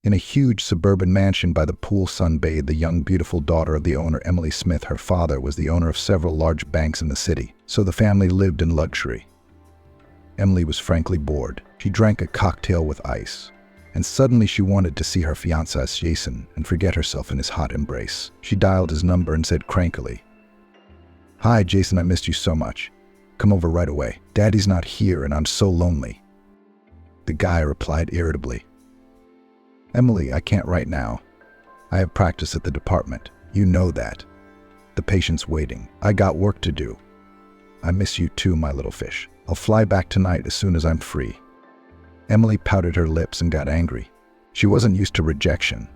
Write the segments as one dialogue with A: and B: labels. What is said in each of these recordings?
A: In a huge suburban mansion by the pool sunbathed the young beautiful daughter of the owner, Emily Smith. Her father was the owner of several large banks in the city, so the family lived in luxury. Emily was frankly bored. She drank a cocktail with ice, and suddenly she wanted to see her fiancé Jason and forget herself in his hot embrace. She dialed his number and said crankily, "Hi, Jason, I missed you so much. Come over right away. Daddy's not here and I'm so lonely." The guy replied irritably, "Emily, I can't right now. I have practice at the department. You know that. The patient's waiting. I got work to do. I miss you too, my little fish. I'll fly back tonight as soon as I'm free." Emily pouted her lips and got angry. She wasn't used to rejection.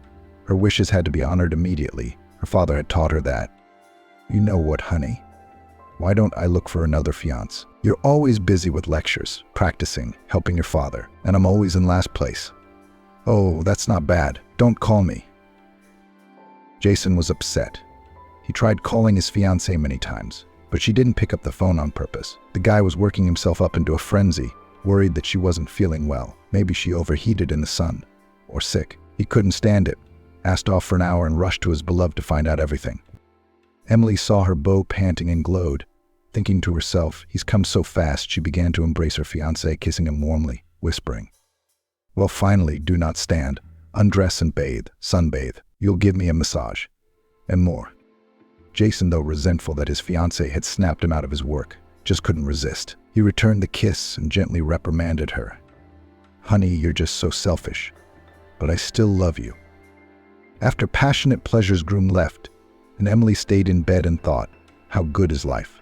A: Her wishes had to be honored immediately. Her father had taught her that. "You know what, honey? Why don't I look for another fiancé? You're always busy with lectures, practicing, helping your father, and I'm always in last place." "Oh, that's not bad. Don't call me." Jason was upset. He tried calling his fiancée many times, but she didn't pick up the phone on purpose. The guy was working himself up into a frenzy, worried that she wasn't feeling well. Maybe she overheated in the sun, or sick. He couldn't stand it, asked off for an hour and rushed to his beloved to find out everything. Emily saw her beau panting and glowed. Thinking to herself, he's come so fast, she began to embrace her fiancé, kissing him warmly, whispering, "Well, finally, do not stand. Undress and bathe, sunbathe. You'll give me a massage." And more. Jason, though resentful that his fiancée had snapped him out of his work, just couldn't resist. He returned the kiss and gently reprimanded her. "Honey, you're just so selfish, but I still love you." After passionate pleasures, Groom left, and Emily stayed in bed and thought, how good is life?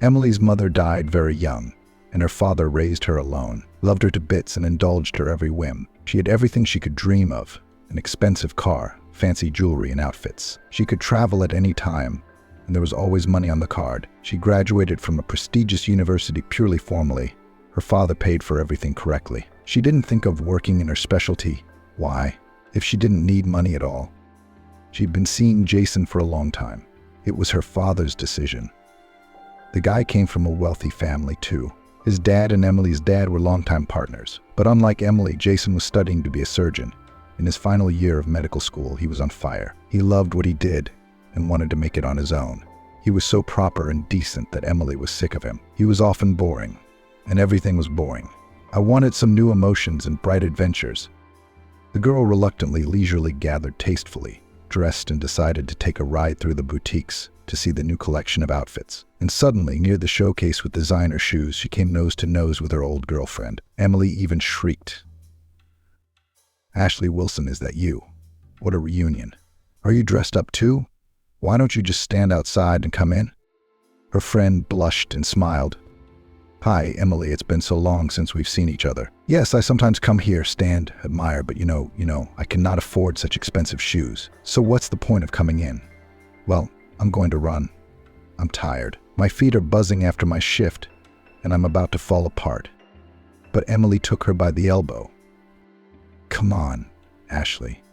A: Emily's mother died very young, and her father raised her alone, loved her to bits and indulged her every whim. She had everything she could dream of, an expensive car, fancy jewelry and outfits. She could travel at any time, and there was always money on the card. She graduated from a prestigious university purely formally. Her father paid for everything correctly. She didn't think of working in her specialty. Why? If she didn't need money at all. She'd been seeing Jason for a long time. It was her father's decision. The guy came from a wealthy family too. His dad and Emily's dad were longtime partners. But unlike Emily, Jason was studying to be a surgeon. In his final year of medical school, he was on fire. He loved what he did and wanted to make it on his own. He was so proper and decent that Emily was sick of him. He was often boring, and everything was boring. I wanted some new emotions and bright adventures. The girl reluctantly, leisurely gathered tastefully, dressed and decided to take a ride through the boutiques to see the new collection of outfits. And suddenly, near the showcase with designer shoes, she came nose to nose with her old girlfriend. Emily even shrieked. "Ashley Wilson, is that you? What a reunion. Are you dressed up too? Why don't you just stand outside and come in?" Her friend blushed and smiled. "Hi, Emily, it's been so long since we've seen each other. Yes, I sometimes come here, stand, admire, but you know, I cannot afford such expensive shoes. So what's the point of coming in?" "Well, I'm going to run. I'm tired. My feet are buzzing after my shift, and I'm about to fall apart." But Emily took her by the elbow. "Come on, Ashley.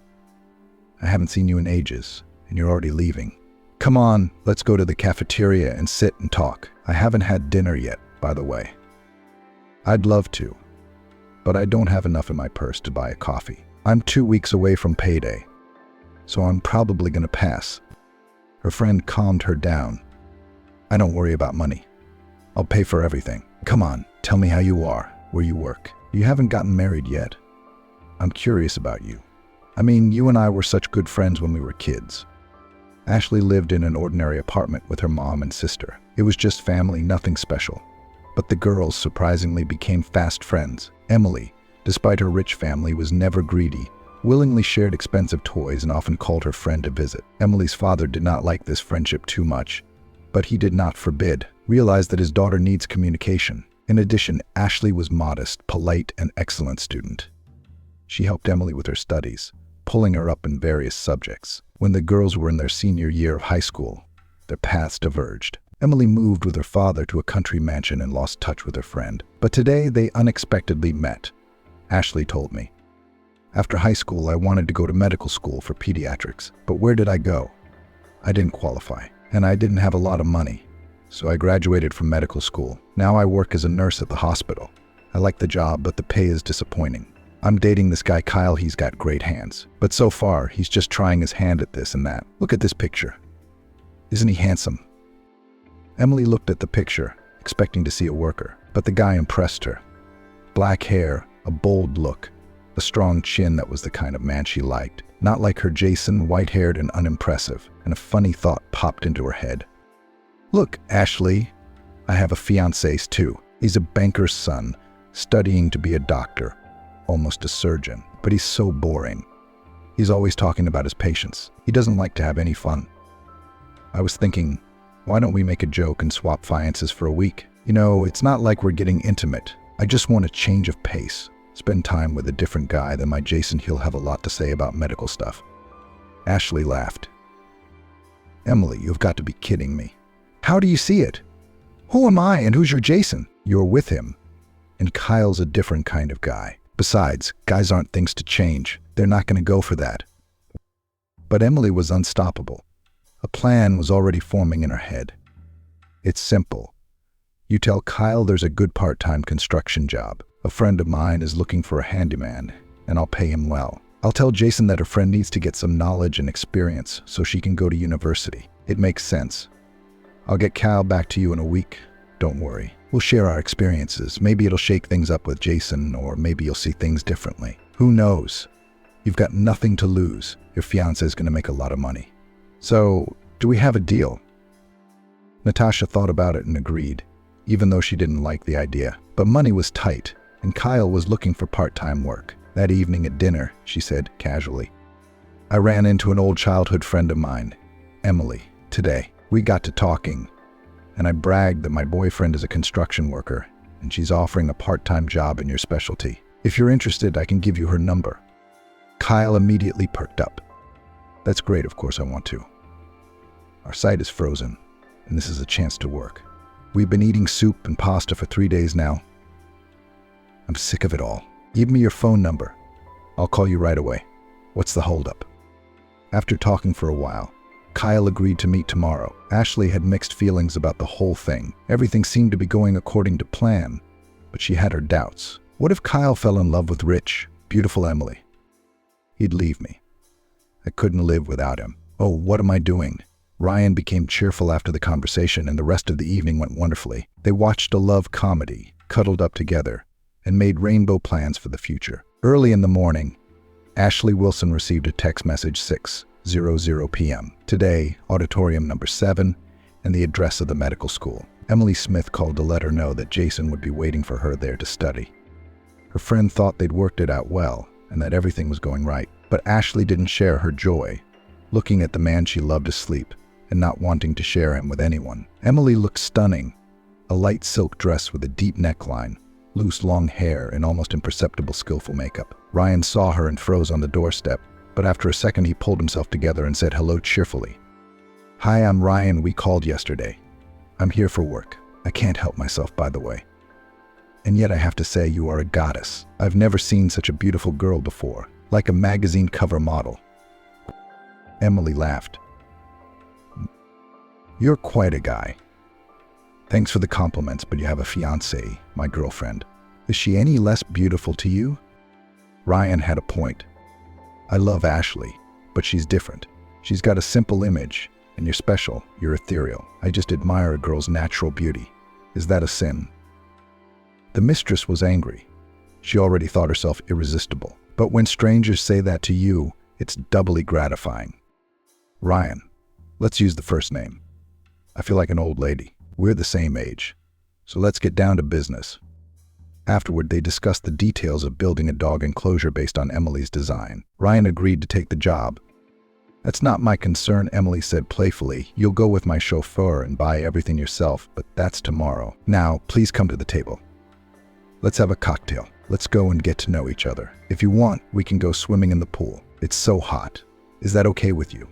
A: I haven't seen you in ages, and you're already leaving. Come on, let's go to the cafeteria and sit and talk. I haven't had dinner yet, by the way." "I'd love to, but I don't have enough in my purse to buy a coffee. I'm 2 weeks away from payday, so I'm probably going to pass." Her friend calmed her down. "I don't worry about money. I'll pay for everything. Come on, tell me how you are, where you work. You haven't gotten married yet. I'm curious about you. I mean, you and I were such good friends when we were kids." Ashley lived in an ordinary apartment with her mom and sister. It was just family, nothing special. But the girls surprisingly became fast friends. Emily, despite her rich family, was never greedy, willingly shared expensive toys and often called her friend to visit. Emily's father did not like this friendship too much, but he did not forbid, realized that his daughter needs communication. In addition, Ashley was modest, polite, and excellent student. She helped Emily with her studies, pulling her up in various subjects. When the girls were in their senior year of high school, their paths diverged. Emily moved with her father to a country mansion and lost touch with her friend. But today they unexpectedly met. Ashley told me, "After high school, I wanted to go to medical school for pediatrics, but where did I go? I didn't qualify, and I didn't have a lot of money, so I graduated from medical school. Now I work as a nurse at the hospital. I like the job, but the pay is disappointing. I'm dating this guy Kyle, he's got great hands. But so far, he's just trying his hand at this and that. Look at this picture. Isn't he handsome? Emily looked at the picture, expecting to see a worker, but the guy impressed her. Black hair, a bold look, a strong chin that was the kind of man she liked. Not like her Jason, white-haired and unimpressive, and a funny thought popped into her head. Look, Ashley, I have a fiancé too. He's a banker's son, studying to be a doctor, almost a surgeon, but he's so boring. He's always talking about his patients. He doesn't like to have any fun. I was thinking, why don't we make a joke and swap fiances for a week? You know, it's not like we're getting intimate. I just want a change of pace. Spend time with a different guy than my Jason. He'll have a lot to say about medical stuff. Ashley laughed. Emily, you've got to be kidding me. How do you see it? Who am I and who's your Jason? You're with him. And Kyle's a different kind of guy. Besides, guys aren't things to change. They're not going to go for that. But Emily was unstoppable. A plan was already forming in her head. It's simple. You tell Kyle there's a good part-time construction job. A friend of mine is looking for a handyman, and I'll pay him well. I'll tell Jason that her friend needs to get some knowledge and experience so she can go to university. It makes sense. I'll get Kyle back to you in a week. Don't worry. We'll share our experiences. Maybe it'll shake things up with Jason, or maybe you'll see things differently. Who knows? You've got nothing to lose. Your fiancé is going to make a lot of money. So, do we have a deal? Natasha thought about it and agreed, even though she didn't like the idea. But money was tight, and Kyle was looking for part-time work. That evening at dinner, she said casually, I ran into an old childhood friend of mine, Emily, today. We got to talking, and I bragged that my boyfriend is a construction worker, and she's offering a part-time job in your specialty. If you're interested, I can give you her number. Kyle immediately perked up. That's great, of course I want to. Our site is frozen, and this is a chance to work. We've been eating soup and pasta for 3 days now. I'm sick of it all. Give me your phone number. I'll call you right away. What's the holdup? After talking for a while, Kyle agreed to meet tomorrow. Ashley had mixed feelings about the whole thing. Everything seemed to be going according to plan, but she had her doubts. What if Kyle fell in love with rich, beautiful Emily? He'd leave me. I couldn't live without him. Oh, what am I doing? Ryan became cheerful after the conversation, and the rest of the evening went wonderfully. They watched a love comedy, cuddled up together, and made rainbow plans for the future. Early in the morning, Ashley Wilson received a text message 6:00 p.m. Today, auditorium number 7, and the address of the medical school. Emily Smith called to let her know that Jason would be waiting for her there to study. Her friend thought they'd worked it out well, and that everything was going right. But Ashley didn't share her joy, looking at the man she loved asleep, and not wanting to share him with anyone. Emily looked stunning. A light silk dress with a deep neckline, loose long hair, and almost imperceptible skillful makeup. Ryan saw her and froze on the doorstep, but after a second he pulled himself together and said hello cheerfully. Hi, I'm Ryan. We called yesterday. I'm here for work. I can't help myself, by the way. And yet I have to say you are a goddess. I've never seen such a beautiful girl before, like a magazine cover model. Emily laughed. You're quite a guy. Thanks for the compliments, but you have a fiancée, my girlfriend. Is she any less beautiful to you? Ryan had a point. I love Ashley, but she's different. She's got a simple image, and you're special, you're ethereal. I just admire a girl's natural beauty. Is that a sin? The mistress was angry. She already thought herself irresistible. But when strangers say that to you, it's doubly gratifying. Ryan, let's use the first name. I feel like an old lady. We're the same age. So let's get down to business. Afterward, they discussed the details of building a dog enclosure based on Emily's design. Ryan agreed to take the job. That's not my concern, Emily said playfully. You'll go with my chauffeur and buy everything yourself, but that's tomorrow. Now, please come to the table. Let's have a cocktail. Let's go and get to know each other. If you want, we can go swimming in the pool. It's so hot. Is that okay with you?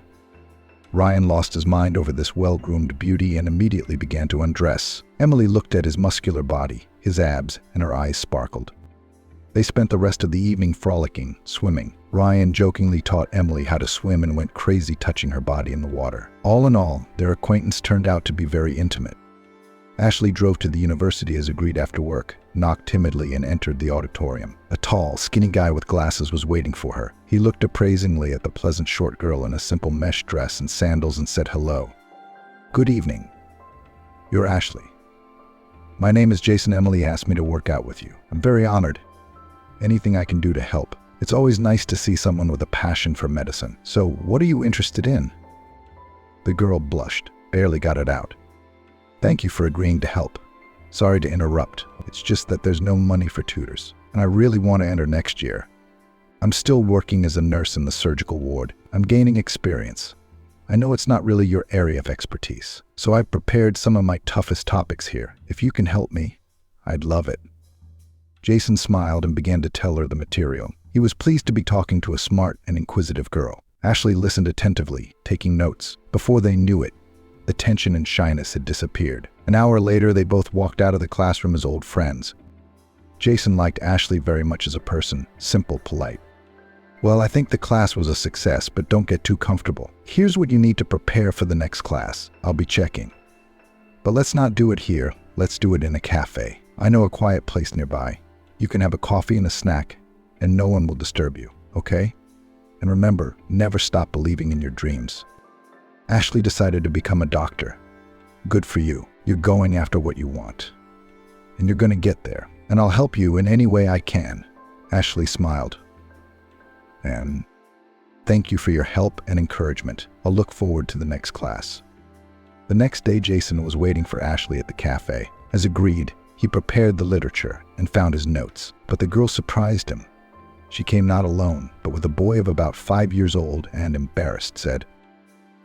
A: Ryan lost his mind over this well-groomed beauty and immediately began to undress. Emily looked at his muscular body, his abs, and her eyes sparkled. They spent the rest of the evening frolicking, swimming. Ryan jokingly taught Emily how to swim and went crazy touching her body in the water. All in all, their acquaintance turned out to be very intimate. Ashley drove to the university as agreed after work, knocked timidly, and entered the auditorium. A tall, skinny guy with glasses was waiting for her. He looked appraisingly at the pleasant short girl in a simple mesh dress and sandals and said hello. "Good evening. You're Ashley. My name is Jason. Emily asked me to work out with you. I'm very honored. Anything I can do to help. It's always nice to see someone with a passion for medicine. So, what are you interested in?" The girl blushed, barely got it out. "Thank you for agreeing to help. Sorry to interrupt. It's just that there's no money for tutors, and I really want to enter next year. I'm still working as a nurse in the surgical ward. I'm gaining experience. I know it's not really your area of expertise, so I've prepared some of my toughest topics here. If you can help me, I'd love it." Jason smiled and began to tell her the material. He was pleased to be talking to a smart and inquisitive girl. Ashley listened attentively, taking notes. Before they knew it, the tension and shyness had disappeared. An hour later, they both walked out of the classroom as old friends. Jason liked Ashley very much as a person, simple, polite. "Well, I think the class was a success, but don't get too comfortable. Here's what you need to prepare for the next class. I'll be checking. But let's not do it here. Let's do it in a cafe. I know a quiet place nearby. You can have a coffee and a snack, and no one will disturb you, okay? And remember, never stop believing in your dreams." Ashley decided to become a doctor. Good for you. You're going after what you want. And you're going to get there. And I'll help you in any way I can. Ashley smiled. "And thank you for your help and encouragement. I'll look forward to the next class." The next day, Jason was waiting for Ashley at the cafe. As agreed, he prepared the literature and found his notes. But the girl surprised him. She came not alone, but with a boy of about 5 years old and, embarrassed, said,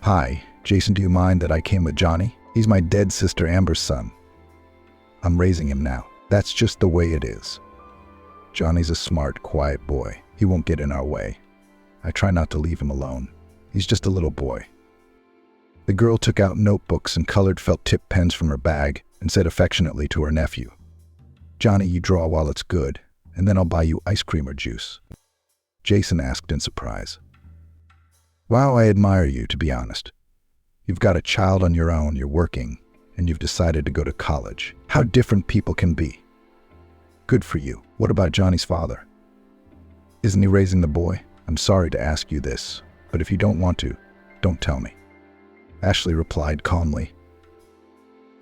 A: "Hi, Jason, do you mind that I came with Johnny? He's my dead sister Amber's son. I'm raising him now. That's just the way it is. Johnny's a smart, quiet boy. He won't get in our way. I try not to leave him alone. He's just a little boy." The girl took out notebooks and colored felt tip pens from her bag and said affectionately to her nephew, "Johnny, you draw while it's good, and then I'll buy you ice cream or juice." Jason asked in surprise. "Wow, I admire you, to be honest. You've got a child on your own, you're working, and you've decided to go to college. How different people can be. Good for you. What about Johnny's father? Isn't he raising the boy? I'm sorry to ask you this, but if you don't want to, don't tell me." Ashley replied calmly.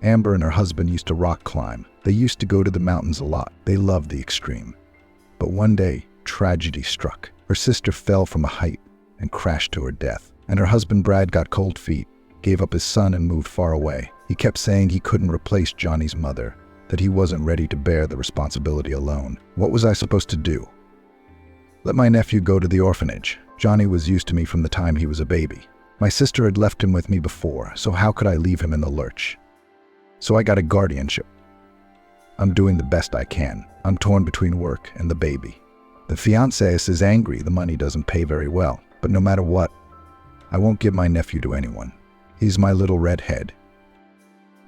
A: Amber and her husband used to rock climb. They used to go to the mountains a lot. They loved the extreme. But one day, tragedy struck. Her sister fell from a height and crashed to her death. And her husband Brad got cold feet, gave up his son and moved far away. He kept saying he couldn't replace Johnny's mother, that he wasn't ready to bear the responsibility alone. What was I supposed to do? Let my nephew go to the orphanage. Johnny was used to me from the time he was a baby. My sister had left him with me before, so how could I leave him in the lurch? So I got a guardianship. I'm doing the best I can. I'm torn between work and the baby. The Fiancés is angry the money doesn't pay very well, but no matter what, I won't give my nephew to anyone. He's my little redhead.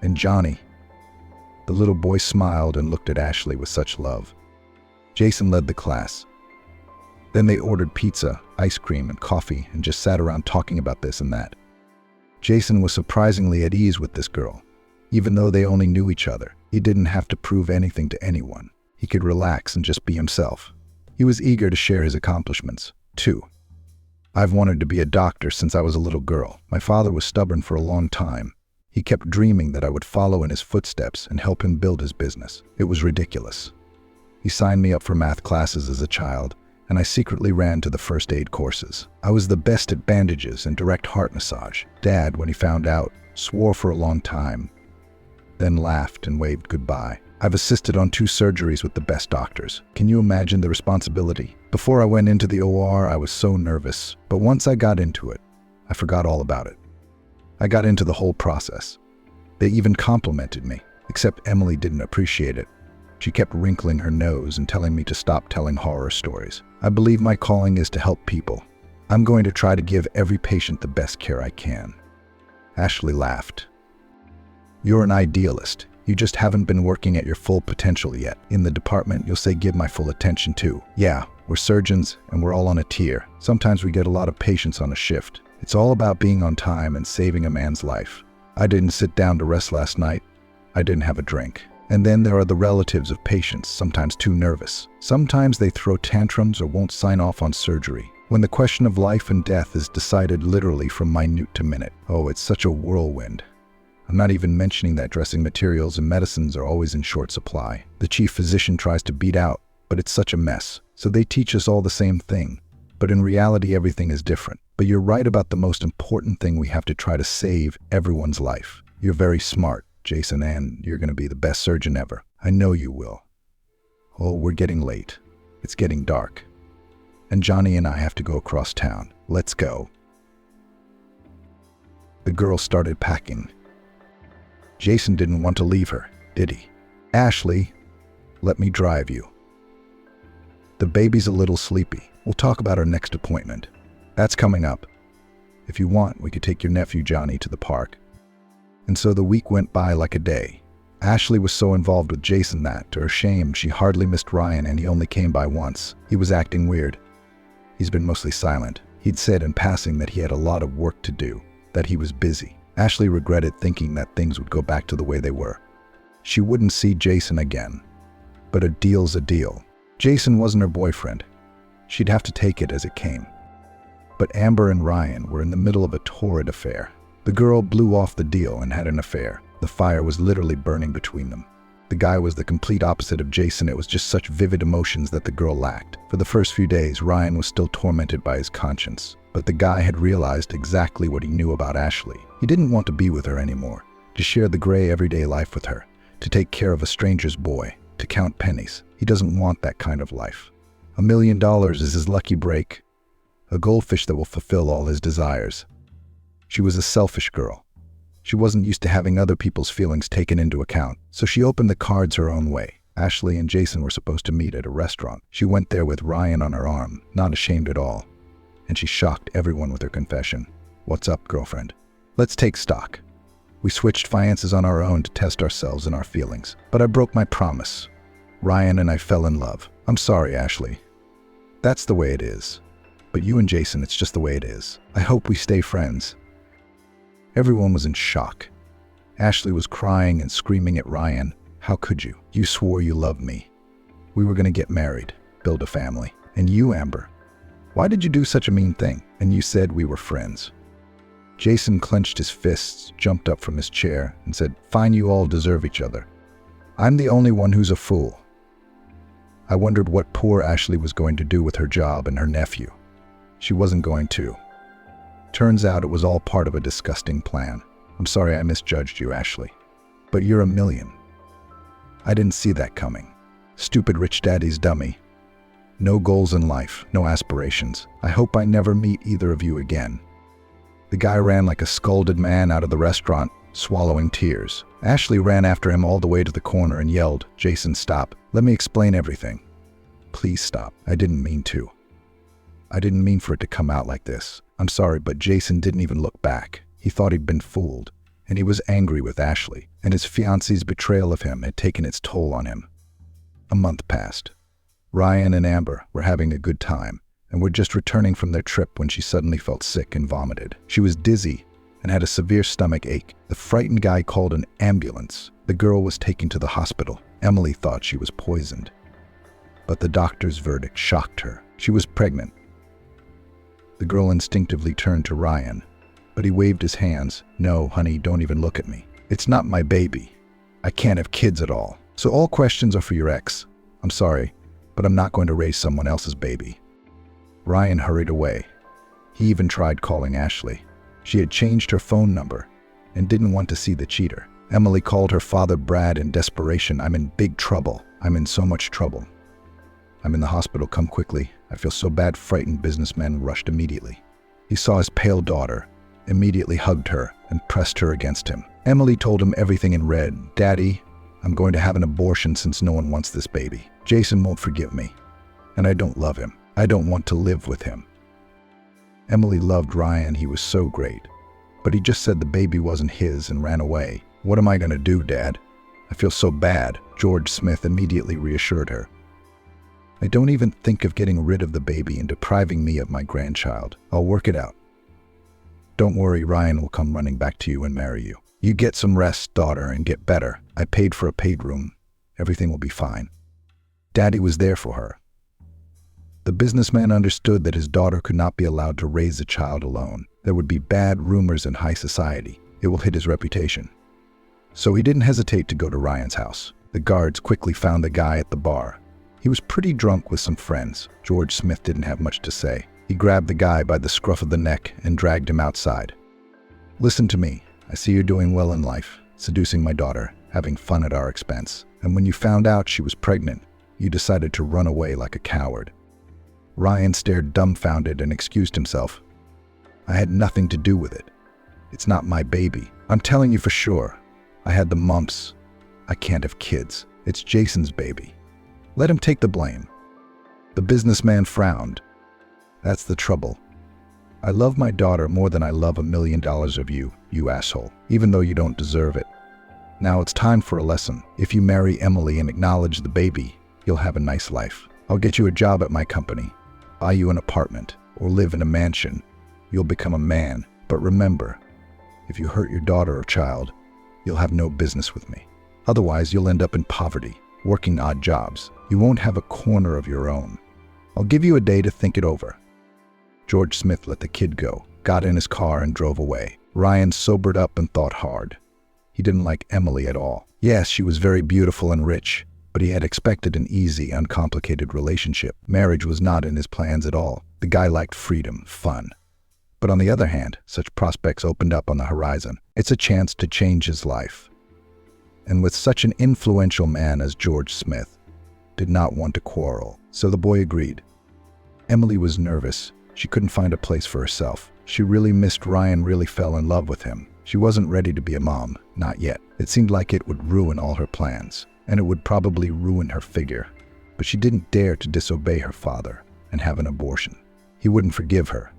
A: And Johnny." The little boy smiled and looked at Ashley with such love. Jason led the class. Then they ordered pizza, ice cream, and coffee and just sat around talking about this and that. Jason was surprisingly at ease with this girl. Even though they only knew each other, he didn't have to prove anything to anyone. He could relax and just be himself. He was eager to share his accomplishments, too. "I've wanted to be a doctor since I was a little girl. My father was stubborn for a long time. He kept dreaming that I would follow in his footsteps and help him build his business. It was ridiculous. He signed me up for math classes as a child, and I secretly ran to the first aid courses. I was the best at bandages and direct heart massage. Dad, when he found out, swore for a long time, then laughed and waved goodbye. I've assisted on 2 surgeries with the best doctors. Can you imagine the responsibility? Before I went into the OR, I was so nervous, but once I got into it, I forgot all about it. I got into the whole process. They even complimented me, except Emily didn't appreciate it. She kept wrinkling her nose and telling me to stop telling horror stories. I believe my calling is to help people. I'm going to try to give every patient the best care I can." Ashley laughed. "You're an idealist. You just haven't been working at your full potential yet. In the department, you'll say give my full attention too. Yeah, we're surgeons and we're all on a tier. Sometimes we get a lot of patients on a shift. It's all about being on time and saving a man's life. I didn't sit down to rest last night. I didn't have a drink. And then there are the relatives of patients, sometimes too nervous. Sometimes they throw tantrums or won't sign off on surgery. When the question of life and death is decided literally from minute to minute. Oh, it's such a whirlwind. I'm not even mentioning that dressing materials and medicines are always in short supply. The chief physician tries to beat out, but it's such a mess. So they teach us all the same thing. But in reality, everything is different. But you're right about the most important thing: we have to try to save everyone's life. You're very smart, Jason, and you're going to be the best surgeon ever. I know you will. Oh, we're getting late. It's getting dark. And Johnny and I have to go across town. Let's go. The girl started packing. Jason didn't want to leave her, did he? Ashley, let me drive you. The baby's a little sleepy. We'll talk about our next appointment. That's coming up. If you want, we could take your nephew Johnny to the park. And so the week went by like a day. Ashley was so involved with Jason that, to her shame, she hardly missed Ryan, and he only came by once. He was acting weird. He's been mostly silent. He'd said in passing that he had a lot of work to do, that he was busy. Ashley regretted thinking that things would go back to the way they were. She wouldn't see Jason again. But a deal's a deal. Jason wasn't her boyfriend. She'd have to take it as it came. But Amber and Ryan were in the middle of a torrid affair. The girl blew off the deal and had an affair. The fire was literally burning between them. The guy was the complete opposite of Jason. It was just such vivid emotions that the girl lacked. For the first few days, Ryan was still tormented by his conscience. But the guy had realized exactly what he knew about Ashley. He didn't want to be with her anymore, to share the gray everyday life with her, to take care of a stranger's boy, to count pennies. He doesn't want that kind of life. $1 million is his lucky break, a goldfish that will fulfill all his desires. She was a selfish girl. She wasn't used to having other people's feelings taken into account, so she opened the cards her own way. Ashley and Jason were supposed to meet at a restaurant. She went there with Ryan on her arm, not ashamed at all. And she shocked everyone with her confession. "What's up, girlfriend? Let's take stock. We switched fiancés on our own to test ourselves and our feelings. But I broke my promise. Ryan and I fell in love. I'm sorry, Ashley. That's the way it is. But you and Jason, it's just the way it is. I hope we stay friends." Everyone was in shock. Ashley was crying and screaming at Ryan. "How could you? You swore you loved me. We were going to get married, build a family. And you, Amber, why did you do such a mean thing? And you said we were friends." Jason clenched his fists, jumped up from his chair, and said, "Fine, you all deserve each other. I'm the only one who's a fool." I wondered what poor Ashley was going to do with her job and her nephew. She wasn't going to. Turns out it was all part of a disgusting plan. I'm sorry I misjudged you, Ashley. But you're a million. I didn't see that coming. Stupid rich daddy's dummy. No goals in life, no aspirations. I hope I never meet either of you again. The guy ran like a scalded man out of the restaurant, swallowing tears. Ashley ran after him all the way to the corner and yelled, "Jason, stop. Let me explain everything. Please stop. I didn't mean to. I didn't mean for it to come out like this. I'm sorry," but Jason didn't even look back. He thought he'd been fooled, and he was angry with Ashley, and his fiancée's betrayal of him had taken its toll on him. A month passed. Ryan and Amber were having a good time, and were just returning from their trip when she suddenly felt sick and vomited. She was dizzy and had a severe stomach ache. The frightened guy called an ambulance. The girl was taken to the hospital. Emily thought she was poisoned. But the doctor's verdict shocked her. She was pregnant. The girl instinctively turned to Ryan, but he waved his hands. "No, honey, don't even look at me. It's not my baby. I can't have kids at all. So all questions are for your ex. I'm sorry, but I'm not going to raise someone else's baby." Ryan hurried away. He even tried calling Ashley. She had changed her phone number and didn't want to see the cheater. Emily called her father Brad in desperation. "I'm in big trouble. I'm in so much trouble. I'm in the hospital. Come quickly. I feel so bad." Frightened businessman rushed immediately. He saw his pale daughter, immediately hugged her and pressed her against him. Emily told him everything in red. "Daddy, I'm going to have an abortion since no one wants this baby. Jason won't forgive me, and I don't love him. I don't want to live with him." Emily loved Ryan. He was so great. But he just said the baby wasn't his and ran away. "What am I going to do, Dad? I feel so bad." George Smith immediately reassured her. "I don't even think of getting rid of the baby and depriving me of my grandchild. I'll work it out. Don't worry, Ryan will come running back to you and marry you. You get some rest, daughter, and get better." I paid for a paid room. Everything will be fine. Daddy was there for her. The businessman understood that his daughter could not be allowed to raise a child alone. There would be bad rumors in high society. It will hit his reputation. So he didn't hesitate to go to Ryan's house. The guards quickly found the guy at the bar. He was pretty drunk with some friends. George Smith didn't have much to say. He grabbed the guy by the scruff of the neck and dragged him outside. Listen to me. I see you're doing well in life, seducing my daughter, having fun at our expense. And when you found out she was pregnant, you decided to run away like a coward. Ryan stared dumbfounded and excused himself. I had nothing to do with it. It's not my baby. I'm telling you for sure. I had the mumps. I can't have kids. It's Jason's baby. Let him take the blame. The businessman frowned. That's the trouble. I love my daughter more than I love $1 million of you, you asshole, even though you don't deserve it. Now it's time for a lesson. If you marry Emily and acknowledge the baby, you'll have a nice life. I'll get you a job at my company, buy you an apartment, or live in a mansion. You'll become a man. But remember, if you hurt your daughter or child, you'll have no business with me. Otherwise, you'll end up in poverty, working odd jobs. You won't have a corner of your own. I'll give you a day to think it over. George Smith let the kid go, got in his car and drove away. Ryan sobered up and thought hard. He didn't like Emily at all. Yes, she was very beautiful and rich, but he had expected an easy, uncomplicated relationship. Marriage was not in his plans at all. The guy liked freedom, fun. But on the other hand, such prospects opened up on the horizon. It's a chance to change his life. And with such an influential man as George Smith, did not want to quarrel, so the boy agreed. Emily was nervous. She couldn't find a place for herself. She really missed Ryan, really fell in love with him. She wasn't ready to be a mom, not yet. It seemed like it would ruin all her plans, and it would probably ruin her figure. But she didn't dare to disobey her father and have an abortion. He wouldn't forgive her.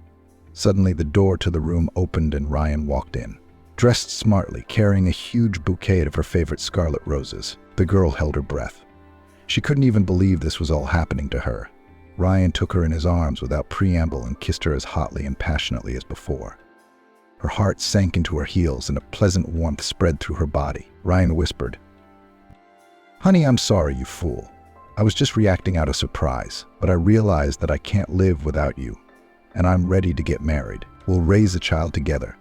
A: Suddenly, the door to the room opened and Ryan walked in. Dressed smartly, carrying a huge bouquet of her favorite scarlet roses, the girl held her breath. She couldn't even believe this was all happening to her. Ryan took her in his arms without preamble and kissed her as hotly and passionately as before. Her heart sank into her heels and a pleasant warmth spread through her body. Ryan whispered, "Honey, I'm sorry, you fool. I was just reacting out of surprise, but I realized that I can't live without you, and I'm ready to get married. We'll raise a child together.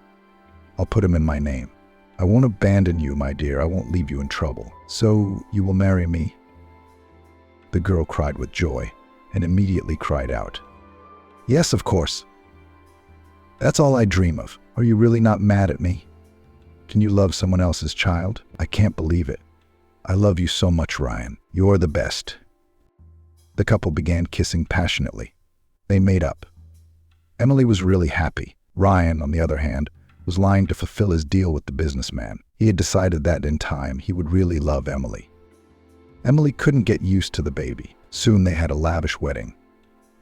A: I'll put him in my name. I won't abandon you, my dear. I won't leave you in trouble. So you will marry me?" The girl cried with joy and immediately cried out, "Yes, of course. That's all I dream of. Are you really not mad at me? Can you love someone else's child? I can't believe it. I love you so much, Ryan. You're the best." The couple began kissing passionately. They made up. Emily was really happy. Ryan, on the other hand, was lying to fulfill his deal with the businessman. He had decided that in time he would really love Emily. Emily couldn't get used to the baby. Soon they had a lavish wedding.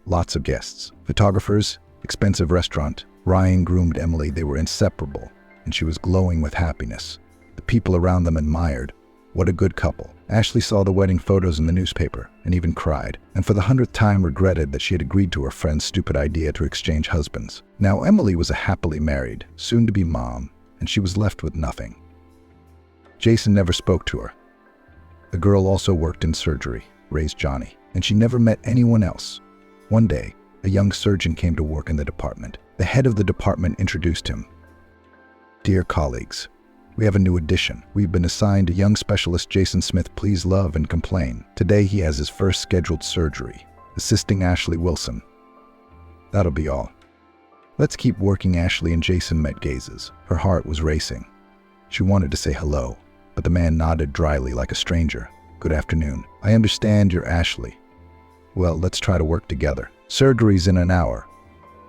A: Lots of guests, photographers, expensive restaurant. Ryan groomed Emily. They were inseparable, and she was glowing with happiness. The people around them admired. What a good couple. Ashley saw the wedding photos in the newspaper and even cried, and for the 100th time regretted that she had agreed to her friend's stupid idea to exchange husbands. Now Emily was a happily married, soon-to-be mom, and she was left with nothing. Jason never spoke to her. The girl also worked in surgery, raised Johnny, and she never met anyone else. One day, a young surgeon came to work in the department. The head of the department introduced him. "Dear colleagues, we have a new addition. We've been assigned a young specialist, Jason Smith. Please love and complain. Today he has his first scheduled surgery, assisting Ashley Wilson. That'll be all." "Let's keep working." Ashley and Jason met gazes. Her heart was racing. She wanted to say hello, but the man nodded dryly like a stranger. "Good afternoon. I understand you're Ashley. Well, let's try to work together. Surgery's in an hour.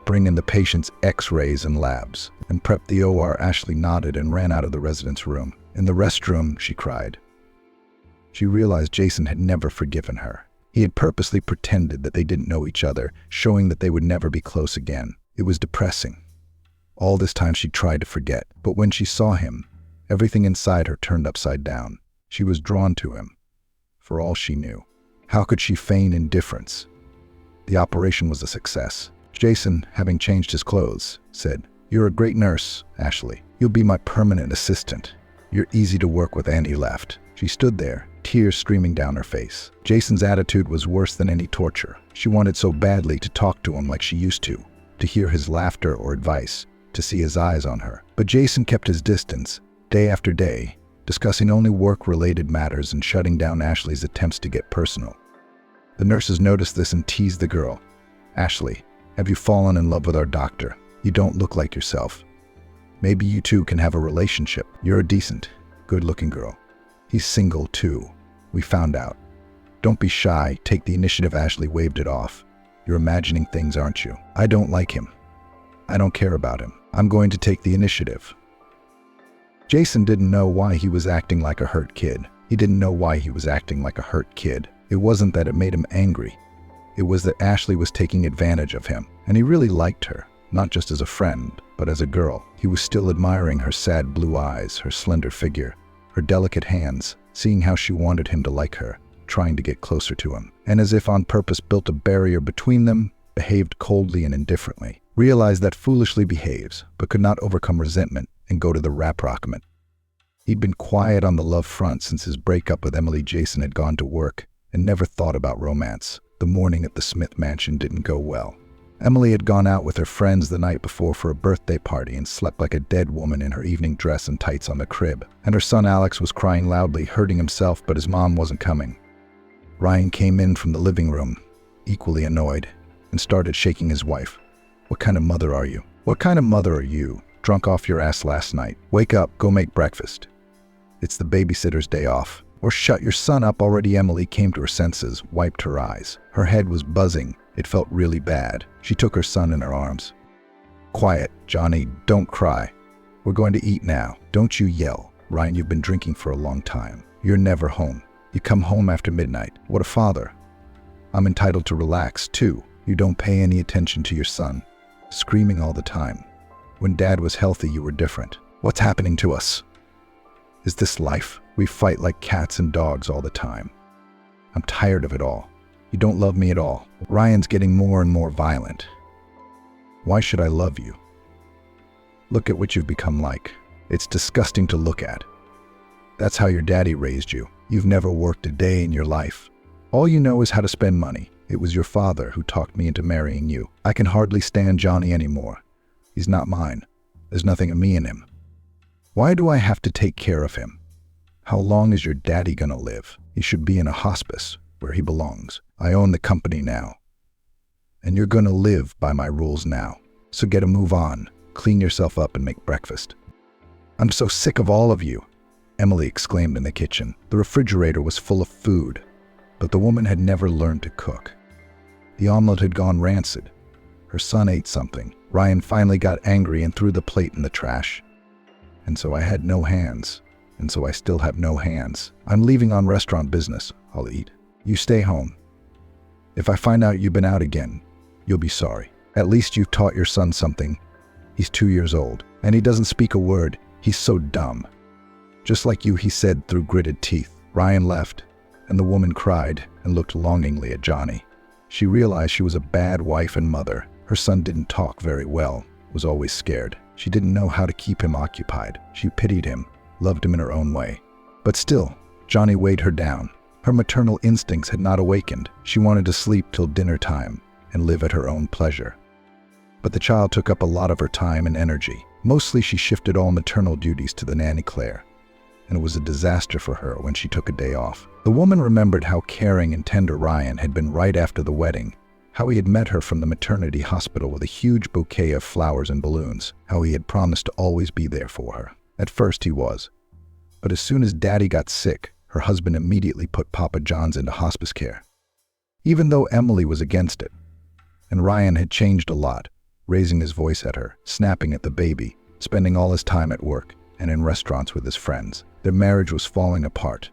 A: Bring in the patient's x-rays and labs, and prep the OR." Ashley nodded and ran out of the resident's room. "In the restroom," she cried. She realized Jason had never forgiven her. He had purposely pretended that they didn't know each other, showing that they would never be close again. It was depressing. All this time she tried to forget, but when she saw him, everything inside her turned upside down. She was drawn to him, for all she knew. How could she feign indifference? The operation was a success. Jason, having changed his clothes, said, "You're a great nurse, Ashley. You'll be my permanent assistant. You're easy to work with," and he laughed. She stood there, tears streaming down her face. Jason's attitude was worse than any torture. She wanted so badly to talk to him like she used to hear his laughter or advice, to see his eyes on her. But Jason kept his distance, day after day, discussing only work-related matters and shutting down Ashley's attempts to get personal. The nurses noticed this and teased the girl. "Ashley, have you fallen in love with our doctor? You don't look like yourself. Maybe you two can have a relationship. You're a decent, good-looking girl. He's single too. We found out. Don't be shy, take the initiative." Ashley waved it off. "You're imagining things, aren't you? I don't like him. I don't care about him. I'm going to take the initiative." Jason didn't know why he was acting like a hurt kid. He didn't know why he was acting like a hurt kid. It wasn't that it made him angry. It was that Ashley was taking advantage of him. And he really liked her, not just as a friend, but as a girl. He was still admiring her sad blue eyes, her slender figure, her delicate hands, seeing how she wanted him to like her, trying to get closer to him. And as if on purpose built a barrier between them, behaved coldly and indifferently. Realized that foolishly behaves, but could not overcome resentment and go to the rap-rockment. He'd been quiet on the love front since his breakup with Emily. Jason had gone to work and never thought about romance. The morning at the Smith mansion didn't go well. Emily had gone out with her friends the night before for a birthday party and slept like a dead woman in her evening dress and tights on the crib. And her son Alex was crying loudly, hurting himself, but his mom wasn't coming. Ryan came in from the living room, equally annoyed, and started shaking his wife. "What kind of mother are you? What kind of mother are you? Drunk off your ass last night. Wake up, go make breakfast. It's the babysitter's day off. Or shut your son up already." Emily came to her senses, wiped her eyes. Her head was buzzing. It felt really bad. She took her son in her arms. "Quiet, Johnny, don't cry. We're going to eat now. Don't you yell. Ryan, you've been drinking for a long time. You're never home. You come home after midnight. What a father. I'm entitled to relax, too. You don't pay any attention to your son. Screaming all the time. When Dad was healthy, you were different. What's happening to us? Is this life? We fight like cats and dogs all the time. I'm tired of it all. You don't love me at all. Ryan's getting more and more violent. Why should I love you? Look at what you've become like. It's disgusting to look at. That's how your daddy raised you. You've never worked a day in your life. All you know is how to spend money. It was your father who talked me into marrying you. I can hardly stand Johnny anymore. He's not mine. There's nothing of me in him. Why do I have to take care of him? How long is your daddy gonna live? He should be in a hospice where he belongs. I own the company now. And you're gonna live by my rules now. So get a move on. Clean yourself up and make breakfast. I'm so sick of all of you, Emily exclaimed in the kitchen. The refrigerator was full of food, but the woman had never learned to cook. The omelet had gone rancid. Her son ate something. Ryan finally got angry and threw the plate in the trash. And so I had no hands. And so I still have no hands. I'm leaving on restaurant business. I'll eat. You stay home. If I find out you've been out again, you'll be sorry. At least you've taught your son something. He's 2 years old, and he doesn't speak a word. He's so dumb. Just like you, he said through gritted teeth. Ryan left, and the woman cried and looked longingly at Johnny. She realized she was a bad wife and mother. Her son didn't talk very well, was always scared. She didn't know how to keep him occupied. She pitied him, loved him in her own way. But still, Johnny weighed her down. Her maternal instincts had not awakened. She wanted to sleep till dinner time and live at her own pleasure. But the child took up a lot of her time and energy. Mostly she shifted all maternal duties to the nanny Claire, and it was a disaster for her when she took a day off. The woman remembered how caring and tender Ryan had been right after the wedding, how he had met her from the maternity hospital with a huge bouquet of flowers and balloons, how he had promised to always be there for her. At first he was. But as soon as Daddy got sick, her husband immediately put Papa John's into hospice care. Even though Emily was against it. And Ryan had changed a lot, raising his voice at her, snapping at the baby, spending all his time at work and in restaurants with his friends. Their marriage was falling apart.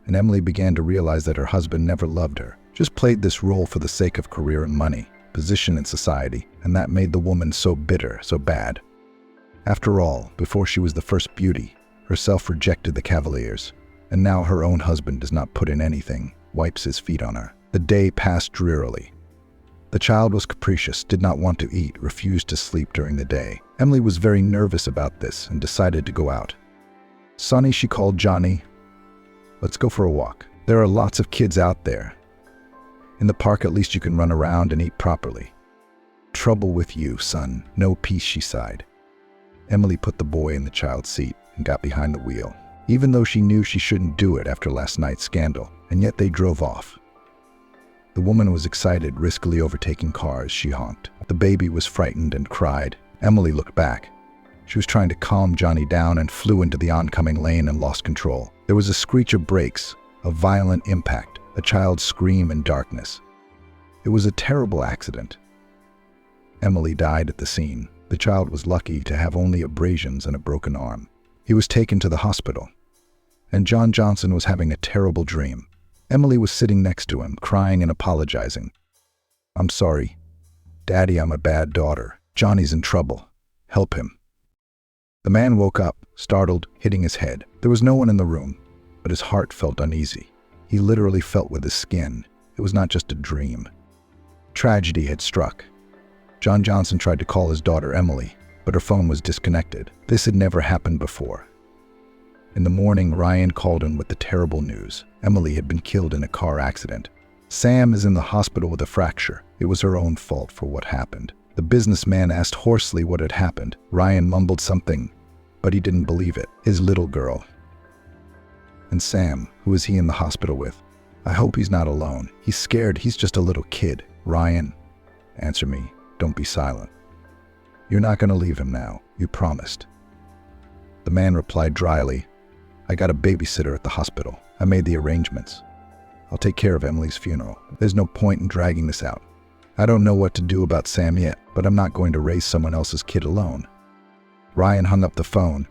A: And Emily began to realize that her husband never loved her, just played this role for the sake of career and money, position in society, and that made the woman so bitter, so bad. After all, before she was the first beauty, herself rejected the Cavaliers, and now her own husband does not put in anything, wipes his feet on her. The day passed drearily. The child was capricious, did not want to eat, refused to sleep during the day. Emily was very nervous about this and decided to go out. Sonny, she called Johnny. Let's go for a walk. There are lots of kids out there. In the park, at least you can run around and eat properly. Trouble with you, son. No peace, she sighed. Emily put the boy in the child's seat and got behind the wheel, even though she knew she shouldn't do it after last night's scandal, and yet they drove off. The woman was excited, riskily overtaking cars. She honked. The baby was frightened and cried. Emily looked back. She was trying to calm Johnny down and flew into the oncoming lane and lost control. There was a screech of brakes, a violent impact, a child's scream in darkness. It was a terrible accident. Emily died at the scene. The child was lucky to have only abrasions and a broken arm. He was taken to the hospital, and John Johnson was having a terrible dream. Emily was sitting next to him, crying and apologizing. "I'm sorry. Daddy, I'm a bad daughter. Johnny's in trouble. Help him." The man woke up, startled, hitting his head. There was no one in the room, but his heart felt uneasy. He literally felt with his skin. It was not just a dream. Tragedy had struck. John Johnson tried to call his daughter Emily, but her phone was disconnected. This had never happened before. In the morning, Ryan called him with the terrible news. Emily had been killed in a car accident. Sam is in the hospital with a fracture. It was her own fault for what happened. The businessman asked hoarsely what had happened. Ryan mumbled something, but he didn't believe it. His little girl. And Sam, who is he in the hospital with? I hope he's not alone. He's scared. He's just a little kid. Ryan, answer me. Don't be silent. You're not going to leave him now. You promised. The man replied dryly, I got a babysitter at the hospital. I made the arrangements. I'll take care of Emily's funeral. There's no point in dragging this out. I don't know what to do about Sam yet, but I'm not going to raise someone else's kid alone. Ryan hung up the phone,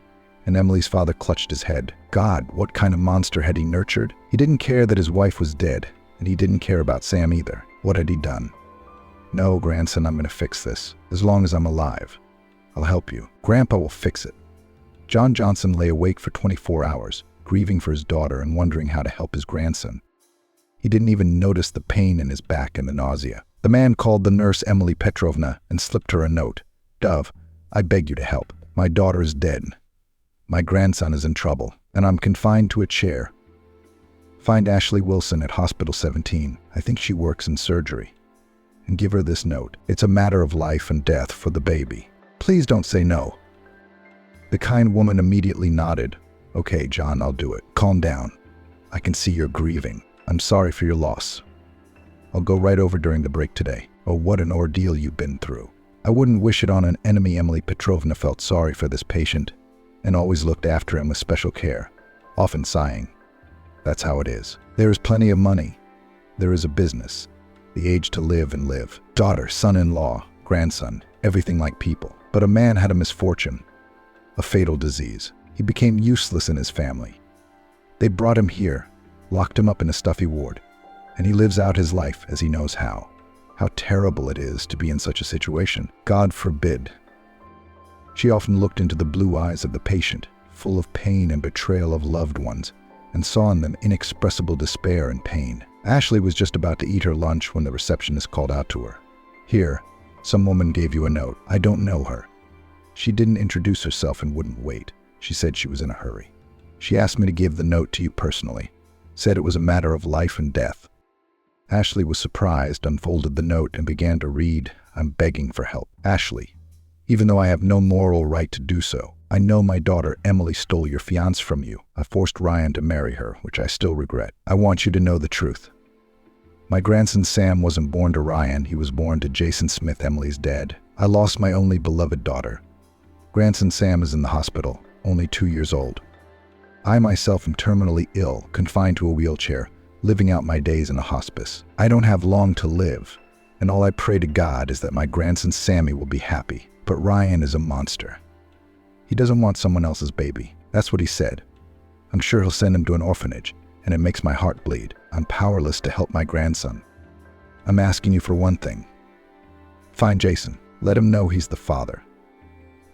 A: and Emily's father clutched his head. God, what kind of monster had he nurtured? He didn't care that his wife was dead, and he didn't care about Sam either. What had he done? No, grandson, I'm going to fix this. As long as I'm alive. I'll help you. Grandpa will fix it. John Johnson lay awake for 24 hours, grieving for his daughter and wondering how to help his grandson. He didn't even notice the pain in his back and the nausea. The man called the nurse Emily Petrovna and slipped her a note. Dove, I beg you to help. My daughter is dead. My grandson is in trouble, and I'm confined to a chair. Find Ashley Wilson at Hospital 17. I think she works in surgery. And give her this note. It's a matter of life and death for the baby. Please don't say no. The kind woman immediately nodded. Okay, John, I'll do it. Calm down. I can see you're grieving. I'm sorry for your loss. I'll go right over during the break today. Oh, what an ordeal you've been through. I wouldn't wish it on an enemy. Emily Petrovna felt sorry for this patient and always looked after him with special care, often sighing. That's how it is. There is plenty of money. There is a business. The age to live and live. Daughter, son-in-law, grandson, everything like people. But a man had a misfortune, a fatal disease. He became useless in his family. They brought him here, locked him up in a stuffy ward, and he lives out his life as he knows how. How terrible it is to be in such a situation. God forbid. She often looked into the blue eyes of the patient, full of pain and betrayal of loved ones, and saw in them inexpressible despair and pain. Ashley was just about to eat her lunch when the receptionist called out to her. Here, some woman gave you a note. I don't know her. She didn't introduce herself and wouldn't wait. She said she was in a hurry. She asked me to give the note to you personally. Said it was a matter of life and death. Ashley was surprised, unfolded the note, and began to read, I'm begging for help. Ashley, even though I have no moral right to do so, I know my daughter Emily stole your fiancé from you. I forced Ryan to marry her, which I still regret. I want you to know the truth. My grandson Sam wasn't born to Ryan. He was born to Jason Smith, Emily's dad. I lost my only beloved daughter. Grandson Sam is in the hospital, only 2 years old. I myself am terminally ill, confined to a wheelchair, living out my days in a hospice. I don't have long to live, and all I pray to God is that my grandson Sammy will be happy. But Ryan is a monster. He doesn't want someone else's baby. That's what he said. I'm sure he'll send him to an orphanage, and it makes my heart bleed. I'm powerless to help my grandson. I'm asking you for one thing. Find Jason. Let him know he's the father.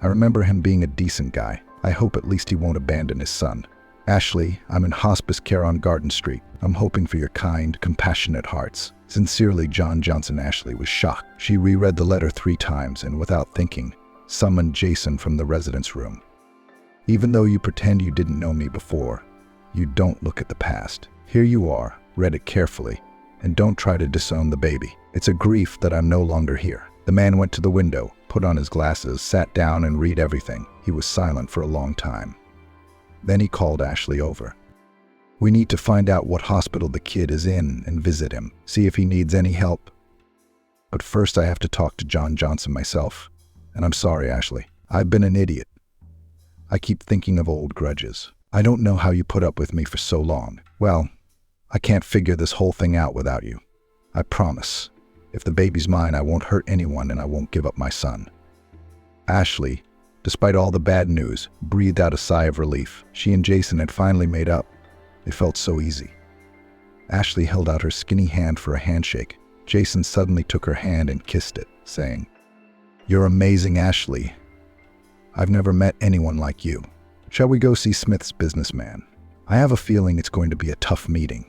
A: I remember him being a decent guy. I hope at least he won't abandon his son. Ashley, I'm in hospice care on Garden Street. I'm hoping for your kind, compassionate hearts. Sincerely, John Johnson. Ashley was shocked. She reread the letter 3 times and, without thinking, summoned Jason from the residence room. Even though you pretend you didn't know me before, You don't look at the past. Here you are, read it carefully, and don't try to disown the baby. It's a grief that I'm no longer here. The man went to the window, put on his glasses, sat down and read everything. He was silent for a long time. Then he called Ashley over. We need to find out what hospital the kid is in and visit him, see if he needs any help. But first I have to talk to John Johnson myself. And I'm sorry, Ashley. I've been an idiot. I keep thinking of old grudges. I don't know how you put up with me for so long. Well, I can't figure this whole thing out without you. I promise. If the baby's mine, I won't hurt anyone and I won't give up my son. Ashley, despite all the bad news, breathed out a sigh of relief. She and Jason had finally made up. It felt so easy. Ashley held out her skinny hand for a handshake. Jason suddenly took her hand and kissed it, saying, "You're amazing, Ashley. I've never met anyone like you. Shall we go see Smith's businessman? I have a feeling it's going to be a tough meeting."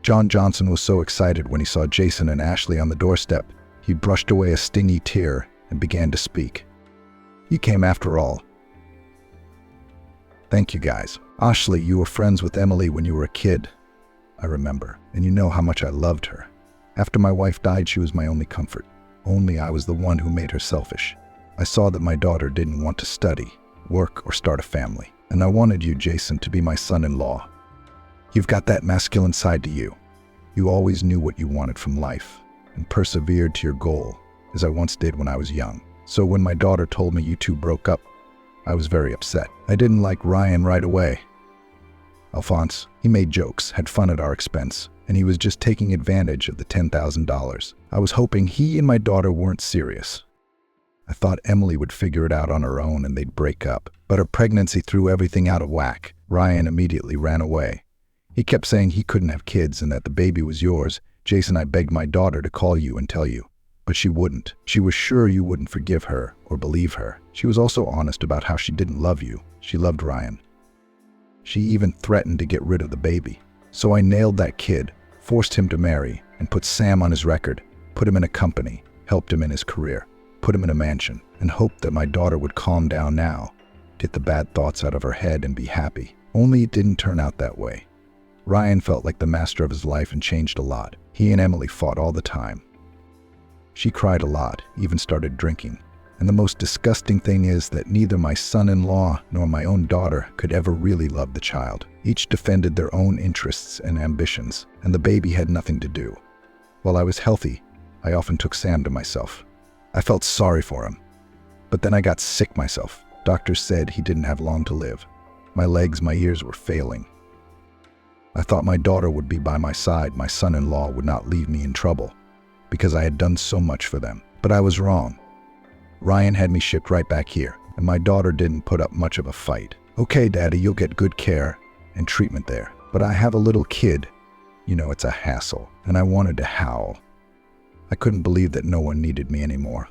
A: John Johnson was so excited when he saw Jason and Ashley on the doorstep, he brushed away a stingy tear and began to speak. "You came after all. Thank you, guys. Ashley, you were friends with Emily when you were a kid. I remember, and you know how much I loved her. After my wife died, she was my only comfort. Only I was the one who made her selfish. I saw that my daughter didn't want to study, work, or start a family. And I wanted you, Jason, to be my son-in-law. You've got that masculine side to you. You always knew what you wanted from life and persevered to your goal, as I once did when I was young. So when my daughter told me you two broke up, I was very upset. I didn't like Ryan right away. Alphonse, he made jokes, had fun at our expense, and he was just taking advantage of the $10,000. I was hoping he and my daughter weren't serious. I thought Emily would figure it out on her own and they'd break up. But her pregnancy threw everything out of whack. Ryan immediately ran away. He kept saying he couldn't have kids and that the baby was yours. Jason, I begged my daughter to call you and tell you. But she wouldn't. She was sure you wouldn't forgive her or believe her. She was also honest about how she didn't love you. She loved Ryan. She even threatened to get rid of the baby. So I nailed that kid, forced him to marry, and put Sam on his record, put him in a company, helped him in his career, put him in a mansion, and hoped that my daughter would calm down now, get the bad thoughts out of her head and be happy. Only it didn't turn out that way. Ryan felt like the master of his life and changed a lot. He and Emily fought all the time. She cried a lot, even started drinking. And the most disgusting thing is that neither my son-in-law nor my own daughter could ever really love the child. Each defended their own interests and ambitions, and the baby had nothing to do. While I was healthy, I often took Sam to myself. I felt sorry for him. But then I got sick myself. Doctors said he didn't have long to live. My legs, my ears were failing. I thought my daughter would be by my side, my son-in-law would not leave me in trouble, because I had done so much for them. But I was wrong. Ryan had me shipped right back here, and my daughter didn't put up much of a fight. Okay, Daddy, you'll get good care and treatment there. But I have a little kid. You know, it's a hassle, and I wanted to howl. I couldn't believe that no one needed me anymore.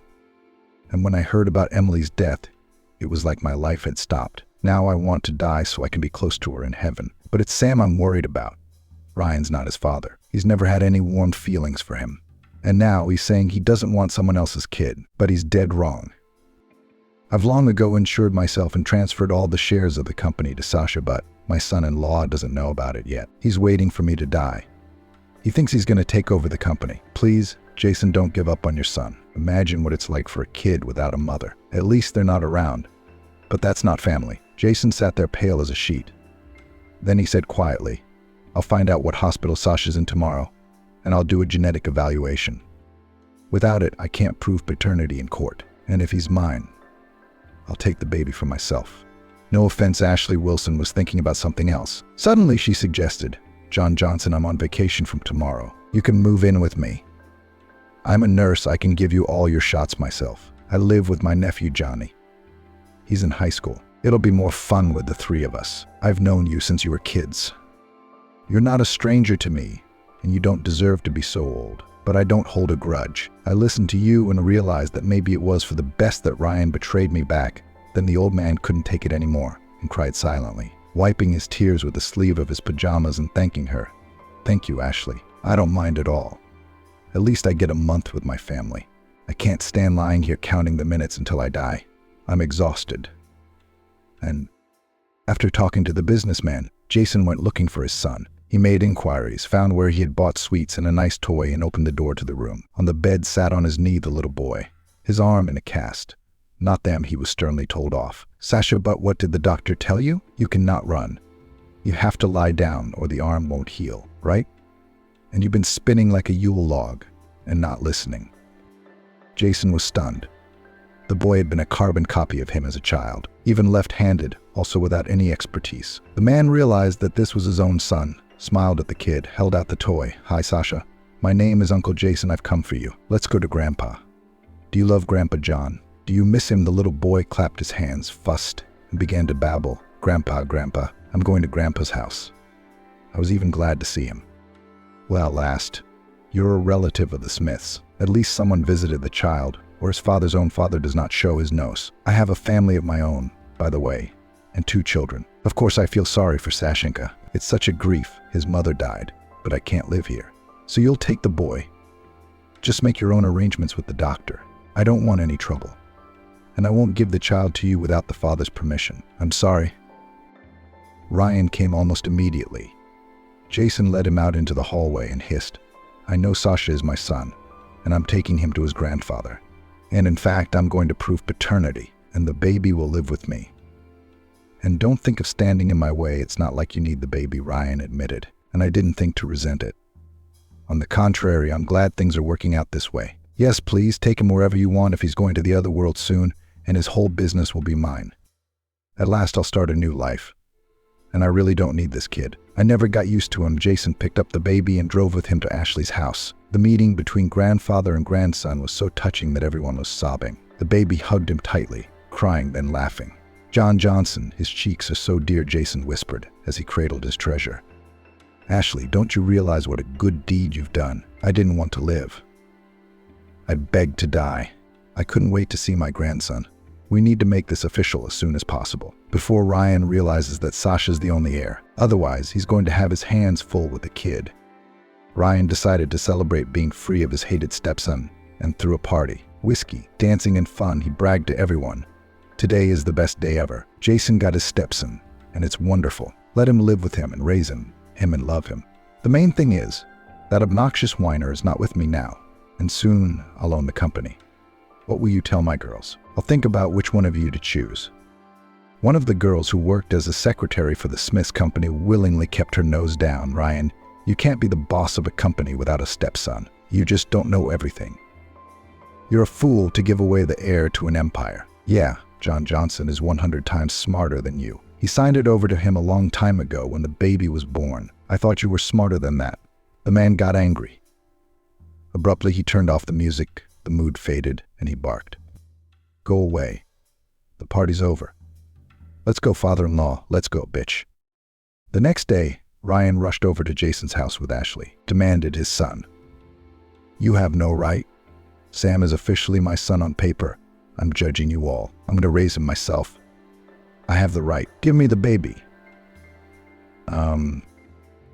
A: And when I heard about Emily's death, it was like my life had stopped. Now I want to die so I can be close to her in heaven. But it's Sam I'm worried about. Ryan's not his father. He's never had any warm feelings for him. And now he's saying he doesn't want someone else's kid, but he's dead wrong. I've long ago insured myself and transferred all the shares of the company to Sasha, but my son-in-law doesn't know about it yet. He's waiting for me to die. He thinks he's going to take over the company. Please, Jason, don't give up on your son. Imagine what it's like for a kid without a mother. At least they're not around. But that's not family. Jason sat there pale as a sheet. Then he said quietly, I'll find out what hospital Sasha's in tomorrow, and I'll do a genetic evaluation. Without it, I can't prove paternity in court. And if he's mine, I'll take the baby for myself. No offense, Ashley Wilson was thinking about something else. Suddenly she suggested, John Johnson, I'm on vacation from tomorrow. You can move in with me. I'm a nurse. I can give you all your shots myself. I live with my nephew, Johnny. He's in high school. It'll be more fun with the three of us. I've known you since you were kids. You're not a stranger to me, and you don't deserve to be so old. But I don't hold a grudge. I listened to you and realized that maybe it was for the best that Ryan betrayed me back. Then the old man couldn't take it anymore and cried silently, wiping his tears with the sleeve of his pajamas and thanking her. Thank you, Ashley. I don't mind at all. At least I get a month with my family. I can't stand lying here counting the minutes until I die. I'm exhausted. And after talking to the businessman, Jason went looking for his son. He made inquiries, found where he had bought sweets and a nice toy, and opened the door to the room. On the bed sat on his knee the little boy, his arm in a cast. Not them, he was sternly told off. Sasha, but what did the doctor tell you? You cannot run. You have to lie down or the arm won't heal, right? And you've been spinning like a Yule log and not listening. Jason was stunned. The boy had been a carbon copy of him as a child, even left-handed, also without any expertise. The man realized that this was his own son, smiled at the kid, held out the toy. Hi, Sasha. My name is Uncle Jason. I've come for you. Let's go to Grandpa. Do you love Grandpa John? Do you miss him? The little boy clapped his hands, fussed, and began to babble. Grandpa, Grandpa, I'm going to Grandpa's house. I was even glad to see him. Well, last, you're a relative of the Smiths. At least someone visited the child, or his father's own father does not show his nose. I have a family of my own, by the way, and 2 children. Of course, I feel sorry for Sashenka. It's such a grief. His mother died, but I can't live here. So you'll take the boy. Just make your own arrangements with the doctor. I don't want any trouble. And I won't give the child to you without the father's permission. I'm sorry. Ryan came almost immediately. Jason led him out into the hallway and hissed, I know Sasha is my son, and I'm taking him to his grandfather. And in fact, I'm going to prove paternity, and the baby will live with me. And don't think of standing in my way. It's not like you need the baby, Ryan admitted, and I didn't think to resent it. On the contrary, I'm glad things are working out this way. Yes, please, take him wherever you want if he's going to the other world soon, and his whole business will be mine. At last, I'll start a new life. And I really don't need this kid. I never got used to him. Jason picked up the baby and drove with him to Ashley's house. The meeting between grandfather and grandson was so touching that everyone was sobbing. The baby hugged him tightly, crying, then laughing. John Johnson, his cheeks are so dear, Jason whispered as he cradled his treasure. Ashley, don't you realize what a good deed you've done? I didn't want to live. I begged to die. I couldn't wait to see my grandson. We need to make this official as soon as possible, before Ryan realizes that Sasha's the only heir. Otherwise, he's going to have his hands full with the kid. Ryan decided to celebrate being free of his hated stepson and threw a party. Whiskey, dancing, and fun. He bragged to everyone. Today is the best day ever. Jason got his stepson, and it's wonderful. Let him live with him and raise him and love him. The main thing is, that obnoxious whiner is not with me now, and soon I'll own the company. What will you tell my girls? I'll think about which one of you to choose. One of the girls who worked as a secretary for the Smiths company willingly kept her nose down. Ryan, you can't be the boss of a company without a stepson. You just don't know everything. You're a fool to give away the heir to an empire. Yeah, John Johnson is 100 times smarter than you. He signed it over to him a long time ago when the baby was born. I thought you were smarter than that. The man got angry. Abruptly, he turned off the music. The mood faded, and he barked. Go away. The party's over. Let's go, father-in-law. Let's go, bitch. The next day, Ryan rushed over to Jason's house with Ashley, demanded his son. You have no right. Sam is officially my son on paper. I'm judging you all. I'm going to raise him myself. I have the right. Give me the baby. And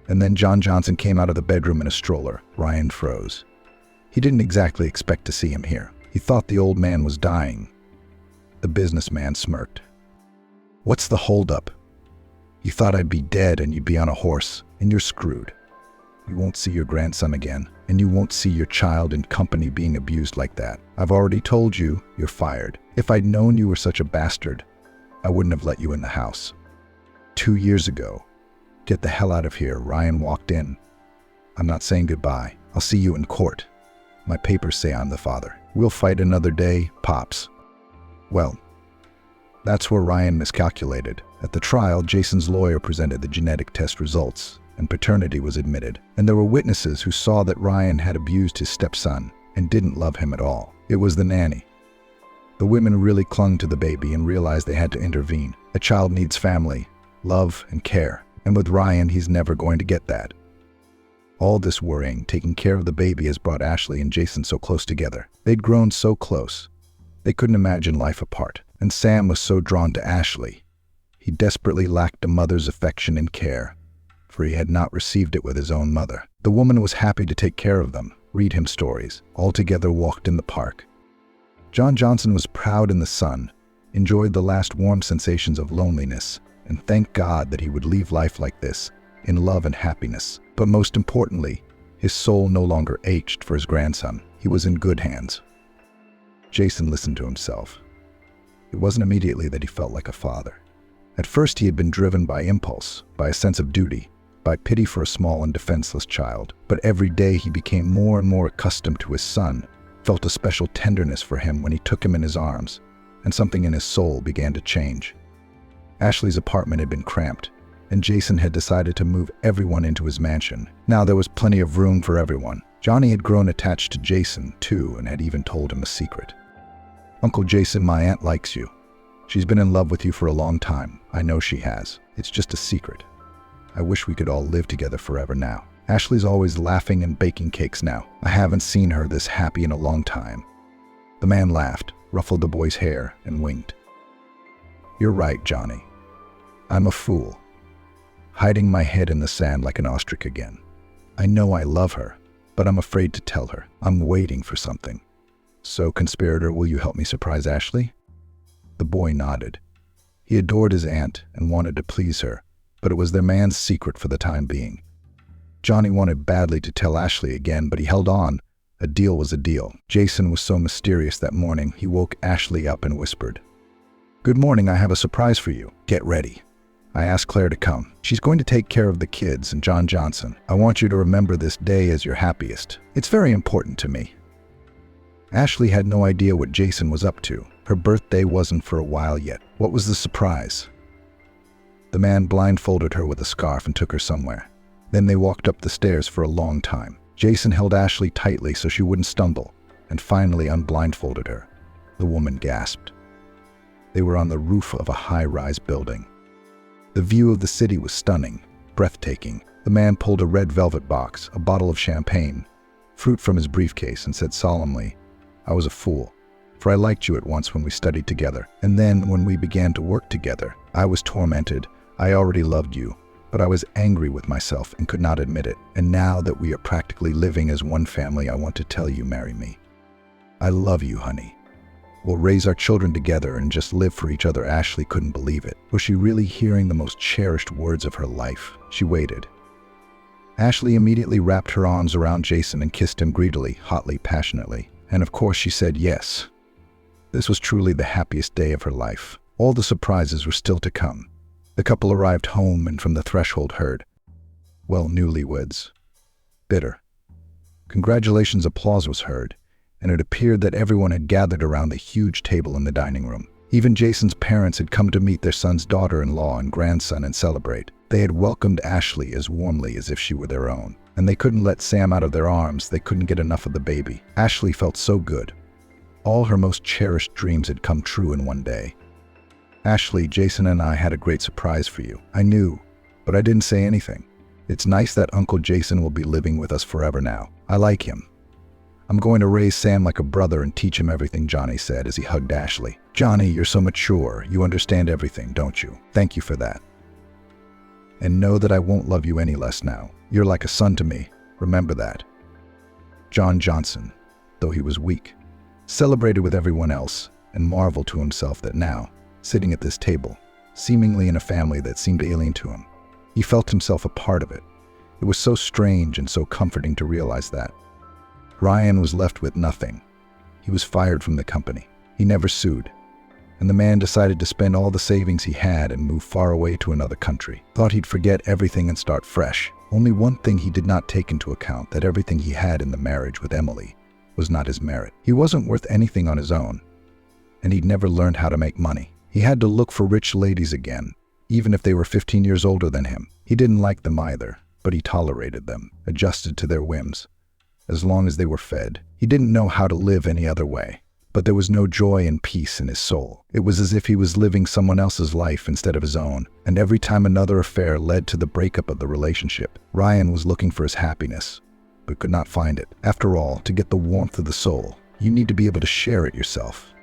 A: then John Johnson came out of the bedroom in a stroller. Ryan froze. He didn't exactly expect to see him here. He thought the old man was dying. The businessman smirked. What's the holdup? You thought I'd be dead and you'd be on a horse, and you're screwed. You won't see your grandson again, and you won't see your child in company being abused like that. I've already told you, you're fired. If I'd known you were such a bastard, I wouldn't have let you in the house. 2 years ago. Get the hell out of here. Ryan walked in. I'm not saying goodbye. I'll see you in court. My papers say I'm the father. We'll fight another day, Pops. Well, that's where Ryan miscalculated. At the trial, Jason's lawyer presented the genetic test results, and paternity was admitted. And there were witnesses who saw that Ryan had abused his stepson and didn't love him at all. It was the nanny. The women really clung to the baby and realized they had to intervene. A child needs family, love, and care. And with Ryan, he's never going to get that. All this worrying, taking care of the baby, has brought Ashley and Jason so close together. They'd grown so close. They couldn't imagine life apart. And Sam was so drawn to Ashley. He desperately lacked a mother's affection and care, for he had not received it with his own mother. The woman was happy to take care of them, read him stories. All together walked in the park. John Johnson was proud in the sun, enjoyed the last warm sensations of loneliness, and thanked God that he would leave life like this, in love and happiness. But most importantly, his soul no longer ached for his grandson. He was in good hands. Jason listened to himself. It wasn't immediately that he felt like a father. At first he had been driven by impulse, by a sense of duty, by pity for a small and defenseless child. But every day he became more and more accustomed to his son, felt a special tenderness for him when he took him in his arms, and something in his soul began to change. Ashley's apartment had been cramped, and Jason had decided to move everyone into his mansion. Now there was plenty of room for everyone. Johnny had grown attached to Jason, too, and had even told him a secret. "Uncle Jason, my aunt likes you. She's been in love with you for a long time. I know she has. It's just a secret. I wish we could all live together forever now. Ashley's always laughing and baking cakes now. I haven't seen her this happy in a long time." The man laughed, ruffled the boy's hair, and winked. "You're right, Johnny. I'm a fool, hiding my head in the sand like an ostrich again. I know I love her, but I'm afraid to tell her. I'm waiting for something. So, conspirator, will you help me surprise Ashley?" The boy nodded. He adored his aunt and wanted to please her, but it was their man's secret for the time being. Johnny wanted badly to tell Ashley again, but he held on. A deal was a deal. Jason was so mysterious that morning, he woke Ashley up and whispered, "Good morning, I have a surprise for you. Get ready. I asked Claire to come. She's going to take care of the kids and John Johnson. I want you to remember this day as your happiest. It's very important to me." Ashley had no idea what Jason was up to. Her birthday wasn't for a while yet. What was the surprise? The man blindfolded her with a scarf and took her somewhere. Then they walked up the stairs for a long time. Jason held Ashley tightly so she wouldn't stumble, and finally unblindfolded her. The woman gasped. They were on the roof of a high-rise building. The view of the city was stunning, breathtaking. The man pulled a red velvet box, a bottle of champagne, fruit from his briefcase, and said solemnly, "I was a fool, for I liked you at once when we studied together. And then, when we began to work together, I was tormented. I already loved you, but I was angry with myself and could not admit it. And now that we are practically living as one family, I want to tell you, marry me. I love you, honey. We'll raise our children together and just live for each other." Ashley couldn't believe it. Was she really hearing the most cherished words of her life? She waited. Ashley immediately wrapped her arms around Jason and kissed him greedily, hotly, passionately. And of course she said yes. This was truly the happiest day of her life. All the surprises were still to come. The couple arrived home and from the threshold heard, "Well, newlyweds." Bitter. Congratulations applause was heard, and it appeared that everyone had gathered around the huge table in the dining room. Even Jason's parents had come to meet their son's daughter-in-law and grandson and celebrate. They had welcomed Ashley as warmly as if she were their own. And they couldn't let Sam out of their arms. They couldn't get enough of the baby. Ashley felt so good. All her most cherished dreams had come true in one day. "Ashley, Jason and I had a great surprise for you. I knew, but I didn't say anything. It's nice that Uncle Jason will be living with us forever now. I like him. I'm going to raise Sam like a brother and teach him everything," Johnny said as he hugged Ashley. "Johnny, you're so mature. You understand everything, don't you? Thank you for that. And know that I won't love you any less now. You're like a son to me. Remember that." John Johnson, though he was weak, celebrated with everyone else and marveled to himself that now, sitting at this table, seemingly in a family that seemed alien to him, he felt himself a part of it. It was so strange and so comforting to realize that. Ryan was left with nothing. He was fired from the company. He never sued. And the man decided to spend all the savings he had and move far away to another country. Thought he'd forget everything and start fresh. Only one thing he did not take into account, that everything he had in the marriage with Emily was not his merit. He wasn't worth anything on his own, and he'd never learned how to make money. He had to look for rich ladies again, even if they were 15 years older than him. He didn't like them either, but he tolerated them, adjusted to their whims, as long as they were fed. He didn't know how to live any other way. But there was no joy and peace in his soul. It was as if he was living someone else's life instead of his own. And every time another affair led to the breakup of the relationship, Ryan was looking for his happiness, but could not find it. After all, to get the warmth of the soul, you need to be able to share it yourself.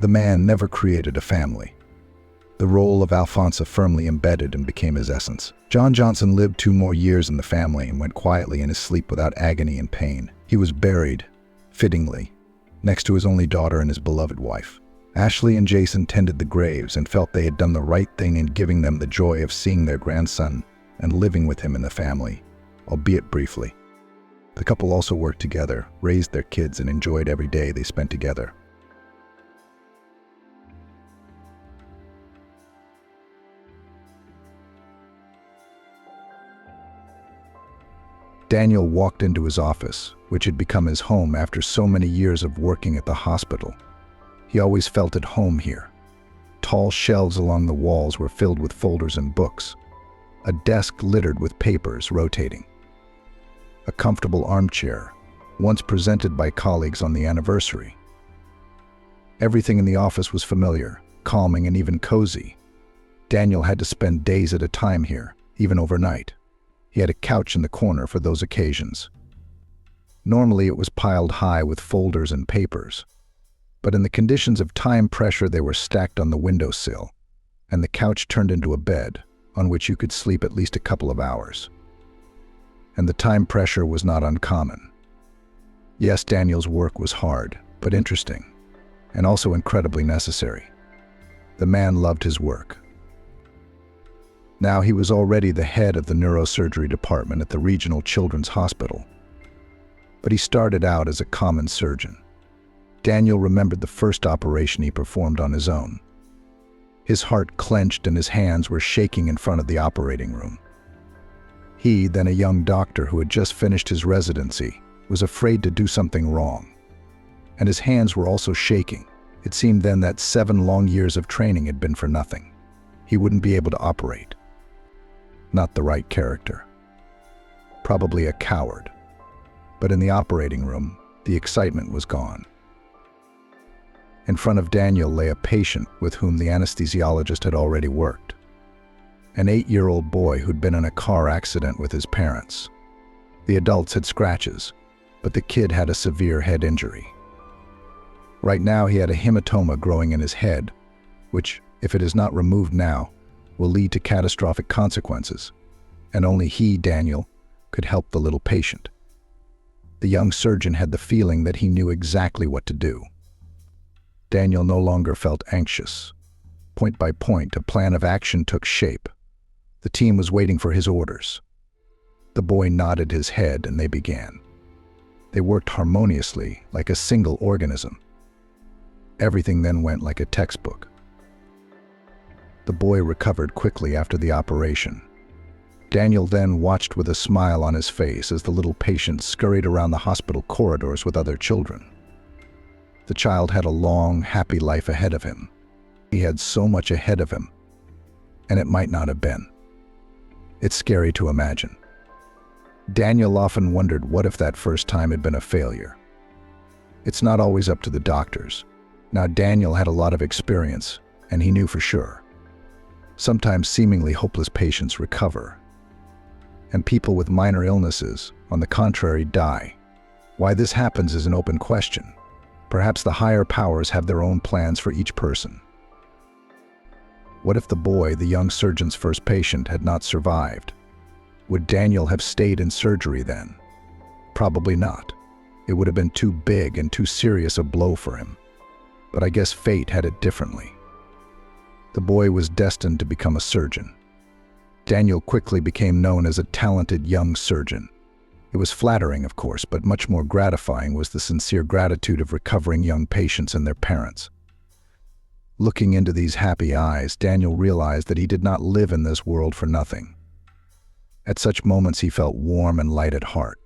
A: The man never created a family. The role of Alfonso firmly embedded and became his essence. John Johnson lived 2 more years in the family and went quietly in his sleep without agony and pain. He was buried, fittingly, next to his only daughter and his beloved wife. Ashley and Jason tended the graves and felt they had done the right thing in giving them the joy of seeing their grandson and living with him in the family, albeit briefly. The couple also worked together, raised their kids, and enjoyed every day they spent together. Daniel walked into his office, which had become his home after so many years of working at the hospital. He always felt at home here. Tall shelves along the walls were filled with folders and books, a desk littered with papers rotating, a comfortable armchair, once presented by colleagues on the anniversary. Everything in the office was familiar, calming, and even cozy. Daniel had to spend days at a time here, even overnight. He had a couch in the corner for those occasions. Normally it was piled high with folders and papers, but in the conditions of time pressure they were stacked on the windowsill, and the couch turned into a bed on which you could sleep at least a couple of hours. And the time pressure was not uncommon. Yes, Daniel's work was hard, but interesting, and also incredibly necessary. The man loved his work. Now he was already the head of the neurosurgery department at the regional children's hospital. But he started out as a common surgeon. Daniel remembered the first operation he performed on his own. His heart clenched and his hands were shaking in front of the operating room. He, then a young doctor who had just finished his residency, was afraid to do something wrong. And his hands were also shaking. It seemed then that 7 long years of training had been for nothing. He wouldn't be able to operate. Not the right character. Probably a coward. But in the operating room, the excitement was gone. In front of Daniel lay a patient with whom the anesthesiologist had already worked. An 8-year-old boy who'd been in a car accident with his parents. The adults had scratches, but the kid had a severe head injury. Right now he had a hematoma growing in his head, which, if it is not removed now, will lead to catastrophic consequences, and only he, Daniel, could help the little patient. The young surgeon had the feeling that he knew exactly what to do. Daniel no longer felt anxious. Point by point, a plan of action took shape. The team was waiting for his orders. The boy nodded his head and they began. They worked harmoniously, like a single organism. Everything then went like a textbook. The boy recovered quickly after the operation. Daniel then watched with a smile on his face as the little patient scurried around the hospital corridors with other children. The child had a long, happy life ahead of him. He had so much ahead of him, and it might not have been. It's scary to imagine. Daniel often wondered what if that first time had been a failure. It's not always up to the doctors. Now Daniel had a lot of experience, and he knew for sure. Sometimes seemingly hopeless patients recover, and people with minor illnesses, on the contrary, die. Why this happens is an open question. Perhaps the higher powers have their own plans for each person. What if the boy, the young surgeon's first patient, had not survived? Would Daniel have stayed in surgery then? Probably not. It would have been too big and too serious a blow for him. But I guess fate had it differently. The boy was destined to become a surgeon. Daniel quickly became known as a talented young surgeon. It was flattering, of course, but much more gratifying was the sincere gratitude of recovering young patients and their parents. Looking into these happy eyes, Daniel realized that he did not live in this world for nothing. At such moments he felt warm and light at heart.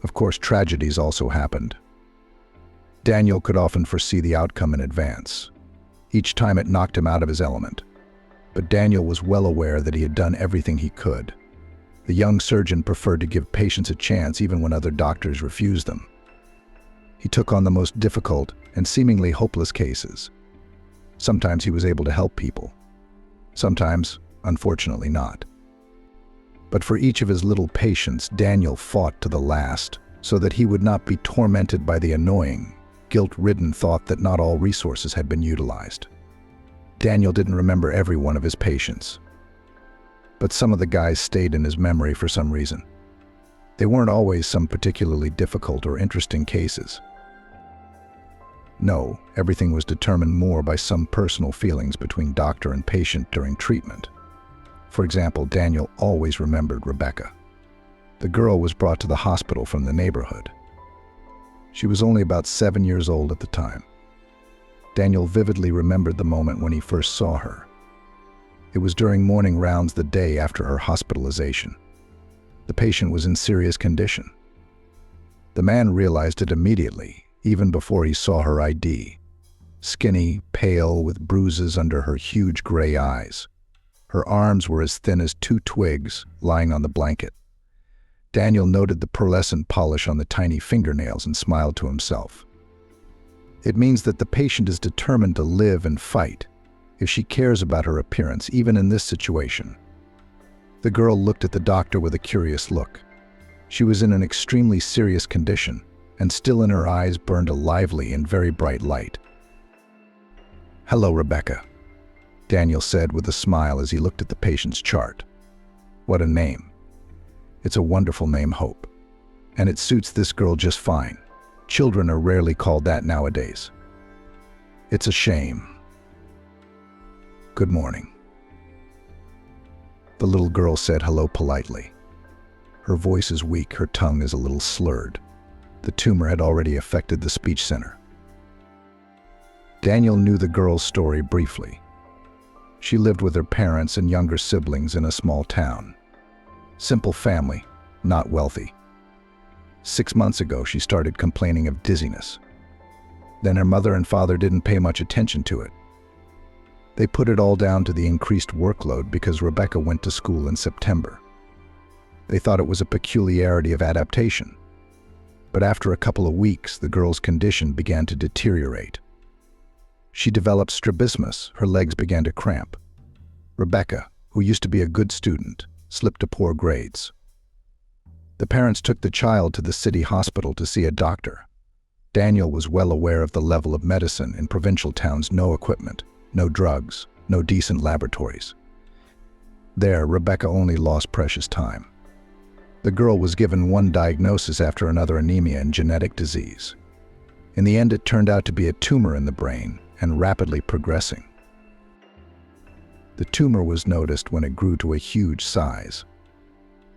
A: Of course, tragedies also happened. Daniel could often foresee the outcome in advance. Each time it knocked him out of his element. But Daniel was well aware that he had done everything he could. The young surgeon preferred to give patients a chance even when other doctors refused them. He took on the most difficult and seemingly hopeless cases. Sometimes he was able to help people. Sometimes, unfortunately, not. But for each of his little patients, Daniel fought to the last, so that he would not be tormented by the annoying, guilt-ridden thought that not all resources had been utilized. Daniel didn't remember every one of his patients, but some of the guys stayed in his memory for some reason. They weren't always some particularly difficult or interesting cases. No, everything was determined more by some personal feelings between doctor and patient during treatment. For example, Daniel always remembered Rebecca. The girl was brought to the hospital from the neighborhood. She was only about 7 years old at the time. Daniel vividly remembered the moment when he first saw her. It was during morning rounds the day after her hospitalization. The patient was in serious condition. The man realized it immediately, even before he saw her ID. Skinny, pale, with bruises under her huge gray eyes. Her arms were as thin as 2 twigs lying on the blanket. Daniel noted the pearlescent polish on the tiny fingernails and smiled to himself. It means that the patient is determined to live and fight if she cares about her appearance, even in this situation. The girl looked at the doctor with a curious look. She was in an extremely serious condition, and still in her eyes burned a lively and very bright light. "Hello, Rebecca," Daniel said with a smile as he looked at the patient's chart. "What a name. It's a wonderful name, Hope. And it suits this girl just fine. Children are rarely called that nowadays. It's a shame. Good morning." The little girl said hello politely. Her voice is weak, her tongue is a little slurred. The tumor had already affected the speech center. Daniel knew the girl's story briefly. She lived with her parents and younger siblings in a small town. Simple family, not wealthy. 6 months ago, she started complaining of dizziness. Then her mother and father didn't pay much attention to it. They put it all down to the increased workload because Rebecca went to school in September. They thought it was a peculiarity of adaptation. But after a couple of weeks, the girl's condition began to deteriorate. She developed strabismus, her legs began to cramp. Rebecca, who used to be a good student, slipped to poor grades. The parents took the child to the city hospital to see a doctor. Daniel was well aware of the level of medicine in provincial towns: no equipment, no drugs, no decent laboratories. There, Rebecca only lost precious time. The girl was given one diagnosis after another: anemia and genetic disease. In the end, it turned out to be a tumor in the brain and rapidly progressing. The tumor was noticed when it grew to a huge size.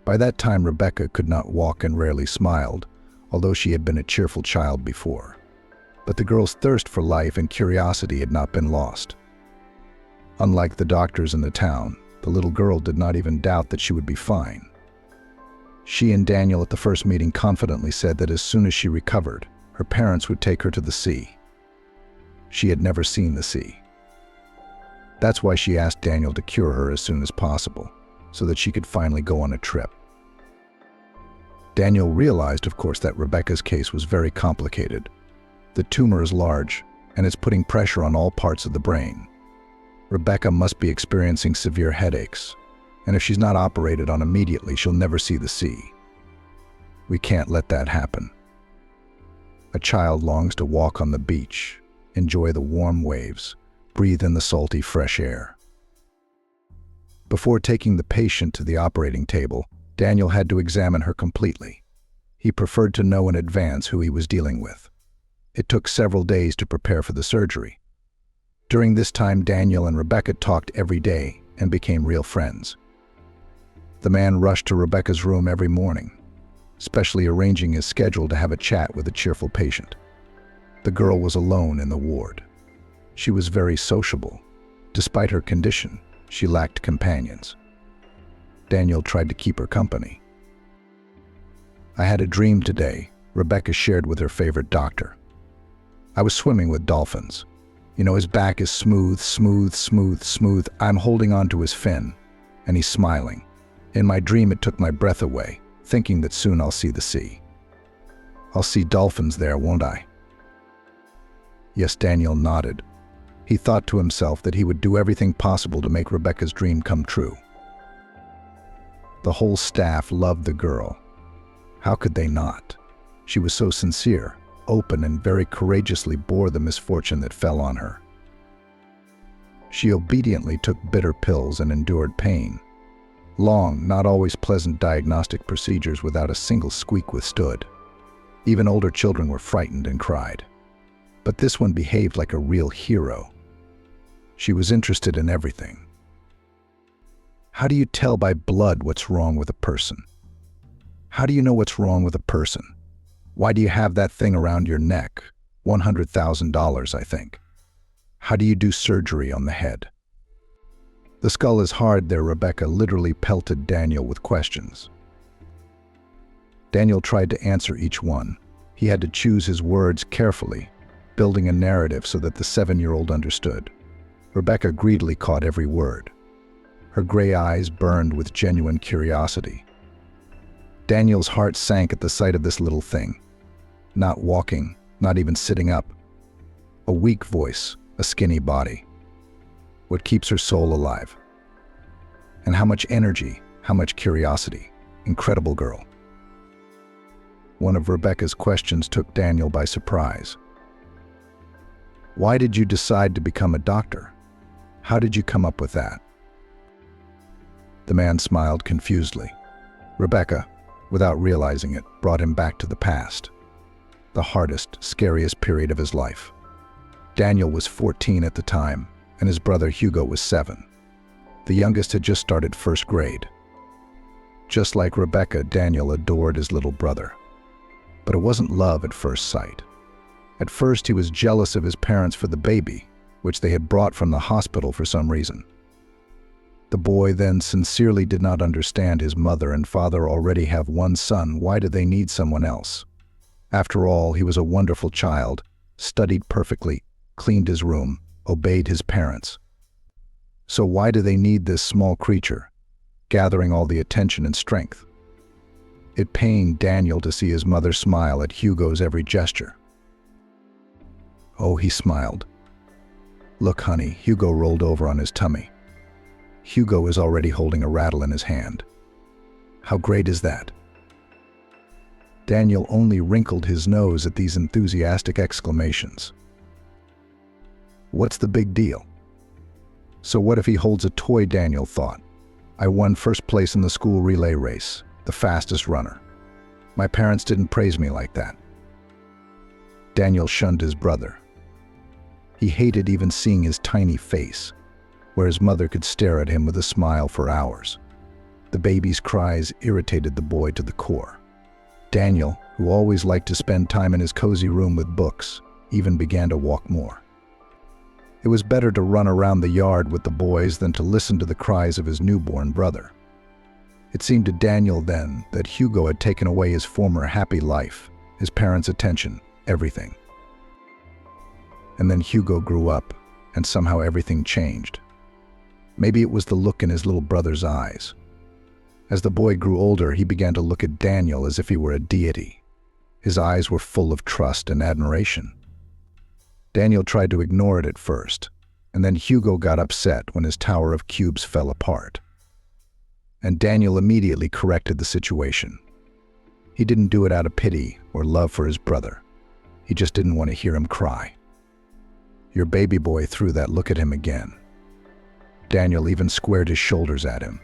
A: By that time, Rebecca could not walk and rarely smiled, although she had been a cheerful child before. But the girl's thirst for life and curiosity had not been lost. Unlike the doctors in the town, the little girl did not even doubt that she would be fine. She and Daniel at the first meeting confidently said that as soon as she recovered, her parents would take her to the sea. She had never seen the sea. That's why she asked Daniel to cure her as soon as possible, so that she could finally go on a trip. Daniel realized, of course, that Rebecca's case was very complicated. The tumor is large, and it's putting pressure on all parts of the brain. Rebecca must be experiencing severe headaches, and if she's not operated on immediately, she'll never see the sea. We can't let that happen. A child longs to walk on the beach, enjoy the warm waves, breathe in the salty, fresh air. Before taking the patient to the operating table, Daniel had to examine her completely. He preferred to know in advance who he was dealing with. It took several days to prepare for the surgery. During this time, Daniel and Rebecca talked every day and became real friends. The man rushed to Rebecca's room every morning, specially arranging his schedule to have a chat with a cheerful patient. The girl was alone in the ward. She was very sociable. Despite her condition, she lacked companions. Daniel tried to keep her company. "I had a dream today," Rebecca shared with her favorite doctor. "I was swimming with dolphins. You know, his back is smooth, smooth, smooth, smooth. I'm holding on to his fin, and he's smiling. In my dream, it took my breath away, thinking that soon I'll see the sea. I'll see dolphins there, won't I?" Yes, Daniel nodded. He thought to himself that he would do everything possible to make Rebecca's dream come true. The whole staff loved the girl. How could they not? She was so sincere, open, and very courageously bore the misfortune that fell on her. She obediently took bitter pills and endured pain. Long, not always pleasant diagnostic procedures without a single squeak withstood. Even older children were frightened and cried. But this one behaved like a real hero. She was interested in everything. How do you tell by blood what's wrong with a person? How do you know what's wrong with a person? Why do you have that thing around your neck? $100,000, I think. How do you do surgery on the head? The skull is hard there. Rebecca literally pelted Daniel with questions. Daniel tried to answer each one. He had to choose his words carefully, building a narrative so that the 7-year-old understood. Rebecca greedily caught every word. Her gray eyes burned with genuine curiosity. Daniel's heart sank at the sight of this little thing. Not walking, not even sitting up. A weak voice, a skinny body. What keeps her soul alive? And how much energy, how much curiosity. Incredible girl. One of Rebecca's questions took Daniel by surprise. Why did you decide to become a doctor? How did you come up with that? The man smiled confusedly. Rebecca, without realizing it, brought him back to the past. The hardest, scariest period of his life. Daniel was 14 at the time, and his brother Hugo was 7. The youngest had just started first grade. Just like Rebecca, Daniel adored his little brother. But it wasn't love at first sight. At first, he was jealous of his parents for the baby, which they had brought from the hospital for some reason. The boy then sincerely did not understand his mother and father already have one son. Why do they need someone else? After all, he was a wonderful child, studied perfectly, cleaned his room, obeyed his parents. So why do they need this small creature, gathering all the attention and strength? It pained Daniel to see his mother smile at Hugo's every gesture. Oh, he smiled. Look, honey, Hugo rolled over on his tummy. Hugo is already holding a rattle in his hand. How great is that? Daniel only wrinkled his nose at these enthusiastic exclamations. What's the big deal? So what if he holds a toy? Daniel thought. I won first place in the school relay race, the fastest runner. My parents didn't praise me like that. Daniel shunned his brother. He hated even seeing his tiny face, where his mother could stare at him with a smile for hours. The baby's cries irritated the boy to the core. Daniel, who always liked to spend time in his cozy room with books, even began to walk more. It was better to run around the yard with the boys than to listen to the cries of his newborn brother. It seemed to Daniel then that Hugo had taken away his former happy life, his parents' attention, everything. And then Hugo grew up, and somehow everything changed. Maybe it was the look in his little brother's eyes. As the boy grew older, he began to look at Daniel as if he were a deity. His eyes were full of trust and admiration. Daniel tried to ignore it at first, and then Hugo got upset when his tower of cubes fell apart. And Daniel immediately corrected the situation. He didn't do it out of pity or love for his brother. He just didn't want to hear him cry. Your baby boy threw that look at him again. Daniel even squared his shoulders at him.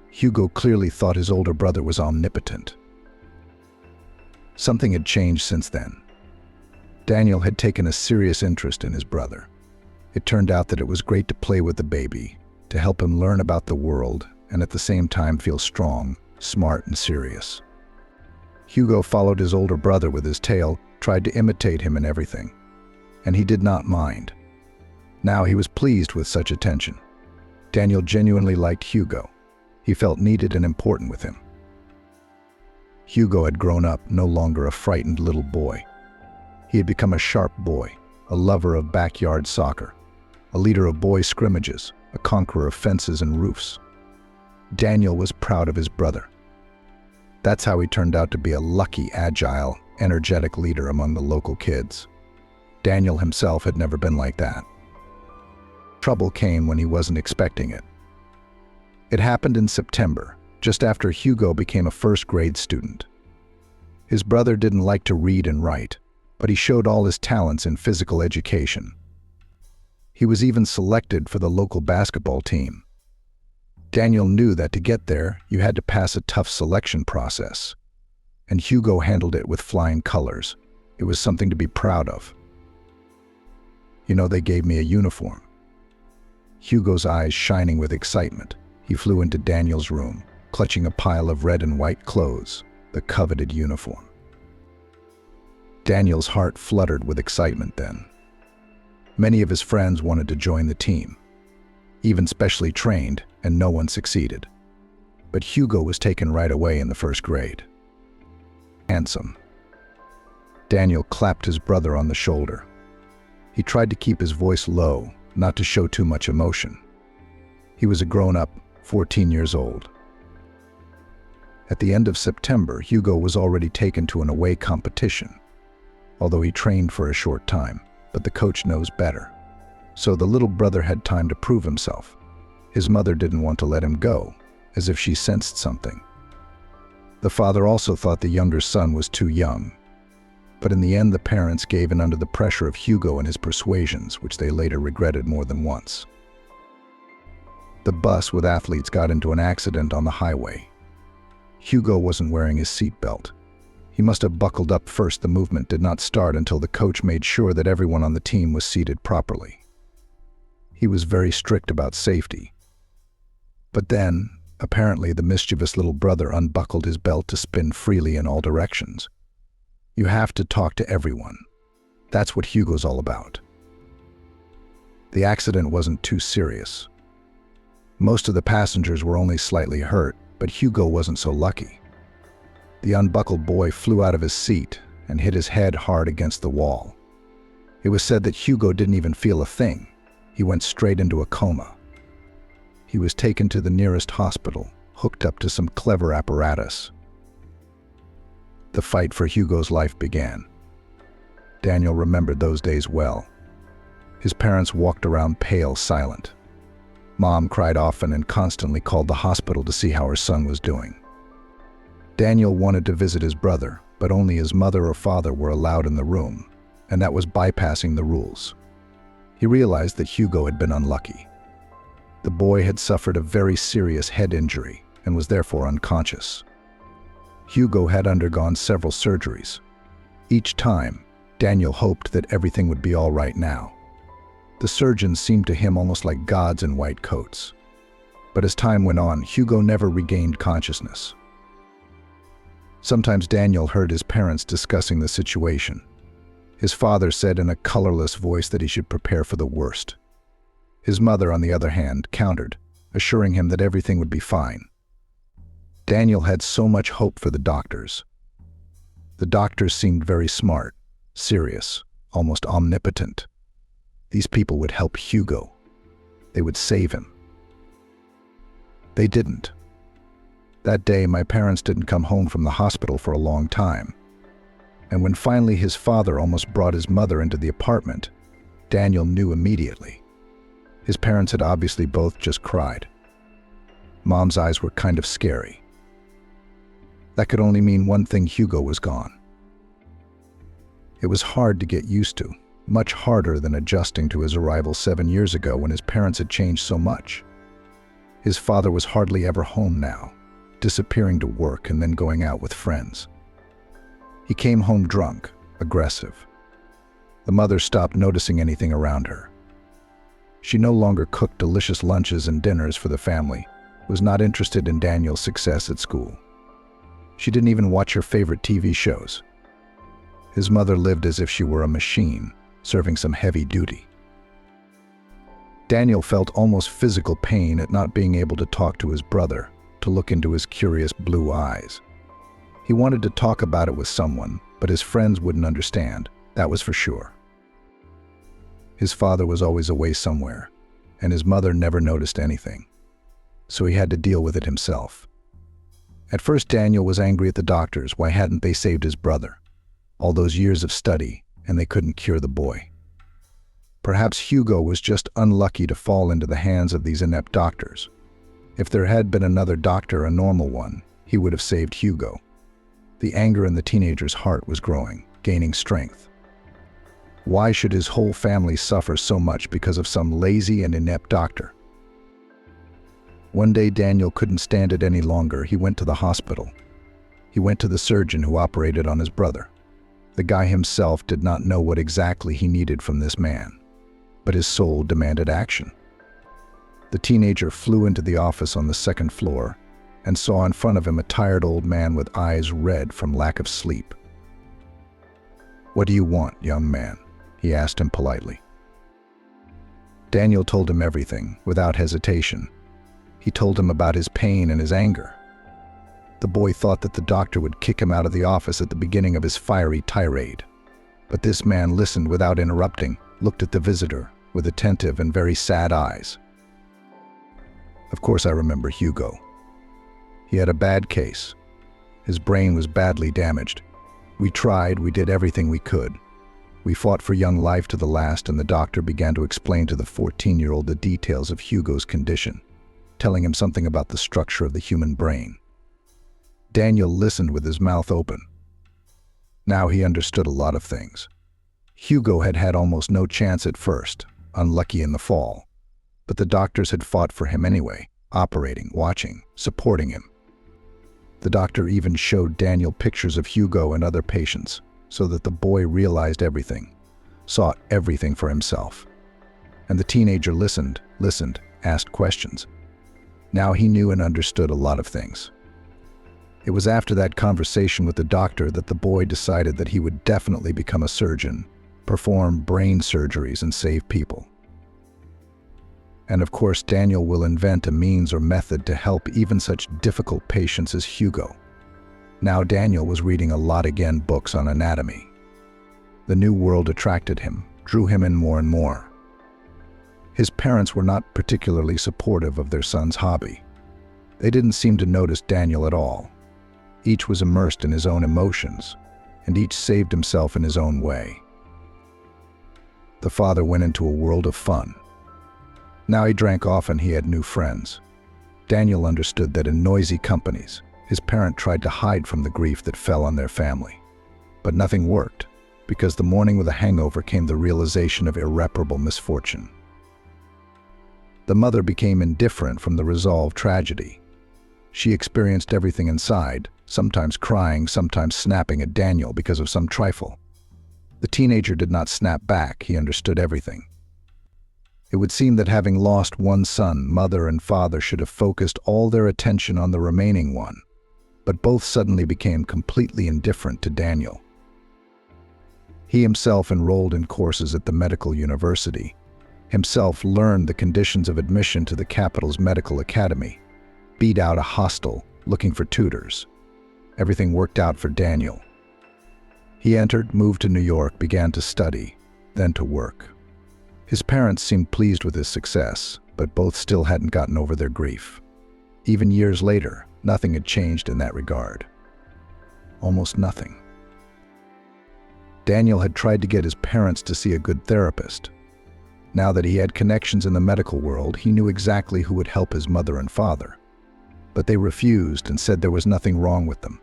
A: Hugo clearly thought his older brother was omnipotent. Something had changed since then. Daniel had taken a serious interest in his brother. It turned out that it was great to play with the baby, to help him learn about the world, and at the same time feel strong, smart, and serious. Hugo followed his older brother with his tail, tried to imitate him in everything. And he did not mind. Now he was pleased with such attention. Daniel genuinely liked Hugo. He felt needed and important with him. Hugo had grown up, no longer a frightened little boy. He had become a sharp boy, a lover of backyard soccer, a leader of boy scrimmages, a conqueror of fences and roofs. Daniel was proud of his brother. That's how he turned out to be a lucky, agile, energetic leader among the local kids. Daniel himself had never been like that. Trouble came when he wasn't expecting it. It happened in September, just after Hugo became a first-grade student. His brother didn't like to read and write, but he showed all his talents in physical education. He was even selected for the local basketball team. Daniel knew that to get there, you had to pass a tough selection process. And Hugo handled it with flying colors. It was something to be proud of. You know, they gave me a uniform." Hugo's eyes shining with excitement, he flew into Daniel's room, clutching a pile of red and white clothes, the coveted uniform. Daniel's heart fluttered with excitement then. Many of his friends wanted to join the team, even specially trained, and no one succeeded. But Hugo was taken right away in the first grade. Handsome. Daniel clapped his brother on the shoulder. He tried to keep his voice low, not to show too much emotion. He was a grown-up, 14 years old. At the end of September, Hugo was already taken to an away competition, although he trained for a short time, but the coach knows better. So the little brother had time to prove himself. His mother didn't want to let him go, as if she sensed something. The father also thought the younger son was too young, but in the end the parents gave in under the pressure of Hugo and his persuasions, which they later regretted more than once. The bus with athletes got into an accident on the highway. Hugo wasn't wearing his seatbelt. He must have buckled up first. The movement did not start until the coach made sure that everyone on the team was seated properly. He was very strict about safety. But then, apparently, the mischievous little brother unbuckled his belt to spin freely in all directions. You have to talk to everyone. That's what Hugo's all about. The accident wasn't too serious. Most of the passengers were only slightly hurt, but Hugo wasn't so lucky. The unbuckled boy flew out of his seat and hit his head hard against the wall. It was said that Hugo didn't even feel a thing. He went straight into a coma. He was taken to the nearest hospital, hooked up to some clever apparatus. The fight for Hugo's life began. Daniel remembered those days well. His parents walked around pale, silent. Mom cried often and constantly called the hospital to see how her son was doing. Daniel wanted to visit his brother, but only his mother or father were allowed in the room, and that was bypassing the rules. He realized that Hugo had been unlucky. The boy had suffered a very serious head injury and was therefore unconscious. Hugo had undergone several surgeries. Each time, Daniel hoped that everything would be all right now. The surgeons seemed to him almost like gods in white coats. But as time went on, Hugo never regained consciousness. Sometimes Daniel heard his parents discussing the situation. His father said in a colorless voice that he should prepare for the worst. His mother, on the other hand, countered, assuring him that everything would be fine. Daniel had so much hope for the doctors. The doctors seemed very smart, serious, almost omnipotent. These people would help Hugo. They would save him. They didn't. That day, my parents didn't come home from the hospital for a long time. And when finally his father almost brought his mother into the apartment, Daniel knew immediately. His parents had obviously both just cried. Mom's eyes were kind of scary. That could only mean one thing: Hugo was gone. It was hard to get used to, much harder than adjusting to his arrival 7 years ago when his parents had changed so much. His father was hardly ever home now, disappearing to work and then going out with friends. He came home drunk, aggressive. The mother stopped noticing anything around her. She no longer cooked delicious lunches and dinners for the family, was not interested in Daniel's success at school. She didn't even watch her favorite TV shows. His mother lived as if she were a machine, serving some heavy duty. Daniel felt almost physical pain at not being able to talk to his brother, to look into his curious blue eyes. He wanted to talk about it with someone, but his friends wouldn't understand, that was for sure. His father was always away somewhere, and his mother never noticed anything. So he had to deal with it himself. At first, Daniel was angry at the doctors. Why hadn't they saved his brother? All those years of study, and they couldn't cure the boy. Perhaps Hugo was just unlucky to fall into the hands of these inept doctors. If there had been another doctor, a normal one, he would have saved Hugo. The anger in the teenager's heart was growing, gaining strength. Why should his whole family suffer so much because of some lazy and inept doctor? One day Daniel couldn't stand it any longer. He went to the hospital. He went to the surgeon who operated on his brother. The guy himself did not know what exactly he needed from this man. but his soul demanded action. The teenager flew into the office on the second floor and saw in front of him a tired old man with eyes red from lack of sleep. "What do you want, young man?" he asked him politely. Daniel told him everything, without hesitation. He told him about his pain and his anger. The boy thought that the doctor would kick him out of the office at the beginning of his fiery tirade. But this man listened without interrupting, looked at the visitor with attentive and very sad eyes. Of course I remember Hugo. He had a bad case. His brain was badly damaged. We did everything we could. We fought for young life to the last, and the doctor began to explain to the 14-year-old the details of Hugo's condition, telling him something about the structure of the human brain. Daniel listened with his mouth open. Now he understood a lot of things. Hugo had had almost no chance at first, unlucky in the fall. But the doctors had fought for him anyway, operating, watching, supporting him. The doctor even showed Daniel pictures of Hugo and other patients, so that the boy realized everything, saw everything for himself. And the teenager listened, asked questions. Now he knew and understood a lot of things. It was after that conversation with the doctor that the boy decided that he would definitely become a surgeon, perform brain surgeries and save people. And of course, Daniel will invent a means or method to help even such difficult patients as Hugo. Now Daniel was reading a lot again, books on anatomy. The new world attracted him, drew him in more and more. His parents were not particularly supportive of their son's hobby. They didn't seem to notice Daniel at all. Each was immersed in his own emotions, and each saved himself in his own way. The father went into a world of fun. Now he drank often, he had new friends. Daniel understood that in noisy companies, his parent tried to hide from the grief that fell on their family. But nothing worked, because the morning with a hangover came the realization of irreparable misfortune. The mother became indifferent from the resolved tragedy. She experienced everything inside, sometimes crying, sometimes snapping at Daniel because of some trifle. The teenager did not snap back, he understood everything. It would seem that having lost one son, mother and father should have focused all their attention on the remaining one, but both suddenly became completely indifferent to Daniel. He himself enrolled in courses at the medical university, himself learned the conditions of admission to the capital's medical academy, beat out a hostel looking for tutors. Everything worked out for Daniel. He entered, moved to New York, began to study, then to work. His parents seemed pleased with his success, but both still hadn't gotten over their grief. Even years later, nothing had changed in that regard. Almost nothing. Daniel had tried to get his parents to see a good therapist. Now that he had connections in the medical world, he knew exactly who would help his mother and father. But they refused and said there was nothing wrong with them.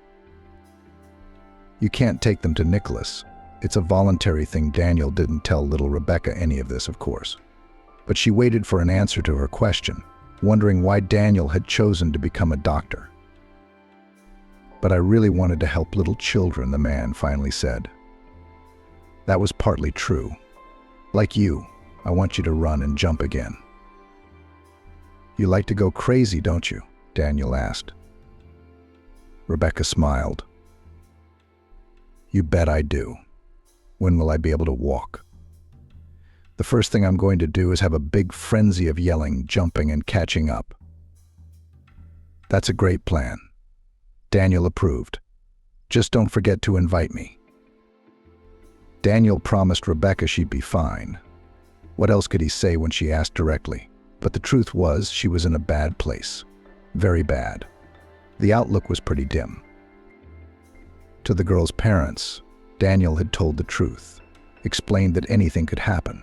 A: "You can't take them to Nicholas. It's a voluntary thing." Daniel didn't tell little Rebecca any of this, of course. But she waited for an answer to her question, wondering why Daniel had chosen to become a doctor. "But I really wanted to help little children," the man finally said. "That was partly true. Like you, I want you to run and jump again." "You like to go crazy, don't you?" Daniel asked. Rebecca smiled. "You bet I do. When will I be able to walk? The first thing I'm going to do is have a big frenzy of yelling, jumping, and catching up." "That's a great plan." Daniel approved. "Just don't forget to invite me." Daniel promised Rebecca she'd be fine. What else could he say when she asked directly? But the truth was, she was in a bad place. Very bad. The outlook was pretty dim. To the girl's parents, Daniel had told the truth, explained that anything could happen.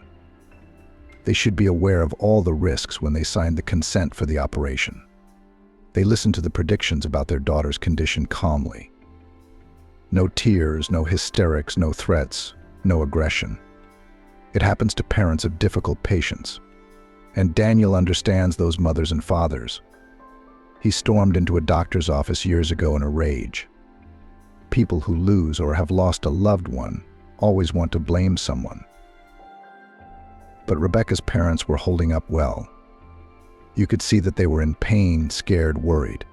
A: They should be aware of all the risks when they signed the consent for the operation. They listened to the predictions about their daughter's condition calmly. No tears, no hysterics, no threats, no aggression. It happens to parents of difficult patients. And Daniel understands those mothers and fathers. He stormed into a doctor's office years ago in a rage. People who lose or have lost a loved one always want to blame someone. But Rebecca's parents were holding up well. You could see that they were in pain, scared, worried,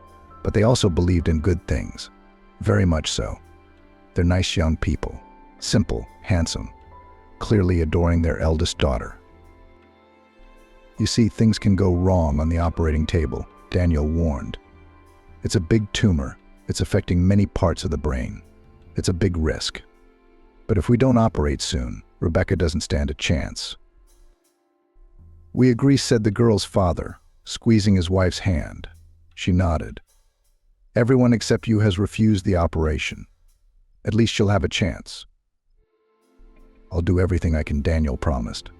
A: but they also believed in good things. Very much so. They're nice young people, simple, handsome, clearly adoring their eldest daughter. You see, things can go wrong on the operating table, Daniel warned. It's a big tumor. It's affecting many parts of the brain. It's a big risk. But if we don't operate soon, Rebecca doesn't stand a chance. We agree, said the girl's father, squeezing his wife's hand. She nodded. Everyone except you has refused the operation. At least she'll have a chance. I'll do everything I can, Daniel promised.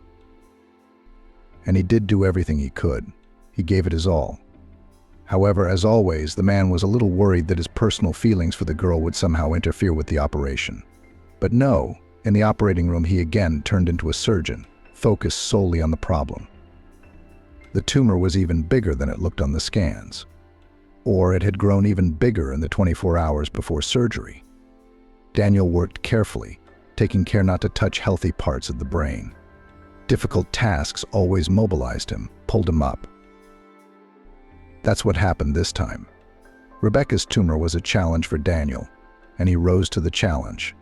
A: And he did do everything he could. He gave it his all. However, as always, the man was a little worried that his personal feelings for the girl would somehow interfere with the operation. But no, in the operating room he again turned into a surgeon, focused solely on the problem. The tumor was even bigger than it looked on the scans. Or it had grown even bigger in the 24 hours before surgery. Daniel worked carefully, taking care not to touch healthy parts of the brain. Difficult tasks always mobilized him, pulled him up. That's what happened this time. Rebecca's tumor was a challenge for Daniel, and he rose to the challenge.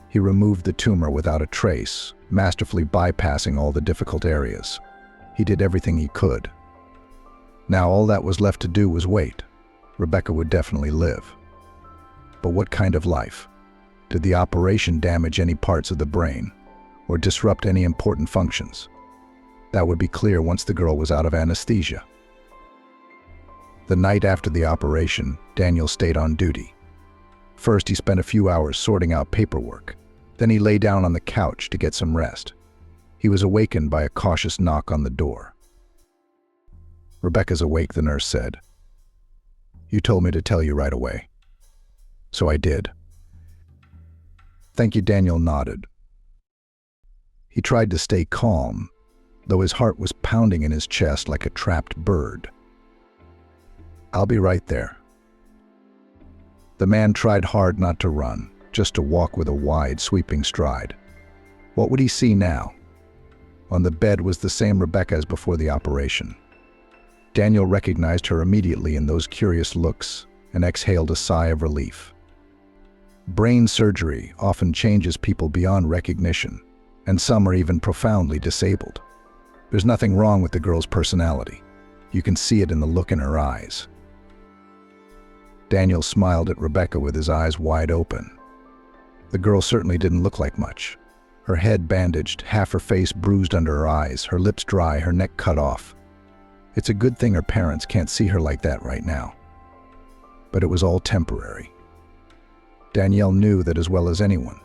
A: He removed the tumor without a trace, masterfully bypassing all the difficult areas. He did everything he could. Now all that was left to do was wait. Rebecca would definitely live. But what kind of life? Did the operation damage any parts of the brain, or disrupt any important functions? That would be clear once the girl was out of anesthesia. The night after the operation, Daniel stayed on duty. First, he spent a few hours sorting out paperwork. Then he lay down on the couch to get some rest. He was awakened by a cautious knock on the door. "Rebecca's awake," the nurse said. "You told me to tell you right away." "So I did." "Thank you," Daniel nodded. He tried to stay calm, though his heart was pounding in his chest like a trapped bird. "I'll be right there." The man tried hard not to run, just to walk with a wide, sweeping stride. What would he see now? On the bed was the same Rebecca as before the operation. Daniel recognized her immediately in those curious looks and exhaled a sigh of relief. Brain surgery often changes people beyond recognition, and some are even profoundly disabled. There's nothing wrong with the girl's personality. You can see it in the look in her eyes. Daniel smiled at Rebecca with his eyes wide open. The girl certainly didn't look like much. Her head bandaged, half her face bruised under her eyes, her lips dry, her neck cut off. It's a good thing her parents can't see her like that right now. But it was all temporary. Danielle knew that as well as anyone.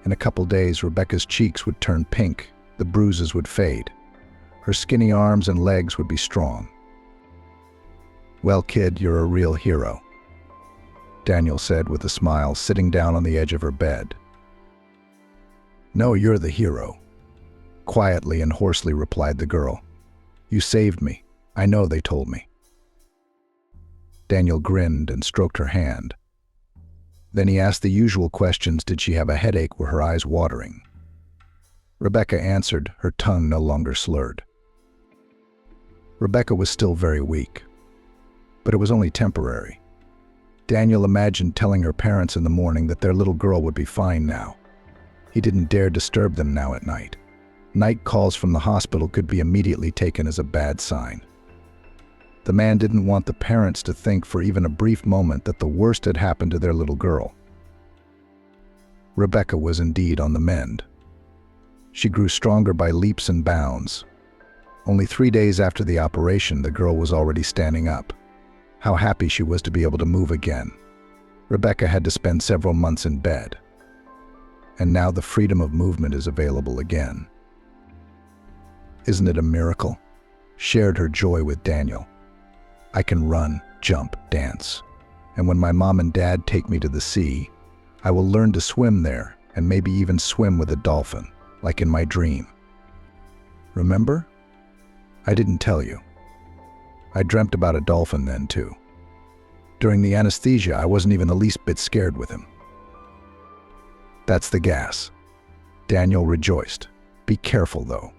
A: In a couple days, Rebecca's cheeks would turn pink, the bruises would fade. Her skinny arms and legs would be strong. "Well, kid, you're a real hero," Daniel said with a smile, sitting down on the edge of her bed. "No, you're the hero," quietly and hoarsely replied the girl. "You saved me. I know, they told me." Daniel grinned and stroked her hand. Then he asked the usual questions. Did she have a headache? Were her eyes watering? Rebecca answered, her tongue no longer slurred. Rebecca was still very weak, but it was only temporary. Daniel imagined telling her parents in the morning that their little girl would be fine now. He didn't dare disturb them now at night. Night calls from the hospital could be immediately taken as a bad sign. The man didn't want the parents to think for even a brief moment that the worst had happened to their little girl. Rebecca was indeed on the mend. She grew stronger by leaps and bounds. Only 3 days after the operation, the girl was already standing up. How happy she was to be able to move again. Rebecca had to spend several months in bed. And now the freedom of movement is available again. "Isn't it a miracle?" shared her joy with Daniel. "I can run, jump, dance. And when my mom and dad take me to the sea, I will learn to swim there and maybe even swim with a dolphin, like in my dream. Remember? I didn't tell you. I dreamt about a dolphin then too. During the anesthesia, I wasn't even the least bit scared with him." "That's the gas." Daniel rejoiced. "Be careful though.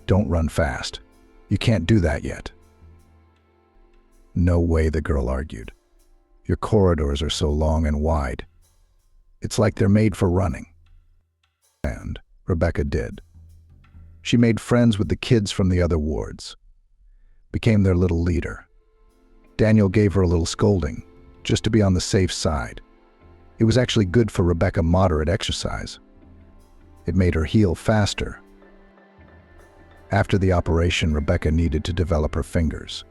A: Don't run fast. You can't do that yet. No way, the girl argued. Your corridors are so long and wide. It's like they're made for running. And Rebecca did. She made friends with the kids from the other wards, became their little leader. Daniel gave her a little scolding, just to be on the safe side. It was actually good for Rebecca, moderate exercise. It made her heal faster. After the operation, Rebecca needed to develop her fingers.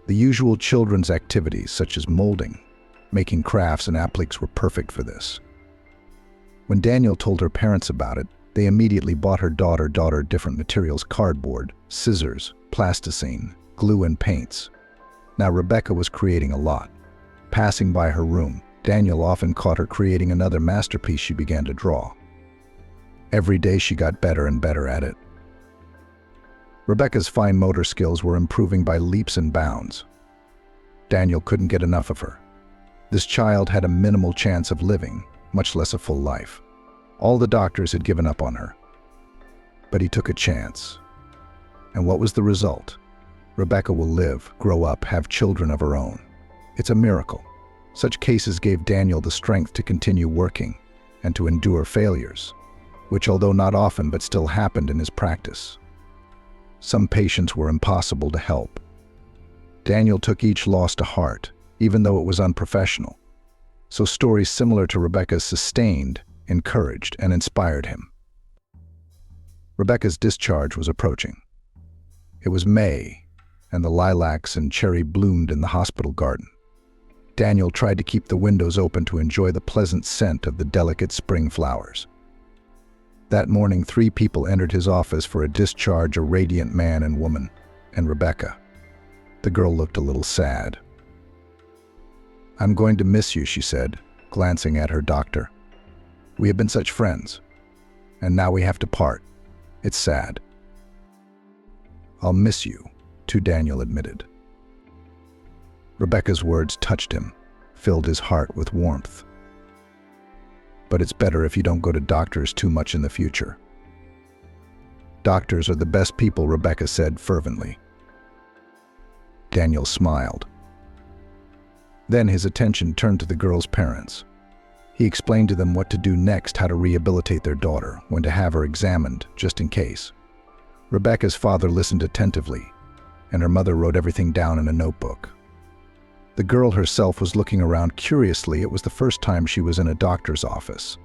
A: The usual children's activities, such as molding, making crafts, and appliques were perfect for this. When Daniel told her parents about it, they immediately bought her daughter different materials: cardboard, scissors, plasticine, glue, and paints. Now Rebecca was creating a lot. Passing by her room, Daniel often caught her creating another masterpiece she began to draw. Every day she got better and better at it. Rebecca's fine motor skills were improving by leaps and bounds. Daniel couldn't get enough of her. This child had a minimal chance of living, much less a full life. All the doctors had given up on her. But he took a chance. And what was the result? Rebecca will live, grow up, have children of her own. It's a miracle. Such cases gave Daniel the strength to continue working and to endure failures, which, although not often, but still happened in his practice. Some patients were impossible to help. Daniel took each loss to heart, even though it was unprofessional. So stories similar to Rebecca's sustained, encouraged, and inspired him. Rebecca's discharge was approaching. It was May, and the lilacs and cherry bloomed in the hospital garden. Daniel tried to keep the windows open to enjoy the pleasant scent of the delicate spring flowers. That morning, 3 people entered his office for a discharge: a radiant man and woman, and Rebecca. The girl looked a little sad. "I'm going to miss you," she said, glancing at her doctor. "We have been such friends, and now we have to part. It's sad." "I'll miss you," too, Daniel admitted. Rebecca's words touched him, filled his heart with warmth. "But it's better if you don't go to doctors too much in the future." "Doctors are the best people," Rebecca said fervently. Daniel smiled. Then his attention turned to the girl's parents. He explained to them what to do next, how to rehabilitate their daughter, when to have her examined, just in case. Rebecca's father listened attentively, and her mother wrote everything down in a notebook. The girl herself was looking around curiously. It was the first time she was in a doctor's office.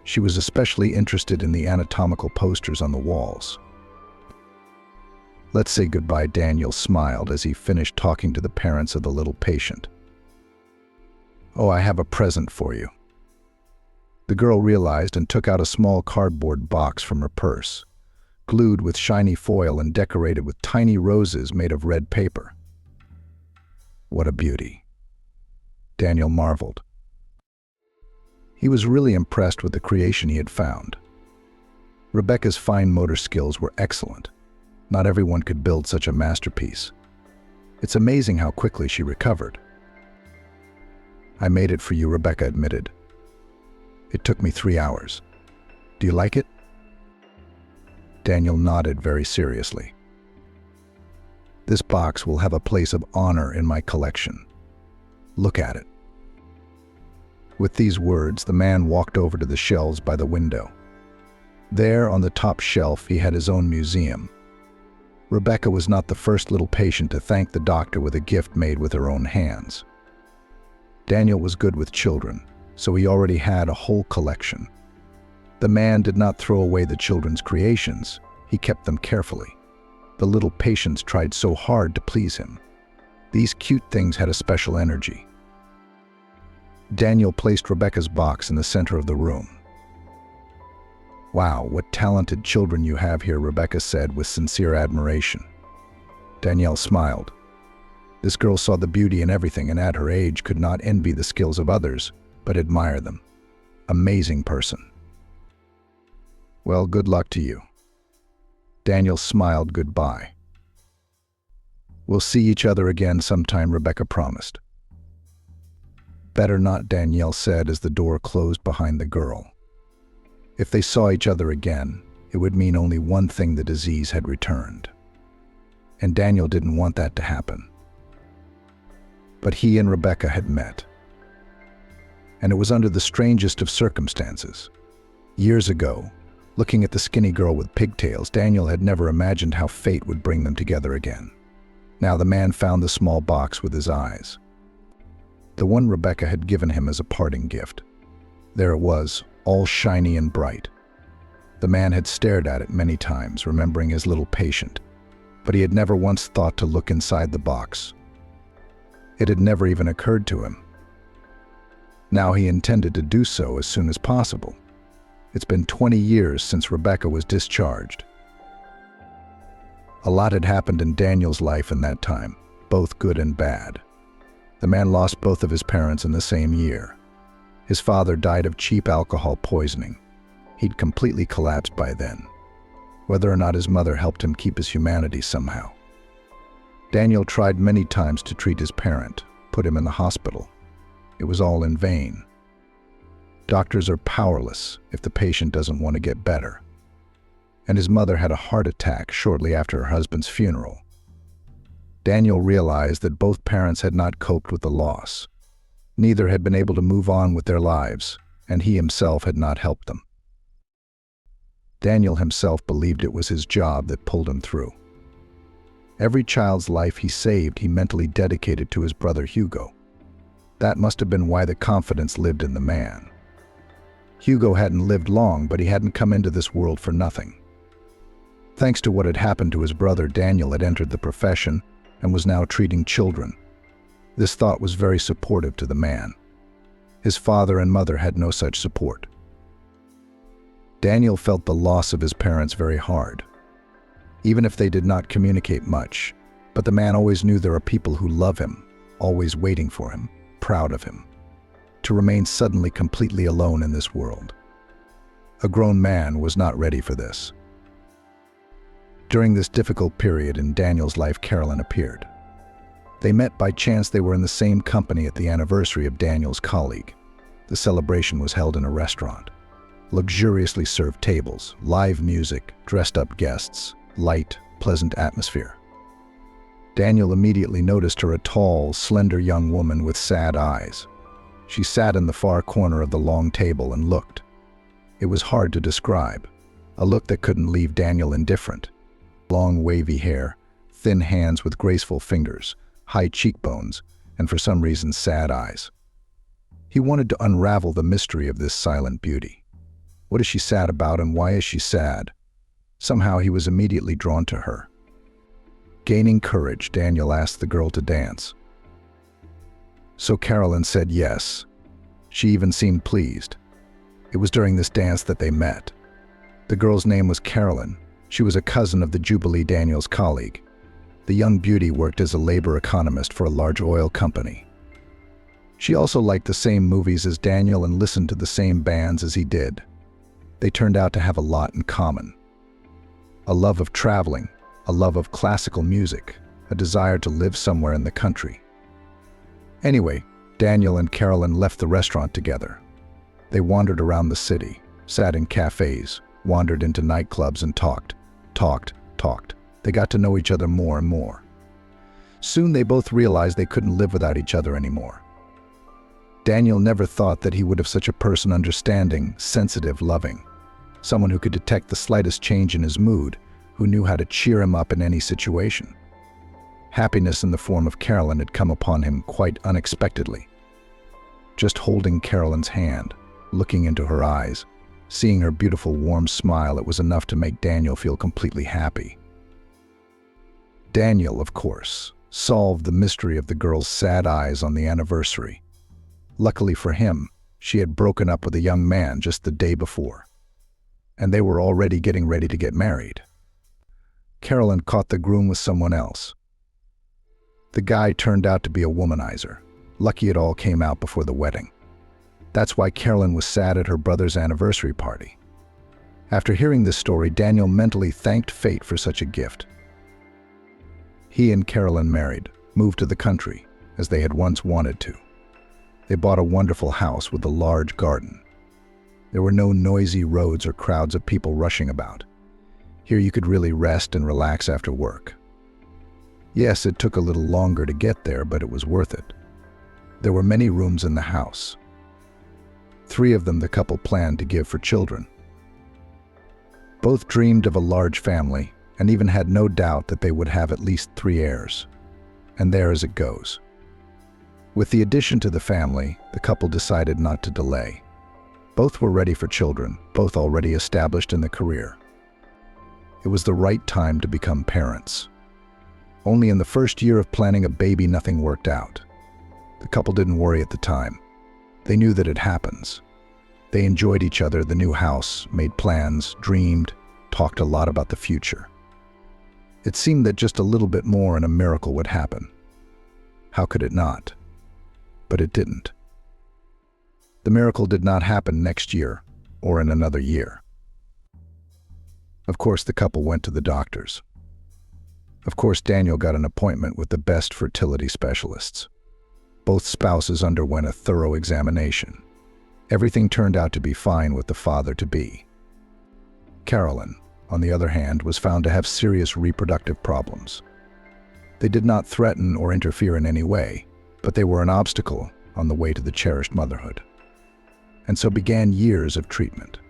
A: She was especially interested in the anatomical posters on the walls. "Let's say goodbye," Daniel smiled as he finished talking to the parents of the little patient. "Oh, I have a present for you." The girl realized and took out a small cardboard box from her purse, glued with shiny foil and decorated with tiny roses made of red paper. "What a beauty," Daniel marveled. He was really impressed with the creation he had found. Rebecca's fine motor skills were excellent. Not everyone could build such a masterpiece. It's amazing how quickly she recovered. "I made it for you," Rebecca admitted. "It took me 3 hours. Do you like it?" Daniel nodded very seriously. "This box will have a place of honor in my collection. Look at it." With these words, the man walked over to the shelves by the window. There, on the top shelf, he had his own museum. Rebecca was not the first little patient to thank the doctor with a gift made with her own hands. Daniel was good with children, so he already had a whole collection. The man did not throw away the children's creations. He kept them carefully. The little patients tried so hard to please him. These cute things had a special energy. Daniel placed Rebecca's box in the center of the room. "Wow, what talented children you have here," Rebecca said with sincere admiration. Danielle smiled. This girl saw the beauty in everything, and at her age could not envy the skills of others, but admire them. Amazing person. "Well, good luck to you." Daniel smiled goodbye. "We'll see each other again sometime," Rebecca promised. "Better not," Danielle said as the door closed behind the girl. If they saw each other again, It would mean only one thing: the disease had returned. And Daniel didn't want that to happen. But he and Rebecca had met. And it was under the strangest of circumstances. Years ago, looking at the skinny girl with pigtails, Daniel had never imagined how fate would bring them together again. Now the man found the small box with his eyes. The one Rebecca had given him as a parting gift. There it was, all shiny and bright. The man had stared at it many times, remembering his little patient, but he had never once thought to look inside the box. It had never even occurred to him. Now he intended to do so as soon as possible. It's been 20 years since Rebecca was discharged. A lot had happened in Daniel's life in that time, both good and bad. The man lost both of his parents in the same year. His father died of cheap alcohol poisoning. He'd completely collapsed by then. Whether or not his mother helped him keep his humanity somehow. Daniel tried many times to treat his parent, put him in the hospital. It was all in vain. Doctors are powerless if the patient doesn't want to get better. And his mother had a heart attack shortly after her husband's funeral. Daniel realized that both parents had not coped with the loss. Neither had been able to move on with their lives, and he himself had not helped them. Daniel himself believed it was his job that pulled him through. Every child's life he saved, he mentally dedicated to his brother Hugo. That must have been why the confidence lived in the man. Hugo hadn't lived long, but he hadn't come into this world for nothing. Thanks to what had happened to his brother, Daniel had entered the profession and was now treating children. This thought was very supportive to the man. His father and mother had no such support. Daniel felt the loss of his parents very hard, even if they did not communicate much. But the man always knew there are people who love him, always waiting for him, proud of him. To remain suddenly completely alone in this world. A grown man was not ready for this. During this difficult period in Daniel's life, Carolyn appeared. They met by chance. They were in the same company at the anniversary of Daniel's colleague. The celebration was held in a restaurant. Luxuriously served tables, live music, dressed-up guests, light, pleasant atmosphere. Daniel immediately noticed her, a tall, slender young woman with sad eyes. She sat in the far corner of the long table and looked. It was hard to describe. A look that couldn't leave Daniel indifferent. Long wavy hair, thin hands with graceful fingers, high cheekbones, and for some reason sad eyes. He wanted to unravel the mystery of this silent beauty. What is she sad about, and why is she sad? Somehow he was immediately drawn to her. Gaining courage, Daniel asked the girl to dance. So Carolyn said yes. She even seemed pleased. It was during this dance that they met. The girl's name was Carolyn. She was a cousin of the Jubilee, Daniel's colleague. The young beauty worked as a labor economist for a large oil company. She also liked the same movies as Daniel and listened to the same bands as he did. They turned out to have a lot in common. A love of traveling, a love of classical music, a desire to live somewhere in the country. Anyway, Daniel and Carolyn left the restaurant together. They wandered around the city, sat in cafes, wandered into nightclubs and talked. They got to know each other more and more. Soon they both realized they couldn't live without each other anymore. Daniel never thought that he would have such a person, understanding, sensitive, loving. Someone who could detect the slightest change in his mood, who knew how to cheer him up in any situation. Happiness in the form of Carolyn had come upon him quite unexpectedly. Just holding Carolyn's hand, looking into her eyes, seeing her beautiful warm smile, it was enough to make Daniel feel completely happy. Daniel, of course, solved the mystery of the girl's sad eyes on the anniversary. Luckily for him, she had broken up with a young man just the day before, and they were already getting ready to get married. Carolyn caught the groom with someone else. The guy turned out to be a womanizer. Lucky it all came out before the wedding. That's why Carolyn was sad at her brother's anniversary party. After hearing this story, Daniel mentally thanked fate for such a gift. He and Carolyn married, moved to the country, as they had once wanted to. They bought a wonderful house with a large garden. There were no noisy roads or crowds of people rushing about. Here you could really rest and relax after work. Yes, it took a little longer to get there, but it was worth it. There were many rooms in the house. 3 of them the couple planned to give for children. Both dreamed of a large family and even had no doubt that they would have at least 3 heirs. And there as it goes. With the addition to the family, the couple decided not to delay. Both were ready for children, both already established in the career. It was the right time to become parents. Only in the first year of planning a baby, nothing worked out. The couple didn't worry at the time. They knew that it happens. They enjoyed each other, the new house, made plans, dreamed, talked a lot about the future. It seemed that just a little bit more and a miracle would happen. How could it not? But it didn't. The miracle did not happen next year or in another year. Of course, the couple went to the doctors. Of course, Daniel got an appointment with the best fertility specialists. Both spouses underwent a thorough examination. Everything turned out to be fine with the father-to-be. Carolyn, on the other hand, was found to have serious reproductive problems. They did not threaten or interfere in any way, but they were an obstacle on the way to the cherished motherhood. And so began years of treatment.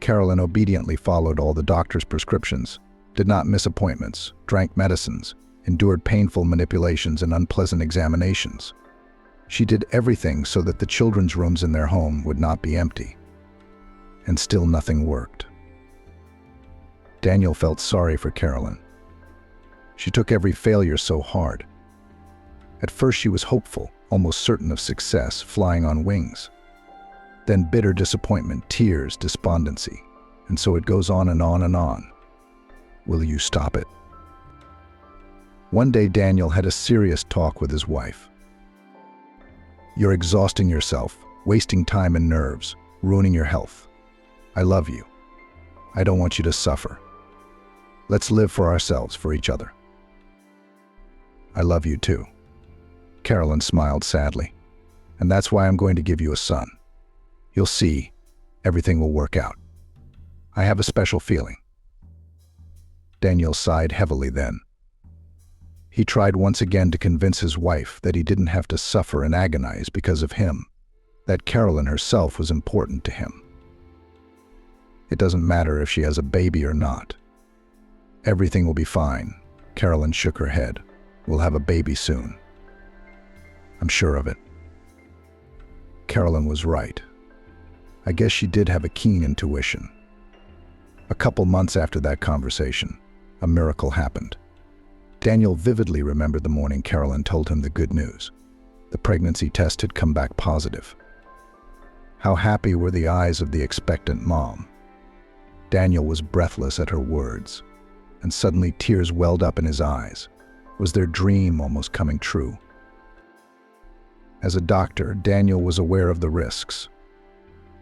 A: Carolyn obediently followed all the doctor's prescriptions, did not miss appointments, drank medicines, endured painful manipulations and unpleasant examinations. She did everything so that the children's rooms in their home would not be empty. And still nothing worked. Daniel felt sorry for Carolyn. She took every failure so hard. At first she was hopeful, almost certain of success, flying on wings. Then bitter disappointment, tears, despondency, and so it goes on and on and on. Will you stop it? One day Daniel had a serious talk with his wife. You're exhausting yourself, wasting time and nerves, ruining your health. I love you. I don't want you to suffer. Let's live for ourselves, for each other. I love you too. Carolyn smiled sadly. And that's why I'm going to give you a son. You'll see, everything will work out. I have a special feeling. Daniel sighed heavily then. He tried once again to convince his wife that he didn't have to suffer and agonize because of him, that Carolyn herself was important to him. It doesn't matter if she has a baby or not. Everything will be fine. Carolyn shook her head. We'll have a baby soon. I'm sure of it. Carolyn was right. I guess she did have a keen intuition. A couple months after that conversation, a miracle happened. Daniel vividly remembered the morning Carolyn told him the good news. The pregnancy test had come back positive. How happy were the eyes of the expectant mom. Daniel was breathless at her words, and suddenly tears welled up in his eyes. Was their dream almost coming true? As a doctor, Daniel was aware of the risks.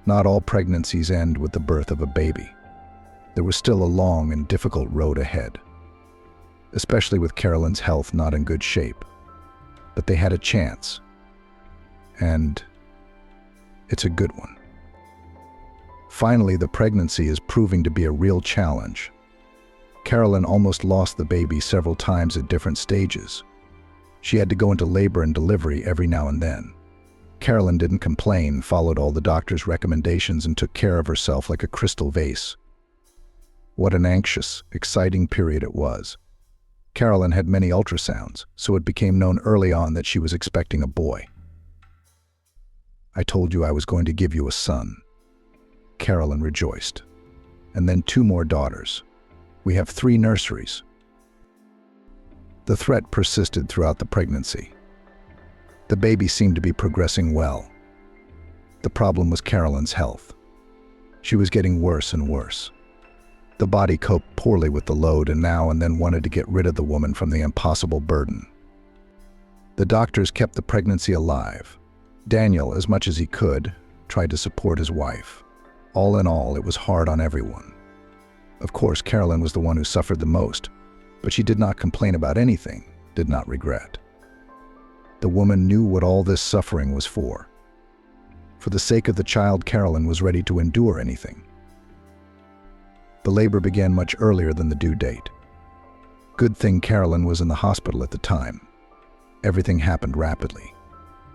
A: Not all pregnancies end with the birth of a baby. There was still a long and difficult road ahead, especially with Carolyn's health not in good shape. But they had a chance, and it's a good one. Finally, the pregnancy is proving to be a real challenge. Carolyn almost lost the baby several times at different stages. She had to go into labor and delivery every now and then. Carolyn didn't complain, followed all the doctor's recommendations, and took care of herself like a crystal vase. What an anxious, exciting period it was. Carolyn had many ultrasounds, so it became known early on that she was expecting a boy. I told you I was going to give you a son. Carolyn rejoiced. And then 2 more daughters. We have 3 nurseries. The threat persisted throughout the pregnancy. The baby seemed to be progressing well. The problem was Carolyn's health. She was getting worse and worse. The body coped poorly with the load and now and then wanted to get rid of the woman from the impossible burden. The doctors kept the pregnancy alive. Daniel, as much as he could, tried to support his wife. All in all, it was hard on everyone. Of course, Carolyn was the one who suffered the most, but she did not complain about anything, did not regret. The woman knew what all this suffering was for. For the sake of the child, Carolyn was ready to endure anything. The labor began much earlier than the due date. Good thing Carolyn was in the hospital at the time. Everything happened rapidly.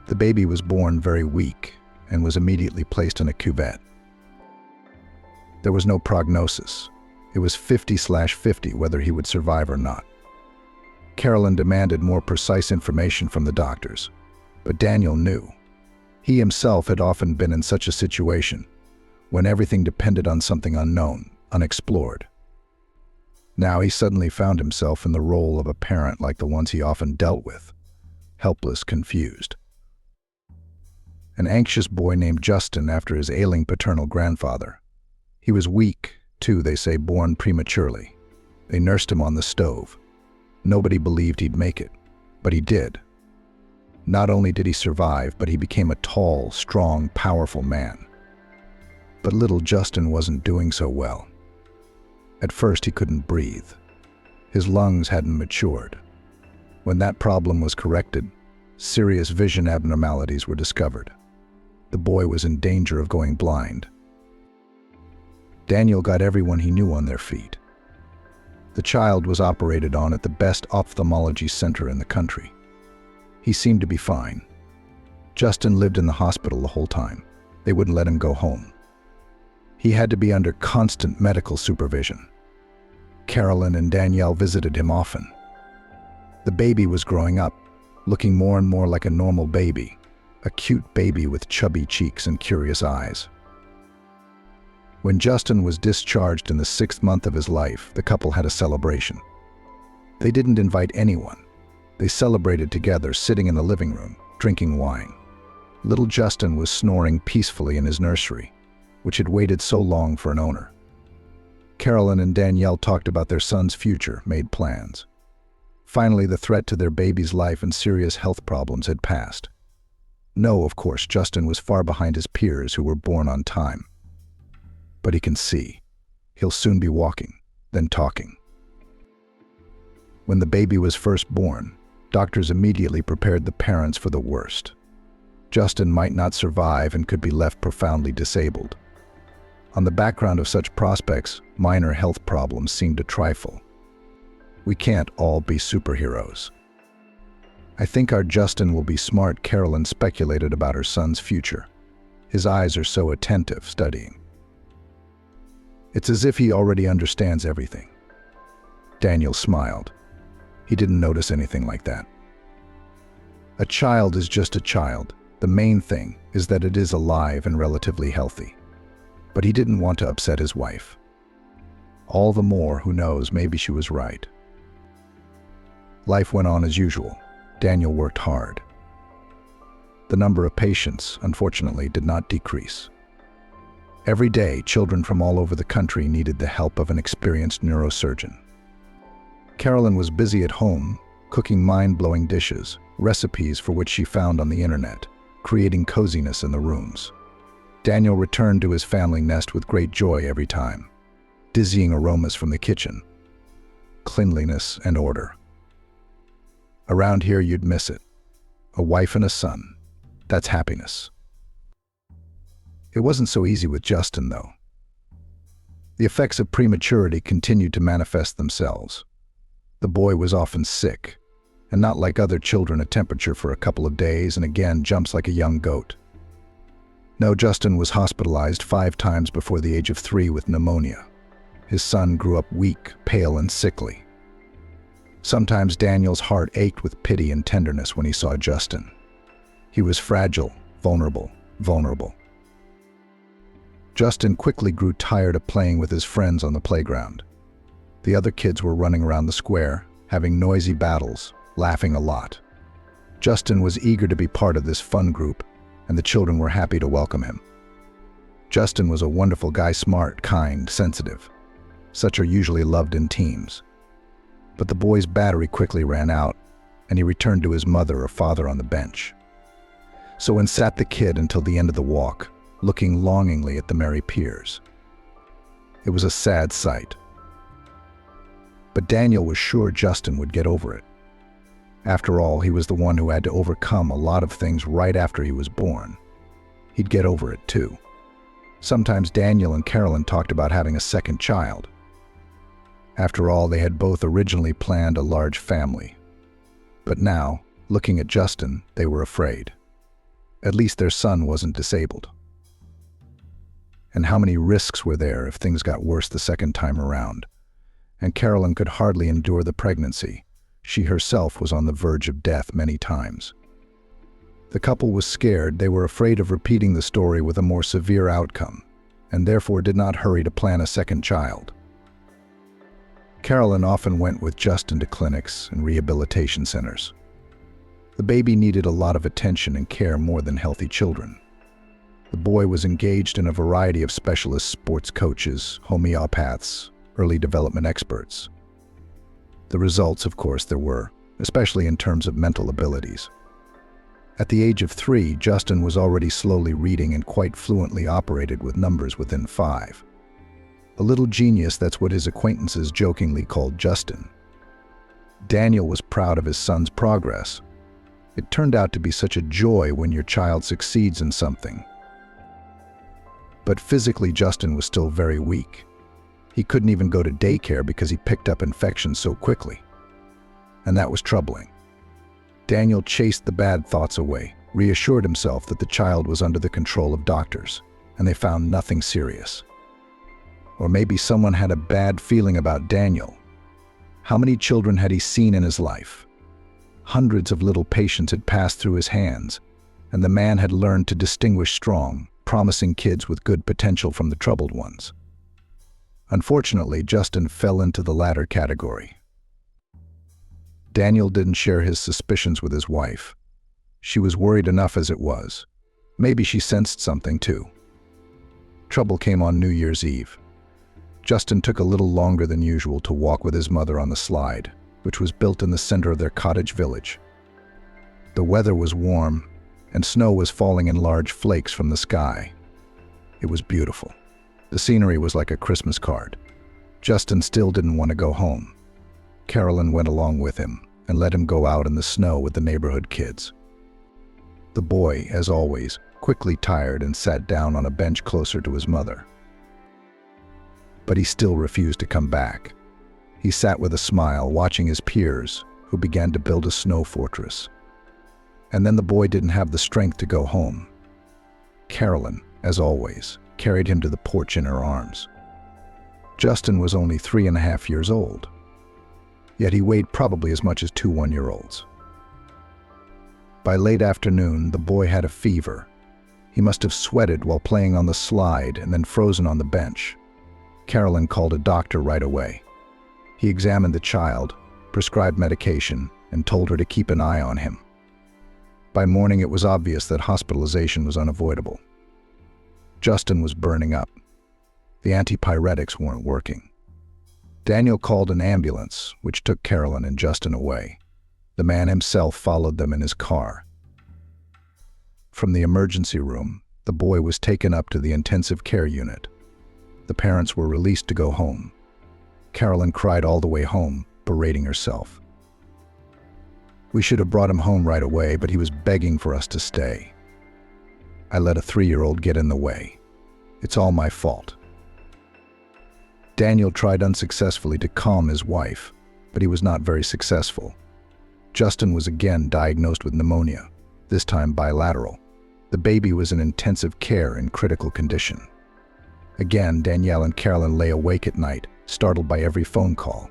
A: The baby was born very weak and was immediately placed in a cuvette. There was no prognosis. It was 50/50 whether he would survive or not. Carolyn demanded more precise information from the doctors, but Daniel knew. He himself had often been in such a situation, when everything depended on something unknown, unexplored. Now he suddenly found himself in the role of a parent like the ones he often dealt with, helpless, confused. An anxious boy named Justin after his ailing paternal grandfather. He was weak, too, they say, born prematurely. They nursed him on the stove. Nobody believed he'd make it, but he did. Not only did he survive, but he became a tall, strong, powerful man. But little Justin wasn't doing so well. At first, he couldn't breathe. His lungs hadn't matured. When that problem was corrected, serious vision abnormalities were discovered. The boy was in danger of going blind. Daniel got everyone he knew on their feet. The child was operated on at the best ophthalmology center in the country. He seemed to be fine. Justin lived in the hospital the whole time. They wouldn't let him go home. He had to be under constant medical supervision. Carolyn and Danielle visited him often. The baby was growing up, looking more and more like a normal baby, a cute baby with chubby cheeks and curious eyes. When Justin was discharged in the 6th month of his life, the couple had a celebration. They didn't invite anyone. They celebrated together, sitting in the living room, drinking wine. Little Justin was snoring peacefully in his nursery, which had waited so long for an owner. Carolyn and Danielle talked about their son's future, made plans. Finally, the threat to their baby's life and serious health problems had passed. No, of course, Justin was far behind his peers who were born on time. But he can see. He'll soon be walking, then talking. When the baby was first born, doctors immediately prepared the parents for the worst. Justin might not survive and could be left profoundly disabled. On the background of such prospects, minor health problems seemed a trifle. We can't all be superheroes. I think our Justin will be smart, Carolyn speculated about her son's future. His eyes are so attentive, studying. It's as if he already understands everything. Daniel smiled. He didn't notice anything like that. A child is just a child. The main thing is that it is alive and relatively healthy. But he didn't want to upset his wife. All the more, who knows, maybe she was right. Life went on as usual. Daniel worked hard. The number of patients, unfortunately, did not decrease. Every day, children from all over the country needed the help of an experienced neurosurgeon. Carolyn was busy at home, cooking mind-blowing dishes, recipes for which she found on the internet, creating coziness in the rooms. Daniel returned to his family nest with great joy every time. Dizzying aromas from the kitchen. Cleanliness and order. Around here you'd miss it. A wife and a son. That's happiness. It wasn't so easy with Justin, though. The effects of prematurity continued to manifest themselves. The boy was often sick, and not like other children, a temperature for a couple of days and again jumps like a young goat. No, Justin was hospitalized 5 times before the age of 3 with pneumonia. His son grew up weak, pale, and sickly. Sometimes Daniel's heart ached with pity and tenderness when he saw Justin. He was fragile, vulnerable. Justin quickly grew tired of playing with his friends on the playground. The other kids were running around the square, having noisy battles, laughing a lot. Justin was eager to be part of this fun group, and the children were happy to welcome him. Justin was a wonderful guy, smart, kind, sensitive. Such are usually loved in teams. But the boy's battery quickly ran out, and he returned to his mother or father on the bench. So in sat the kid until the end of the walk, looking longingly at the merry peers. It was a sad sight. But Daniel was sure Justin would get over it. After all, he was the one who had to overcome a lot of things right after he was born. He'd get over it too. Sometimes Daniel and Carolyn talked about having a second child, After all, they had both originally planned a large family. But now, looking at Justin, they were afraid. At least their son wasn't disabled. And how many risks were there if things got worse the second time around? And Carolyn could hardly endure the pregnancy. She herself was on the verge of death many times. The couple was scared. They were afraid of repeating the story with a more severe outcome, and therefore did not hurry to plan a second child. Carolyn often went with Justin to clinics and rehabilitation centers. The baby needed a lot of attention and care more than healthy children. The boy was engaged in a variety of specialist sports coaches, homeopaths, early development experts. The results, of course, there were, especially in terms of mental abilities. At the age of 3, Justin was already slowly reading and quite fluently operated with numbers within 5. A little genius, that's what his acquaintances jokingly called Justin. Daniel was proud of his son's progress. It turned out to be such a joy when your child succeeds in something. But physically, Justin was still very weak. He couldn't even go to daycare because he picked up infections so quickly. And that was troubling. Daniel chased the bad thoughts away, reassured himself that the child was under the control of doctors, and they found nothing serious. Or maybe someone had a bad feeling about Daniel. How many children had he seen in his life? Hundreds of little patients had passed through his hands, and the man had learned to distinguish strong, promising kids with good potential from the troubled ones. Unfortunately, Justin fell into the latter category. Daniel didn't share his suspicions with his wife. She was worried enough as it was. Maybe she sensed something too. Trouble came on New Year's Eve. Justin took a little longer than usual to walk with his mother on the slide, which was built in the center of their cottage village. The weather was warm, and snow was falling in large flakes from the sky. It was beautiful. The scenery was like a Christmas card. Justin still didn't want to go home. Carolyn went along with him and let him go out in the snow with the neighborhood kids. The boy, as always, quickly tired and sat down on a bench closer to his mother. But he still refused to come back. He sat with a smile, watching his peers, who began to build a snow fortress. And then the boy didn't have the strength to go home. Carolyn, as always, carried him to the porch in her arms. Justin was only 3.5 years old, yet he weighed probably as much as 2 one-year-olds. By late afternoon, the boy had a fever. He must have sweated while playing on the slide and then frozen on the bench. Carolyn called a doctor right away. He examined the child, prescribed medication, and told her to keep an eye on him. By morning, it was obvious that hospitalization was unavoidable. Justin was burning up. The antipyretics weren't working. Daniel called an ambulance, which took Carolyn and Justin away. The man himself followed them in his car. From the emergency room, the boy was taken up to the intensive care unit. The parents were released to go home. Carolyn cried all the way home, berating herself. We should have brought him home right away, but he was begging for us to stay. I let a 3-year-old get in the way. It's all my fault. Daniel tried unsuccessfully to calm his wife, but he was not very successful. Justin was again diagnosed with pneumonia, this time bilateral. The baby was in intensive care in critical condition. Again, Danielle and Carolyn lay awake at night, startled by every phone call.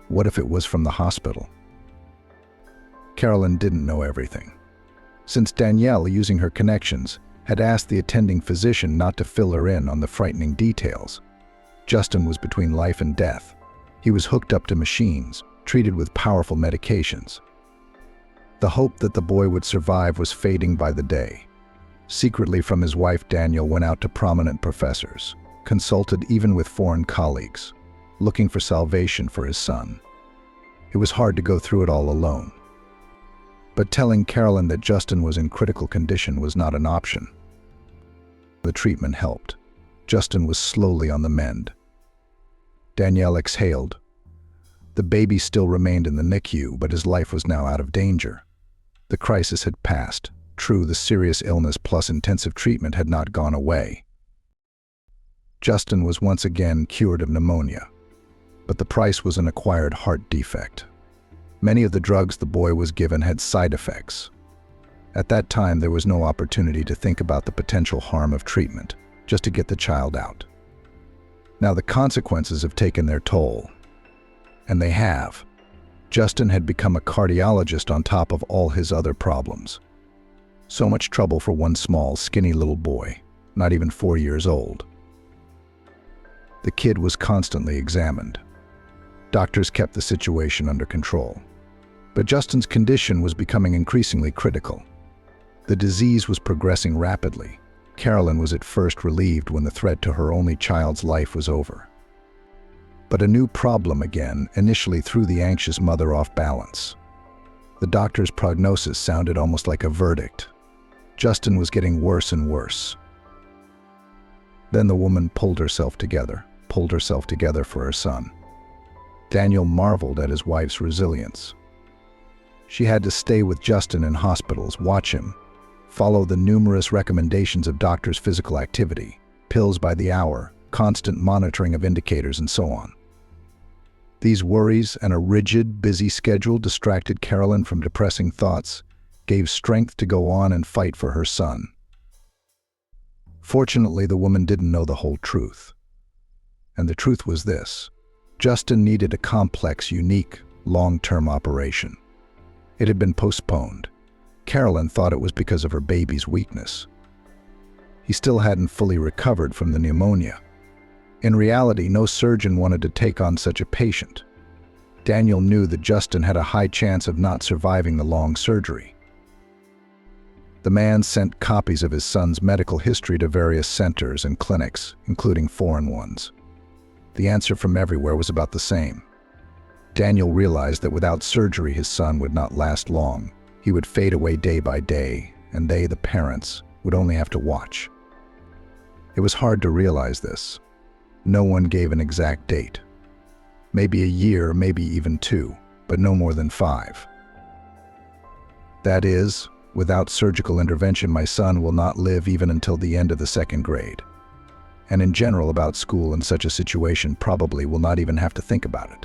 A: What if it was from the hospital? Carolyn didn't know everything. Since Danielle, using her connections, had asked the attending physician not to fill her in on the frightening details, Justin was between life and death. He was hooked up to machines, treated with powerful medications. The hope that the boy would survive was fading by the day. Secretly from his wife, Daniel went out to prominent professors, consulted even with foreign colleagues, looking for salvation for his son. It was hard to go through it all alone. But telling Carolyn that Justin was in critical condition was not an option. The treatment helped. Justin was slowly on the mend. Danielle exhaled. The baby still remained in the NICU, but his life was now out of danger. The crisis had passed. True, the serious illness plus intensive treatment had not gone away. Justin was once again cured of pneumonia. but the price was an acquired heart defect. Many of the drugs the boy was given had side effects. At that time, there was no opportunity to think about the potential harm of treatment, just to get the child out. Now the consequences have taken their toll. And they have. Justin had become a cardiologist on top of all his other problems. So much trouble for one small, skinny little boy, not even 4 years old. The kid was constantly examined. Doctors kept the situation under control. But Justin's condition was becoming increasingly critical. The disease was progressing rapidly. Carolyn was at first relieved when the threat to her only child's life was over. But a new problem again initially threw the anxious mother off balance. The doctor's prognosis sounded almost like a verdict. Justin was getting worse and worse. Then the woman pulled herself together for her son. Daniel marveled at his wife's resilience. She had to stay with Justin in hospitals, watch him, follow the numerous recommendations of doctors' physical activity, pills by the hour, constant monitoring of indicators, and so on. These worries and a rigid, busy schedule distracted Carolyn from depressing thoughts, gave strength to go on and fight for her son. Fortunately, the woman didn't know the whole truth. And the truth was this: Justin needed a complex, unique, long-term operation. It had been postponed. Carolyn thought it was because of her baby's weakness. He still hadn't fully recovered from the pneumonia. In reality, no surgeon wanted to take on such a patient. Daniel knew that Justin had a high chance of not surviving the long surgery. The man sent copies of his son's medical history to various centers and clinics, including foreign ones. The answer from everywhere was about the same. Daniel realized that without surgery, his son would not last long. He would fade away day by day, and they, the parents, would only have to watch. It was hard to realize this. No one gave an exact date. Maybe a year, maybe even 2, but no more than 5. That is, without surgical intervention, my son will not live even until the end of the 2nd grade. And in general, about school in such a situation, probably will not even have to think about it.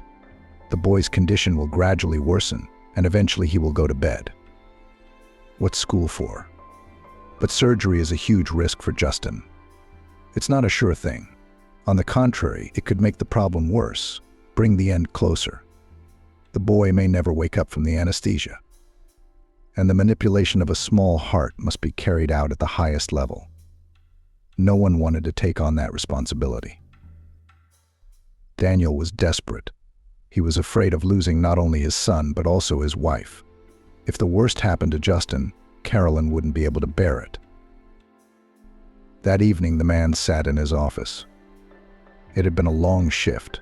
A: The boy's condition will gradually worsen, and eventually he will go to bed. What's school for? But surgery is a huge risk for Justin. It's not a sure thing. On the contrary, it could make the problem worse, bring the end closer. The boy may never wake up from the anesthesia. And the manipulation of a small heart must be carried out at the highest level. No one wanted to take on that responsibility. Daniel was desperate. He was afraid of losing not only his son, but also his wife. If the worst happened to Justin, Carolyn wouldn't be able to bear it. That evening, the man sat in his office. It had been a long shift.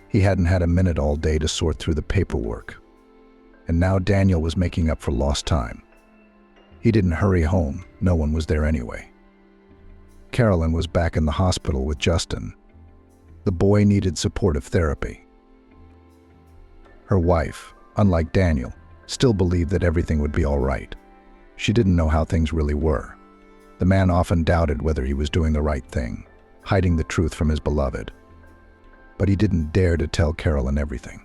A: He hadn't had a minute all day to sort through the paperwork. And now Daniel was making up for lost time. He didn't hurry home. No one was there anyway. Carolyn was back in the hospital with Justin. The boy needed supportive therapy. Her wife, unlike Daniel, still believed that everything would be all right. She didn't know how things really were. The man often doubted whether he was doing the right thing, hiding the truth from his beloved. But he didn't dare to tell Carolyn everything.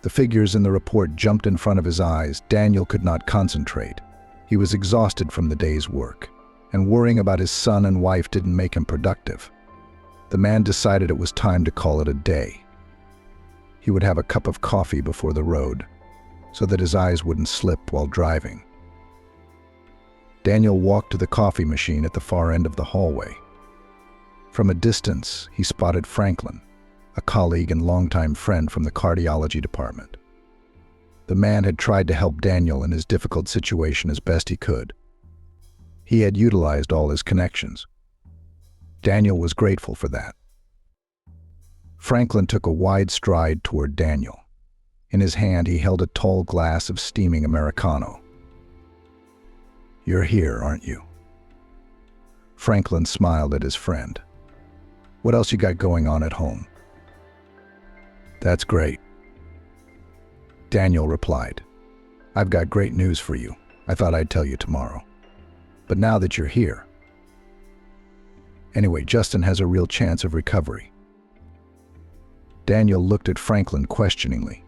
A: The figures in the report jumped in front of his eyes. Daniel could not concentrate. He was exhausted from the day's work, and worrying about his son and wife didn't make him productive. The man decided it was time to call it a day. He would have a cup of coffee before the road, so that his eyes wouldn't slip while driving. Daniel walked to the coffee machine at the far end of the hallway. From a distance, he spotted Franklin, a colleague and longtime friend from the cardiology department. The man had tried to help Daniel in his difficult situation as best he could. He had utilized all his connections. Daniel was grateful for that. Franklin took a wide stride toward Daniel. In his hand, he held a tall glass of steaming Americano. "You're here, aren't you?" Franklin smiled at his friend. "What else you got going on at home?" "That's great," Daniel replied. "I've got great news for you. I thought I'd tell you tomorrow. But now that you're here. Anyway, Justin has a real chance of recovery. Daniel looked at Franklin questioningly.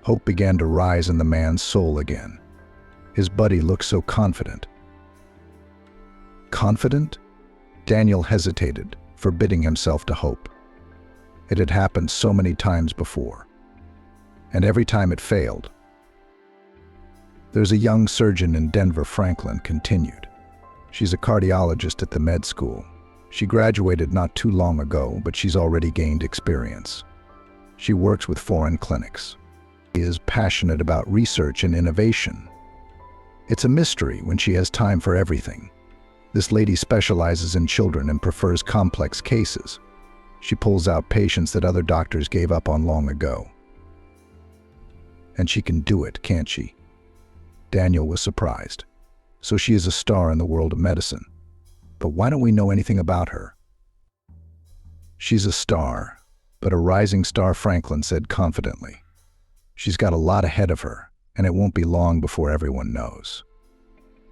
A: Hope began to rise in the man's soul again. His buddy looked so confident. Confident? Daniel hesitated, forbidding himself to hope. It had happened so many times before, and every time it failed. There's a young surgeon in Denver, Franklin continued. She's a cardiologist at the med school. She graduated not too long ago, but she's already gained experience. She works with foreign clinics. She is passionate about research and innovation. It's a mystery when she has time for everything. This lady specializes in children and prefers complex cases. She pulls out patients that other doctors gave up on long ago. And she can do it, can't she? Daniel was surprised. So she is a star in the world of medicine. But why don't we know anything about her? She's a star, but a rising star, Franklin said confidently. She's got a lot ahead of her, and it won't be long before everyone knows.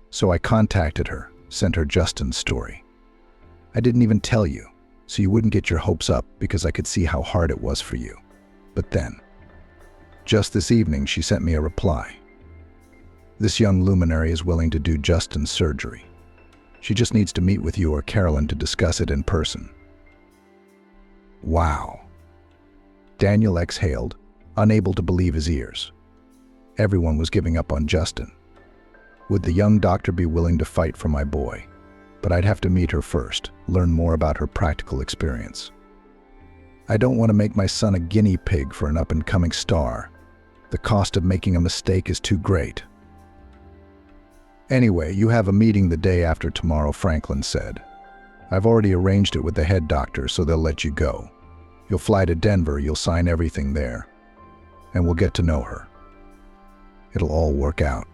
A: So I contacted her, sent her Justin's story. I didn't even tell you, so you wouldn't get your hopes up because I could see how hard it was for you. But then, just this evening, she sent me a reply. This young luminary is willing to do Justin's surgery. She just needs to meet with you or Carolyn to discuss it in person. Wow. Daniel exhaled, unable to believe his ears. Everyone was giving up on Justin. Would the young doctor be willing to fight for my boy? But I'd have to meet her first, learn more about her practical experience. I don't want to make my son a guinea pig for an up-and-coming star. The cost of making a mistake is too great. Anyway, you have a meeting the day after tomorrow, Franklin said. I've already arranged it with the head doctor, so they'll let you go. You'll fly to Denver, you'll sign everything there, and we'll get to know her. It'll all work out.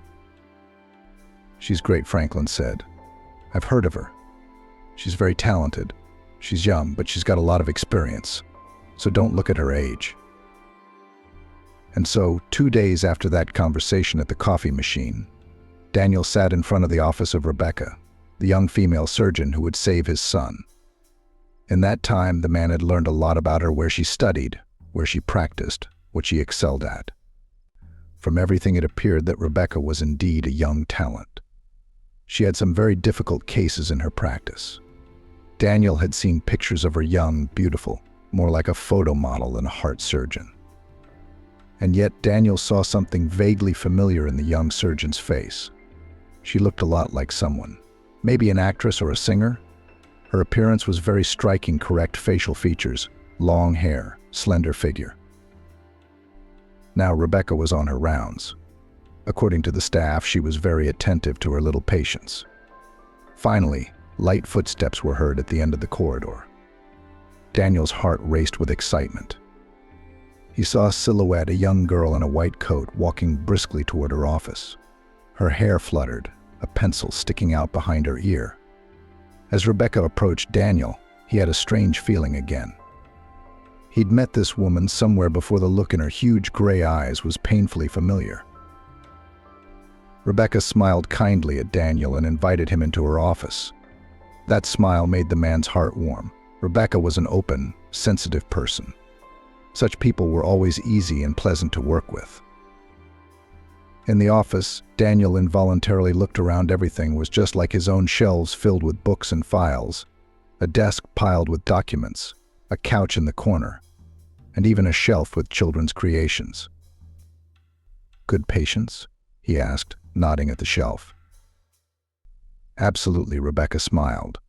A: She's great, Franklin said. I've heard of her. She's very talented. She's young, but she's got a lot of experience, so don't look at her age. And so, 2 days after that conversation at the coffee machine, Daniel sat in front of the office of Rebecca, the young female surgeon who would save his son. In that time, the man had learned a lot about her, where she studied, where she practiced, what she excelled at. From everything, it appeared that Rebecca was indeed a young talent. She had some very difficult cases in her practice. Daniel had seen pictures of her young, beautiful, more like a photo model than a heart surgeon. And yet Daniel saw something vaguely familiar in the young surgeon's face. She looked a lot like someone, maybe an actress or a singer. Her appearance was very striking, correct facial features, long hair, slender figure. Now Rebecca was on her rounds. According to the staff, she was very attentive to her little patients. Finally, light footsteps were heard at the end of the corridor. Daniel's heart raced with excitement. He saw a silhouette, a young girl in a white coat, walking briskly toward her office. Her hair fluttered, a pencil sticking out behind her ear. As Rebecca approached Daniel, he had a strange feeling again. He'd met this woman somewhere before. The look in her huge gray eyes was painfully familiar. Rebecca smiled kindly at Daniel and invited him into her office. That smile made the man's heart warm. Rebecca was an open, sensitive person. Such people were always easy and pleasant to work with. In the office, Daniel involuntarily looked around. Everything was just like his own, shelves filled with books and files, a desk piled with documents, a couch in the corner, and even a shelf with children's creations. Good patients? He asked, nodding at the shelf. Absolutely, Rebecca smiled.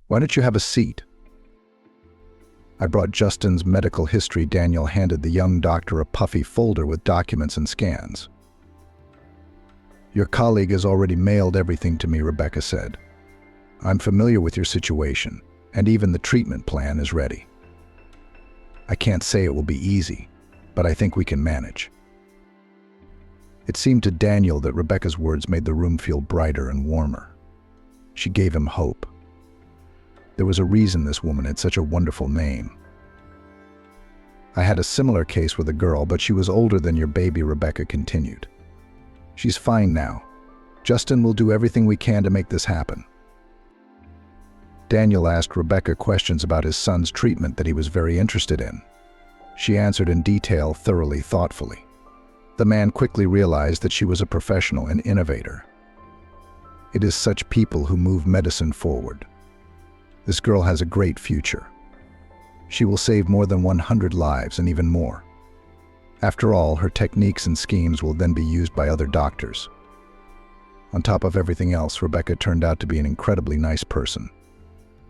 A: Why don't you have a seat? I brought Justin's medical history. Daniel handed the young doctor a puffy folder with documents and scans. Your colleague has already mailed everything to me, Rebecca said. I'm familiar with your situation, and even the treatment plan is ready. I can't say it will be easy, but I think we can manage. It seemed to Daniel that Rebecca's words made the room feel brighter and warmer. She gave him hope. There was a reason this woman had such a wonderful name. I had a similar case with a girl, but she was older than your baby, Rebecca continued. She's fine now. Justin will do everything we can to make this happen. Daniel asked Rebecca questions about his son's treatment that he was very interested in. She answered in detail, thoroughly, thoughtfully. The man quickly realized that she was a professional and innovator. It is such people who move medicine forward. This girl has a great future. She will save more than 100 lives and even more. After all, her techniques and schemes will then be used by other doctors. On top of everything else, Rebecca turned out to be an incredibly nice person.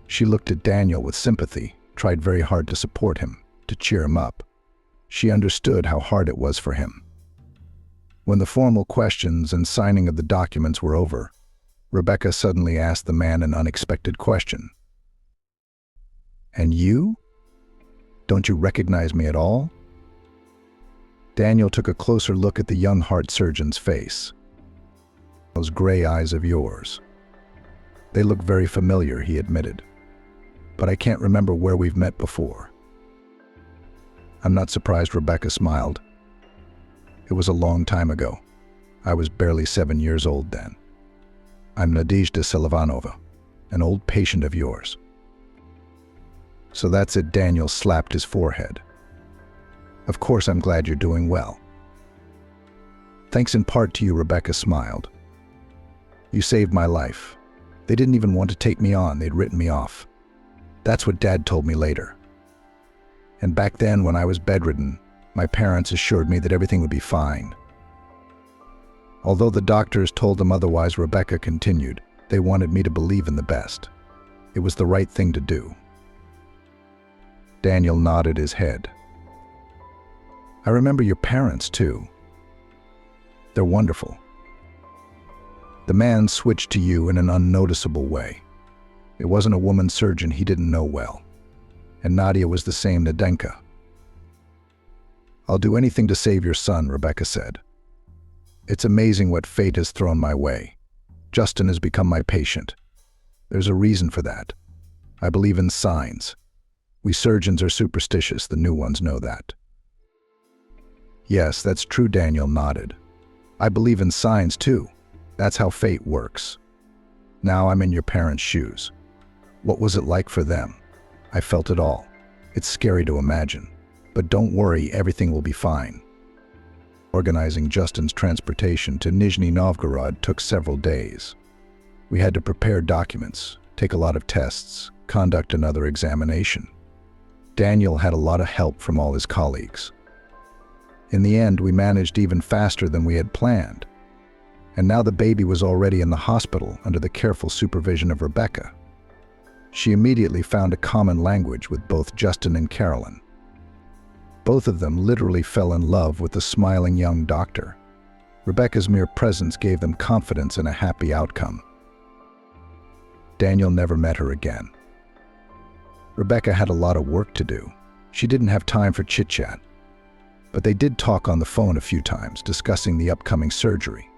A: She looked at Daniel with sympathy, tried very hard to support him, to cheer him up. She understood how hard it was for him. When the formal questions and signing of the documents were over, Rebecca suddenly asked the man an unexpected question. "And you? Don't you recognize me at all?" Daniel took a closer look at the young heart surgeon's face. "Those gray eyes of yours. They look very familiar," he admitted. "But I can't remember where we've met before." "I'm not surprised," Rebecca smiled. "It was a long time ago. I was barely 7 years old then. I'm Nadezhda Silivanova, an old patient of yours." "So that's it," Daniel slapped his forehead. "Of course I'm glad you're doing well." "Thanks in part to you," Rebecca smiled. "You saved my life. They didn't even want to take me on, they'd written me off. That's what Dad told me later. And back then, when I was bedridden, my parents assured me that everything would be fine. Although the doctors told them otherwise," Rebecca continued, "they wanted me to believe in the best. It was the right thing to do." Daniel nodded his head. "I remember your parents, too. They're wonderful." The man switched to you in an unnoticeable way. It wasn't a woman surgeon he didn't know well. And Nadia was the same, Nadenka. "I'll do anything to save your son," Rebecca said. "It's amazing what fate has thrown my way. Justin has become my patient. There's a reason for that. I believe in signs. We surgeons are superstitious, the new ones know that." "Yes, that's true," Daniel nodded. "I believe in signs too. That's how fate works. Now I'm in your parents' shoes. What was it like for them? I felt it all. It's scary to imagine. But don't worry, everything will be fine." Organizing Justin's transportation to Nizhny Novgorod took several days. We had to prepare documents, take a lot of tests, conduct another examination. Daniel had a lot of help from all his colleagues. In the end, we managed even faster than we had planned. And now the baby was already in the hospital under the careful supervision of Rebecca. She immediately found a common language with both Justin and Carolyn. Both of them literally fell in love with the smiling young doctor. Rebecca's mere presence gave them confidence in a happy outcome. Daniel never met her again. Rebecca had a lot of work to do. She didn't have time for chit-chat. But they did talk on the phone a few times, discussing the upcoming surgery.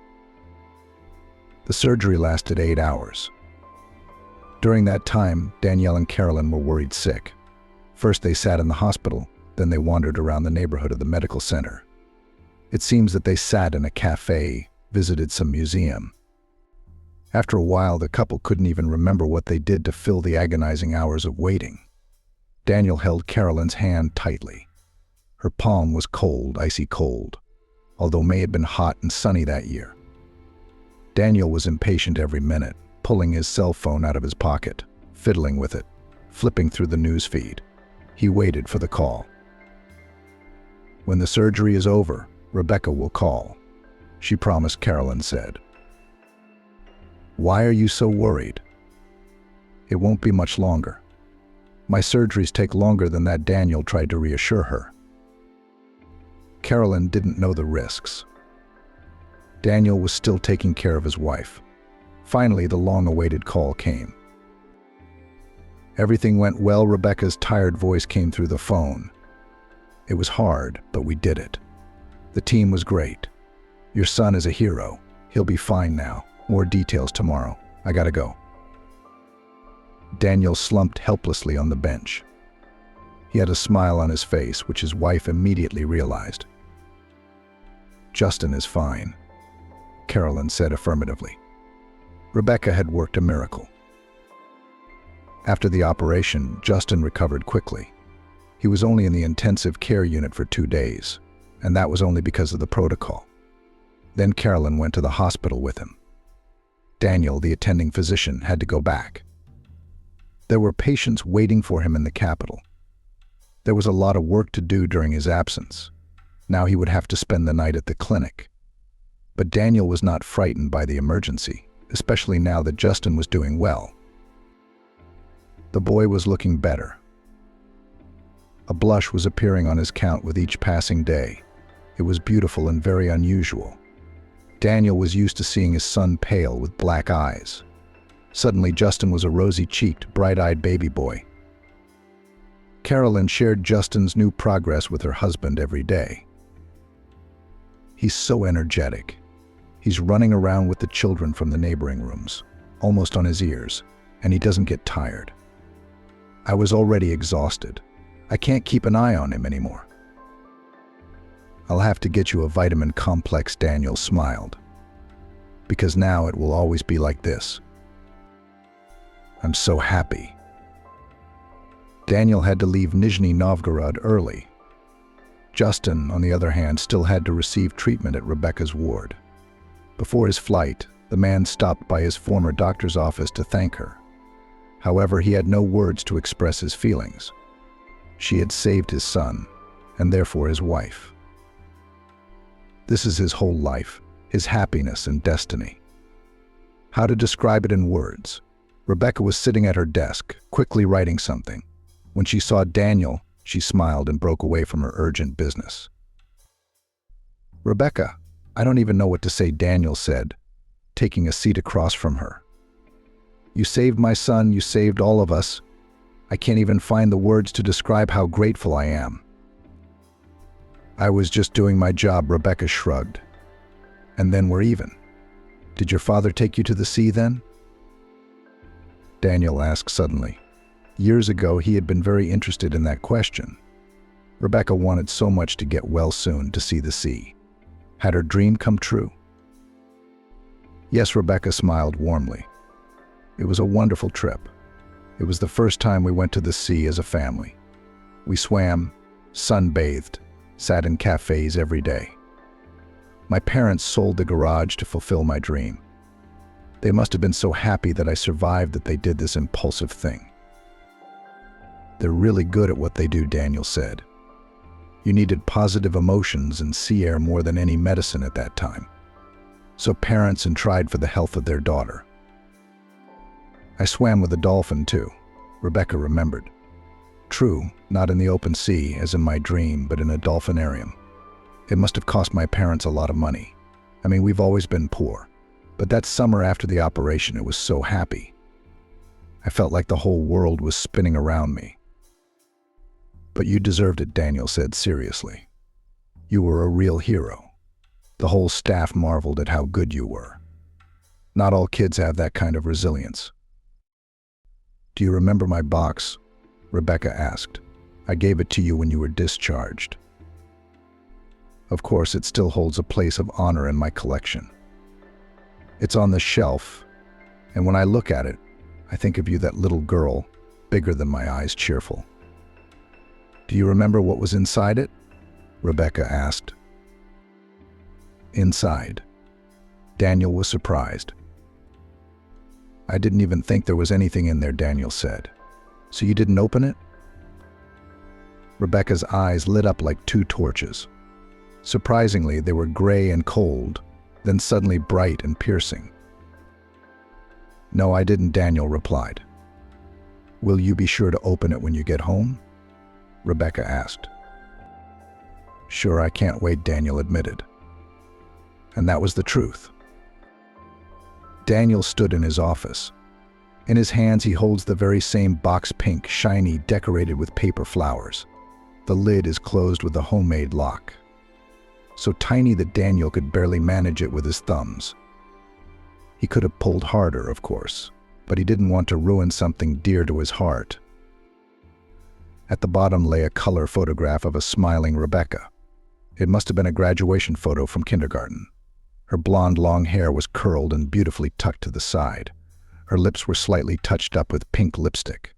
A: The surgery lasted 8 hours. During that time, Danielle and Carolyn were worried sick. First they sat in the hospital, then they wandered around the neighborhood of the medical center. It seems that they sat in a cafe, visited some museum. After a while, the couple couldn't even remember what they did to fill the agonizing hours of waiting. Daniel held Carolyn's hand tightly. Her palm was cold, icy cold, although May had been hot and sunny that year. Daniel was impatient every minute, pulling his cell phone out of his pocket, fiddling with it, flipping through the news feed. He waited for the call. "When the surgery is over, Rebecca will call," she promised, Carolyn said. "Why are you so worried?" "It won't be much longer. My surgeries take longer than that," Daniel tried to reassure her. Carolyn didn't know the risks. Daniel was still taking care of his wife. Finally, the long-awaited call came. "Everything went well," Rebecca's tired voice came through the phone. "It was hard, but we did it. The team was great. Your son is a hero. He'll be fine now. More details tomorrow. I gotta go." Daniel slumped helplessly on the bench. He had a smile on his face, which his wife immediately realized. "Justin is fine," Carolyn said affirmatively. Rebecca had worked a miracle. After the operation, Justin recovered quickly. He was only in the intensive care unit for 2 days, and that was only because of the protocol. Then Carolyn went to the hospital with him. Daniel, the attending physician, had to go back. There were patients waiting for him in the capital. There was a lot of work to do during his absence. Now he would have to spend the night at the clinic. But Daniel was not frightened by the emergency, especially now that Justin was doing well. The boy was looking better. A blush was appearing on his count with each passing day. It was beautiful and very unusual. Daniel was used to seeing his son pale with black eyes. Suddenly, Justin was a rosy-cheeked, bright-eyed baby boy. Carolyn shared Justin's new progress with her husband every day. He's so energetic. He's running around with the children from the neighboring rooms, almost on his ears, and he doesn't get tired. I was already exhausted. I can't keep an eye on him anymore. I'll have to get you a vitamin complex, Daniel smiled. Because now it will always be like this. I'm so happy. Daniel had to leave Nizhny Novgorod early. Justin, on the other hand, still had to receive treatment at Rebecca's ward. Before his flight, the man stopped by his former doctor's office to thank her. However, he had no words to express his feelings. She had saved his son, and therefore his wife. This is his whole life, his happiness and destiny. How to describe it in words? Rebecca was sitting at her desk, quickly writing something. When she saw Daniel, she smiled and broke away from her urgent business. Rebecca, I don't even know what to say, Daniel said, taking a seat across from her. You saved my son, you saved all of us. I can't even find the words to describe how grateful I am. I was just doing my job, Rebecca shrugged. And then we're even. Did your father take you to the sea then? Daniel asked suddenly. Years ago, he had been very interested in that question. Rebecca wanted so much to get well soon to see the sea. Had her dream come true? Yes, Rebecca smiled warmly. It was a wonderful trip. It was the first time we went to the sea as a family. We swam, sunbathed, sat in cafes every day. My parents sold the garage to fulfill my dream. They must have been so happy that I survived that they did this impulsive thing. They're really good at what they do, Daniel said. You needed positive emotions and sea air more than any medicine at that time. So parents tried for the health of their daughter. I swam with a dolphin too, Rebecca remembered. True, not in the open sea, as in my dream, but in a dolphinarium. It must have cost my parents a lot of money. I mean, we've always been poor. But that summer after the operation, it was so happy. I felt like the whole world was spinning around me. But you deserved it, Daniel said seriously. You were a real hero. The whole staff marveled at how good you were. Not all kids have that kind of resilience. Do you remember my box? Rebecca asked. I gave it to you when you were discharged. Of course, it still holds a place of honor in my collection. It's on the shelf, and when I look at it, I think of you, that little girl, bigger than my eyes, cheerful. Do you remember what was inside it? Rebecca asked. Inside. Daniel was surprised. I didn't even think there was anything in there, Daniel said. So you didn't open it? Rebecca's eyes lit up like two torches. Surprisingly, they were gray and cold, then suddenly bright and piercing. No, I didn't, Daniel replied. Will you be sure to open it when you get home? Rebecca asked. Sure, I can't wait, Daniel admitted. And that was the truth. Daniel stood in his office. In his hands, he holds the very same box, pink, shiny, decorated with paper flowers. The lid is closed with a homemade lock. So tiny that Daniel could barely manage it with his thumbs. He could have pulled harder, of course, but he didn't want to ruin something dear to his heart. At the bottom lay a color photograph of a smiling Rebecca. It must have been a graduation photo from kindergarten. Her blonde long hair was curled and beautifully tucked to the side. Her lips were slightly touched up with pink lipstick.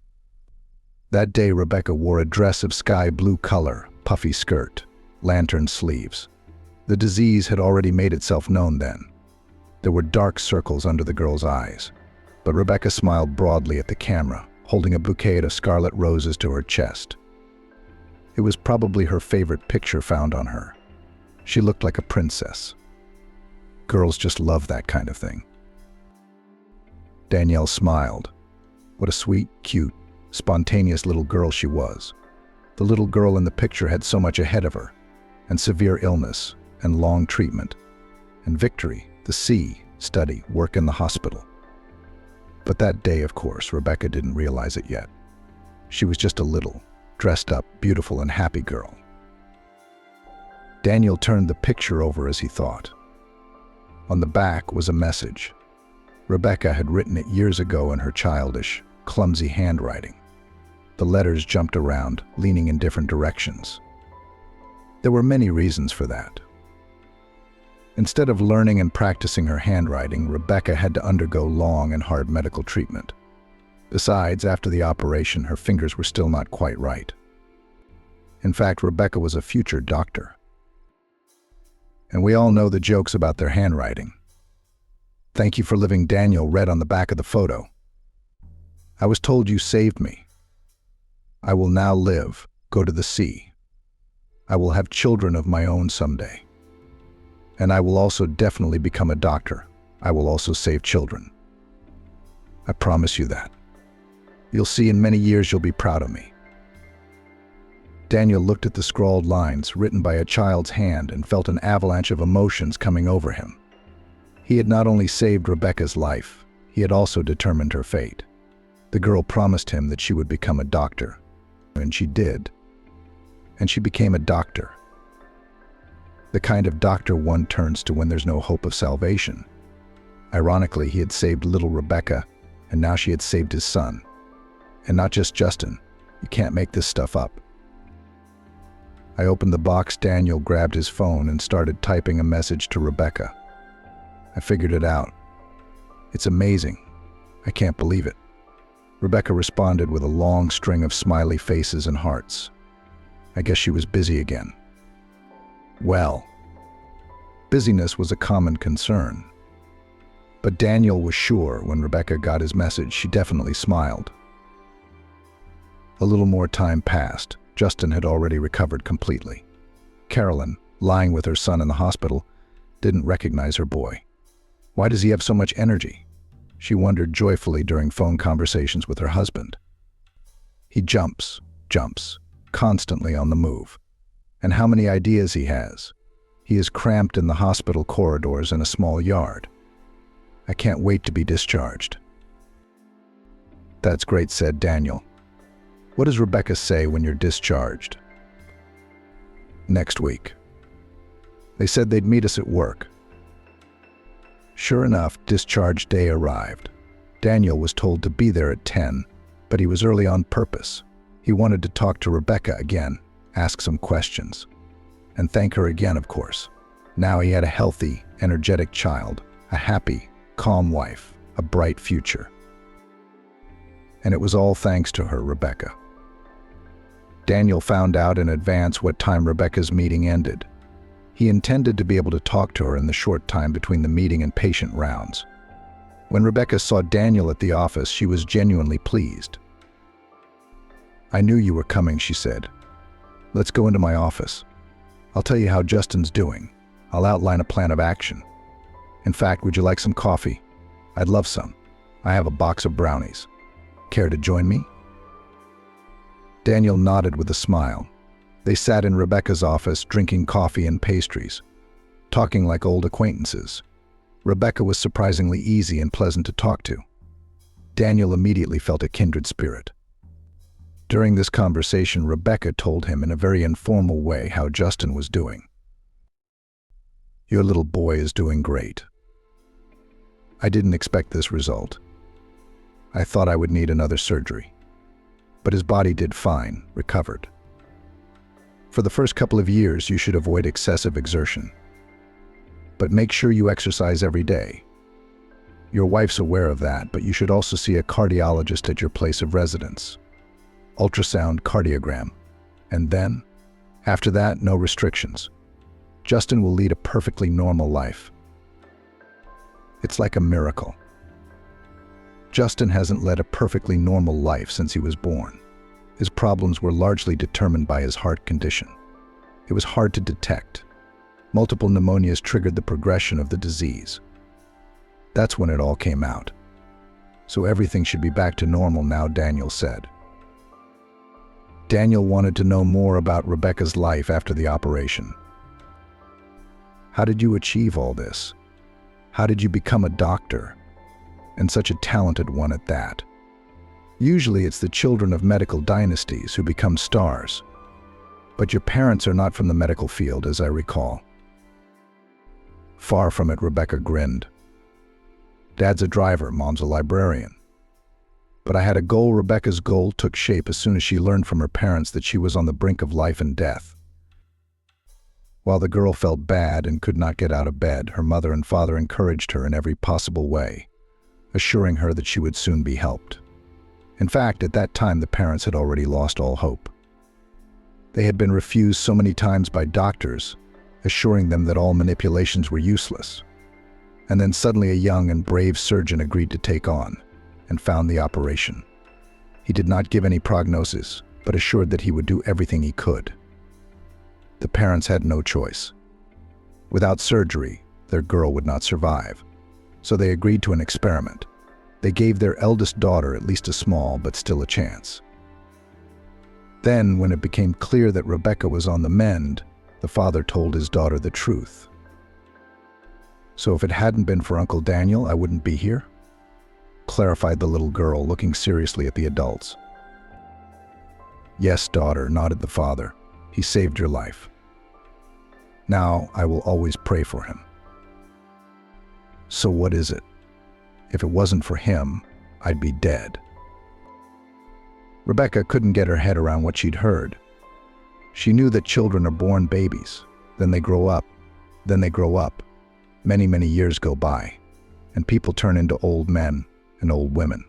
A: That day, Rebecca wore a dress of sky blue color, puffy skirt, lantern sleeves. The disease had already made itself known then. There were dark circles under the girl's eyes, but Rebecca smiled broadly at the camera, holding a bouquet of scarlet roses to her chest. It was probably her favorite picture found on her. She looked like a princess. Girls just love that kind of thing. Danielle smiled. What a sweet, cute, spontaneous little girl she was. The little girl in the picture had so much ahead of her, and severe illness, and long treatment, and victory, the sea, study, work in the hospital. But that day, of course, Rebecca didn't realize it yet. She was just a little, dressed up, beautiful and happy girl. Daniel turned the picture over as he thought. On the back was a message. Rebecca had written it years ago in her childish, clumsy handwriting. The letters jumped around, leaning in different directions. There were many reasons for that. Instead of learning and practicing her handwriting, Rebecca had to undergo long and hard medical treatment. Besides, after the operation, her fingers were still not quite right. In fact, Rebecca was a future doctor. And we all know the jokes about their handwriting. "Thank you for living," Daniel read on the back of the photo. "I was told you saved me. I will now live, go to the sea. I will have children of my own someday. And I will also definitely become a doctor. I will also save children. I promise you that. You'll see in many years you'll be proud of me." Daniel looked at the scrawled lines written by a child's hand and felt an avalanche of emotions coming over him. He had not only saved Rebecca's life, he had also determined her fate. The girl promised him that she would become a doctor, and she did. And she became a doctor. The kind of doctor one turns to when there's no hope of salvation. Ironically, he had saved little Rebecca, and now she had saved his son. And not just Justin. You can't make this stuff up. I opened the box. Daniel grabbed his phone and started typing a message to Rebecca. I figured it out. "It's amazing. I can't believe it." Rebecca responded with a long string of smiley faces and hearts. I guess she was busy again. Well, busyness was a common concern. But Daniel was sure when Rebecca got his message, she definitely smiled. A little more time passed. Justin had already recovered completely. Carolyn, lying with her son in the hospital, didn't recognize her boy. Why does he have so much energy? She wondered joyfully during phone conversations with her husband. He jumps, constantly on the move. And how many ideas he has. He is cramped in the hospital corridors in a small yard. I can't wait to be discharged. That's great, said Daniel. What does Rebecca say when you're discharged? Next week. They said they'd meet us at work. Sure enough, discharge day arrived. Daniel was told to be there at 10, but he was early on purpose. He wanted to talk to Rebecca again, ask some questions, and thank her again, of course. Now he had a healthy, energetic child, a happy, calm wife, a bright future. And it was all thanks to her, Rebecca. Daniel found out in advance what time Rebecca's meeting ended. He intended to be able to talk to her in the short time between the meeting and patient rounds. When Rebecca saw Daniel at the office, she was genuinely pleased. I knew you were coming, she said. Let's go into my office. I'll tell you how Justin's doing. I'll outline a plan of action. In fact, would you like some coffee? I'd love some. I have a box of brownies. Care to join me? Daniel nodded with a smile. They sat in Rebecca's office, drinking coffee and pastries, talking like old acquaintances. Rebecca was surprisingly easy and pleasant to talk to. Daniel immediately felt a kindred spirit. During this conversation, Rebecca told him in a very informal way how Justin was doing. Your little boy is doing great. I didn't expect this result. I thought I would need another surgery. But his body did fine, recovered. For the first couple of years, you should avoid excessive exertion. But make sure you exercise every day. Your wife's aware of that, but you should also see a cardiologist at your place of residence. ultrasound, cardiogram. And then, after that, no restrictions. Justin will lead a perfectly normal life. It's like a miracle. Justin hasn't led a perfectly normal life since he was born. His problems were largely determined by his heart condition. It was hard to detect. Multiple pneumonias triggered the progression of the disease. That's when it all came out. So everything should be back to normal now, Daniel said. Daniel wanted to know more about Rebecca's life after the operation. How did you achieve all this? How did you become a doctor? And such a talented one at that. Usually it's the children of medical dynasties who become stars. But your parents are not from the medical field, as I recall. Far from it, Rebecca grinned. Dad's a driver, Mom's a librarian. But I had a goal. Rebecca's goal took shape as soon as she learned from her parents that she was on the brink of life and death. While the girl felt bad and could not get out of bed, her mother and father encouraged her in every possible way, assuring her that she would soon be helped. In fact, at that time, the parents had already lost all hope. They had been refused so many times by doctors, assuring them that all manipulations were useless. And then suddenly a young and brave surgeon agreed to take on and found the operation. He did not give any prognosis, but assured that he would do everything he could. The parents had no choice. Without surgery, their girl would not survive. So they agreed to an experiment. They gave their eldest daughter at least a small but still a chance. Then, when it became clear that Rebecca was on the mend, the father told his daughter the truth. So if it hadn't been for Uncle Daniel, I wouldn't be here? Clarified the little girl, looking seriously at the adults. Yes, daughter, nodded the father. He saved your life. Now I will always pray for him. So what is it? If it wasn't for him, I'd be dead. Rebecca couldn't get her head around what she'd heard. She knew that children are born babies, then they grow up, many, many years go by, and people turn into old men and old women.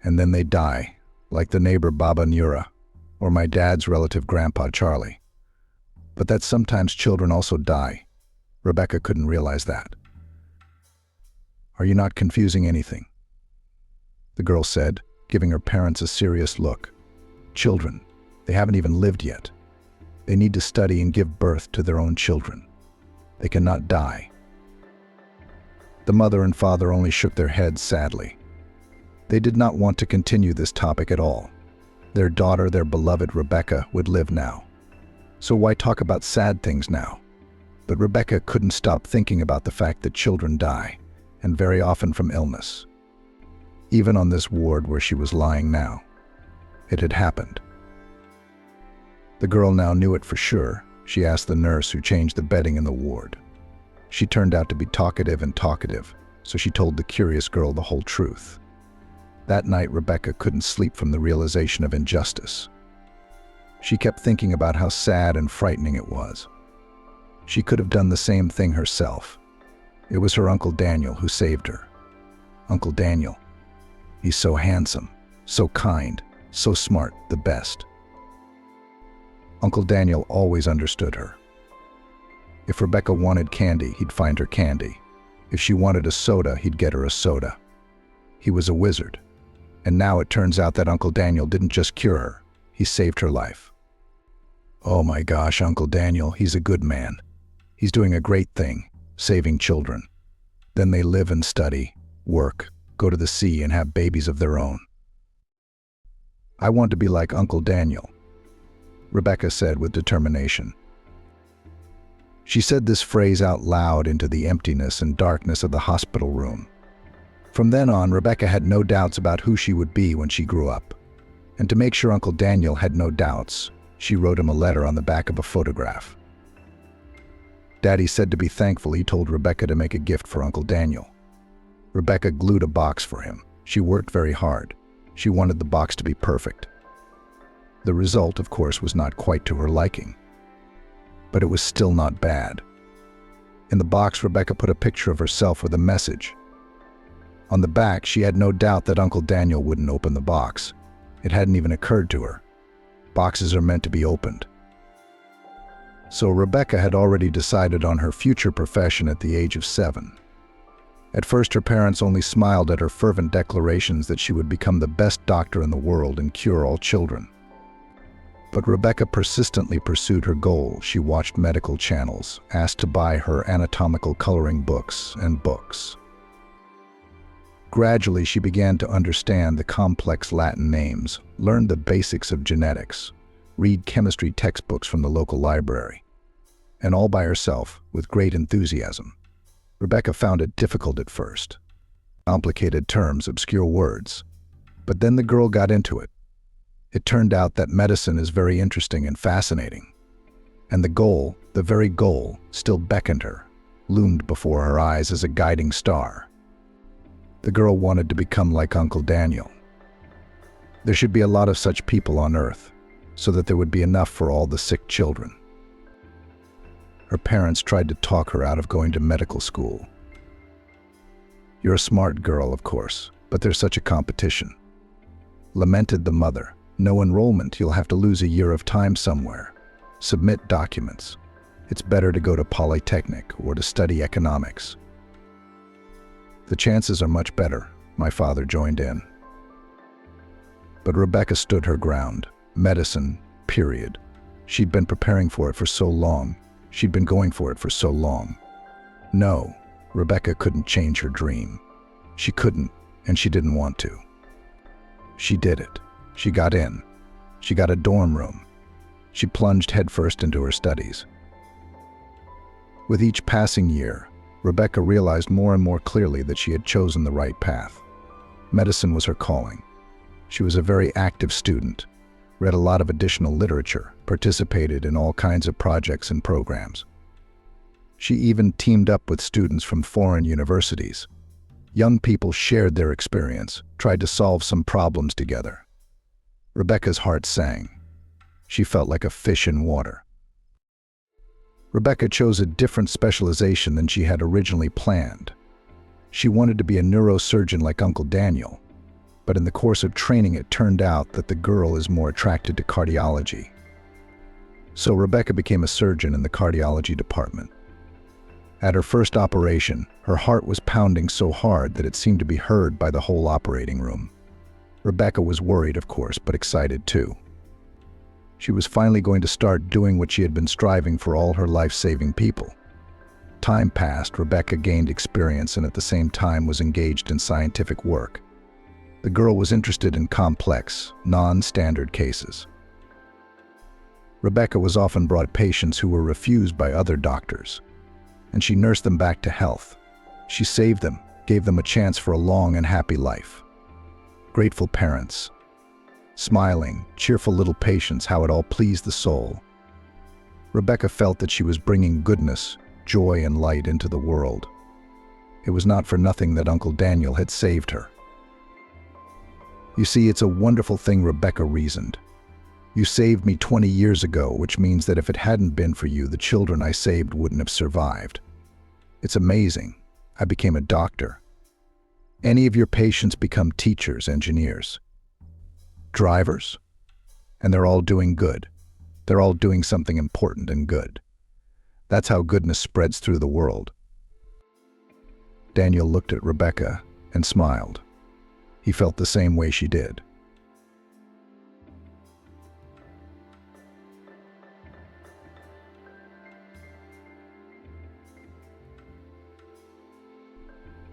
A: And then they die, like the neighbor Baba Nura, or my dad's relative Grandpa Charlie. But that sometimes children also die. Rebecca couldn't realize that. Are you not confusing anything? The girl said, giving her parents a serious look. Children, they haven't even lived yet. They need to study and give birth to their own children. They cannot die. The mother and father only shook their heads sadly. They did not want to continue this topic at all. Their daughter, their beloved Rebecca, would live now. So why talk about sad things now? But Rebecca couldn't stop thinking about the fact that children die, and very often from illness. Even on this ward where she was lying now, it had happened. The girl now knew it for sure. She asked the nurse who changed the bedding in the ward. She turned out to be talkative, so she told the curious girl the whole truth. That night, Rebecca couldn't sleep from the realization of injustice. She kept thinking about how sad and frightening it was. She could have done the same thing herself. It was her Uncle Daniel who saved her. Uncle Daniel. He's so handsome, so kind, so smart, the best. Uncle Daniel always understood her. If Rebecca wanted candy, he'd find her candy. If she wanted a soda, he'd get her a soda. He was a wizard. And now it turns out that Uncle Daniel didn't just cure her, he saved her life. Oh my gosh, Uncle Daniel, he's a good man. He's doing a great thing, saving children. Then they live and study, work, go to the sea and have babies of their own. I want to be like Uncle Daniel, Rebecca said with determination. She said this phrase out loud into the emptiness and darkness of the hospital room. From then on, Rebecca had no doubts about who she would be when she grew up. And to make sure Uncle Daniel had no doubts, she wrote him a letter on the back of a photograph. Daddy said to be thankful he told Rebecca to make a gift for Uncle Daniel. Rebecca glued a box for him. She worked very hard. She wanted the box to be perfect. The result, of course, was not quite to her liking. But it was still not bad. In the box, Rebecca put a picture of herself with a message. On the back, she had no doubt that Uncle Daniel wouldn't open the box. It hadn't even occurred to her. Boxes are meant to be opened. So Rebecca had already decided on her future profession at the age of 7. At first, her parents only smiled at her fervent declarations that she would become the best doctor in the world and cure all children. But Rebecca persistently pursued her goal. She watched medical channels, asked to buy her anatomical coloring books and books. Gradually, she began to understand the complex Latin names, learned the basics of genetics, read chemistry textbooks from the local library, and all by herself, with great enthusiasm. Rebecca found it difficult at first. Complicated terms, obscure words. But then the girl got into it. It turned out that medicine is very interesting and fascinating. And the goal, the very goal, still beckoned her, loomed before her eyes as a guiding star. The girl wanted to become like Uncle Daniel. There should be a lot of such people on Earth, so that there would be enough for all the sick children. Her parents tried to talk her out of going to medical school. "You're a smart girl, of course, but there's such a competition," lamented the mother. "No enrollment, you'll have to lose a year of time somewhere. Submit documents. It's better to go to Polytechnic or to study economics." "The chances are much better," my father joined in. But Rebecca stood her ground. Medicine, period. She'd been preparing for it for so long. She'd been going for it for so long. No, Rebecca couldn't change her dream. She couldn't, and she didn't want to. She did it. She got in. She got a dorm room. She plunged headfirst into her studies. With each passing year, Rebecca realized more and more clearly that she had chosen the right path. Medicine was her calling. She was a very active student, read a lot of additional literature, participated in all kinds of projects and programs. She even teamed up with students from foreign universities. Young people shared their experience, tried to solve some problems together. Rebecca's heart sang. She felt like a fish in water. Rebecca chose a different specialization than she had originally planned. She wanted to be a neurosurgeon like Uncle Daniel, but in the course of training it turned out that the girl is more attracted to cardiology. So Rebecca became a surgeon in the cardiology department. At her first operation, her heart was pounding so hard that it seemed to be heard by the whole operating room. Rebecca was worried, of course, but excited too. She was finally going to start doing what she had been striving for all her life, saving people. Time passed, Rebecca gained experience and at the same time was engaged in scientific work. The girl was interested in complex, non-standard cases. Rebecca was often brought patients who were refused by other doctors, and she nursed them back to health. She saved them, gave them a chance for a long and happy life. Grateful parents, smiling, cheerful little patients, how it all pleased the soul. Rebecca felt that she was bringing goodness, joy, and light into the world. It was not for nothing that Uncle Daniel had saved her. "You see, it's a wonderful thing," Rebecca reasoned. "You saved me 20 years ago, which means that if it hadn't been for you, the children I saved wouldn't have survived. It's amazing. I became a doctor. Any of your patients become teachers, engineers, drivers, and they're all doing good. They're all doing something important and good. That's how goodness spreads through the world." Daniel looked at Rebecca and smiled. He felt the same way she did.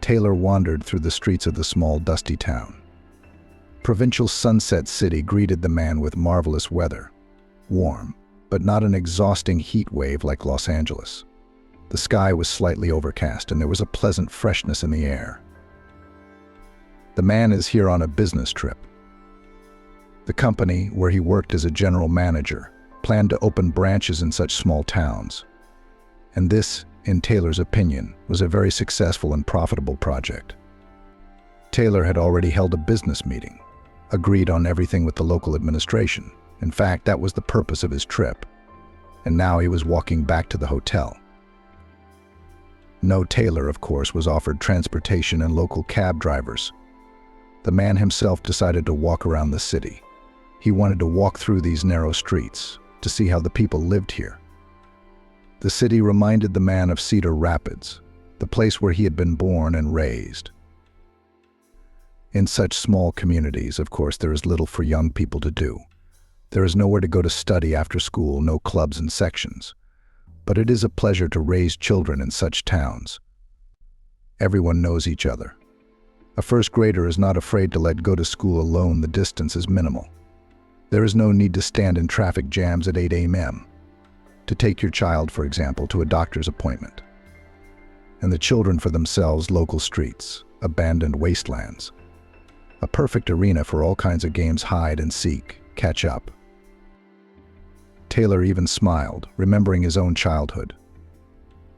A: Taylor wandered through the streets of the small, dusty town. Provincial Sunset City greeted the man with marvelous weather. Warm, but not an exhausting heat wave like Los Angeles. The sky was slightly overcast and there was a pleasant freshness in the air. The man is here on a business trip. The company, where he worked as a general manager, planned to open branches in such small towns. And this, in Taylor's opinion, was a very successful and profitable project. Taylor had already held a business meeting, agreed on everything with the local administration. In fact, that was the purpose of his trip. And now he was walking back to the hotel. No, Taylor, of course, was offered transportation and local cab drivers. The man himself decided to walk around the city, He wanted to walk through these narrow streets to see how the people lived here. The city reminded the man of Cedar Rapids, the place where he had been born and raised. In such small communities, of course, there is little for young people to do. There is nowhere to go to study after school, no clubs and sections. But it is a pleasure to raise children in such towns. Everyone knows each other. A first grader is not afraid to let go to school alone. The distance is minimal. There is no need to stand in traffic jams at 8 a.m. to take your child, for example, to a doctor's appointment. And the children for themselves, local streets, abandoned wastelands. A perfect arena for all kinds of games: hide and seek, catch up. Taylor even smiled, remembering his own childhood.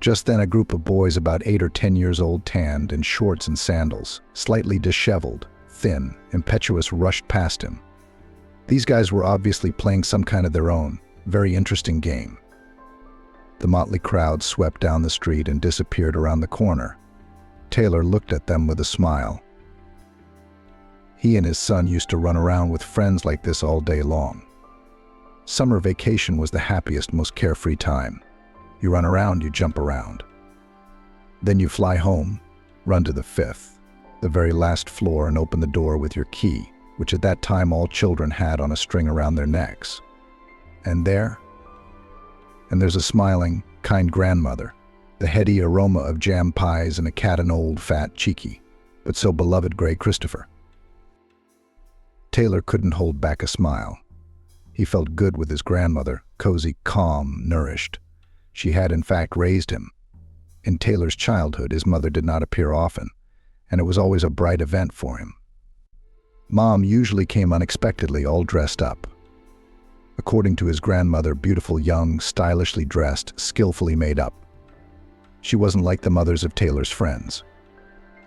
A: Just then a group of boys about 8 or 10 years old, tanned, in shorts and sandals, slightly disheveled, thin, impetuous, rushed past him. These guys were obviously playing some kind of their own, very interesting game. The motley crowd swept down the street and disappeared around the corner. Taylor looked at them with a smile. He and his son used to run around with friends like this all day long. Summer vacation was the happiest, most carefree time. You run around, you jump around. Then you fly home, run to the 5th, the very last floor, and open the door with your key, which at that time all children had on a string around their necks. And there's a smiling, kind grandmother, the heady aroma of jam pies and a cat, an old, fat, cheeky, but so beloved gray Christopher. Taylor couldn't hold back a smile. He felt good with his grandmother, cozy, calm, nourished. She had in fact raised him. In Taylor's childhood, his mother did not appear often, and it was always a bright event for him. Mom usually came unexpectedly, all dressed up. According to his grandmother, beautiful, young, stylishly dressed, skillfully made up. She wasn't like the mothers of Taylor's friends.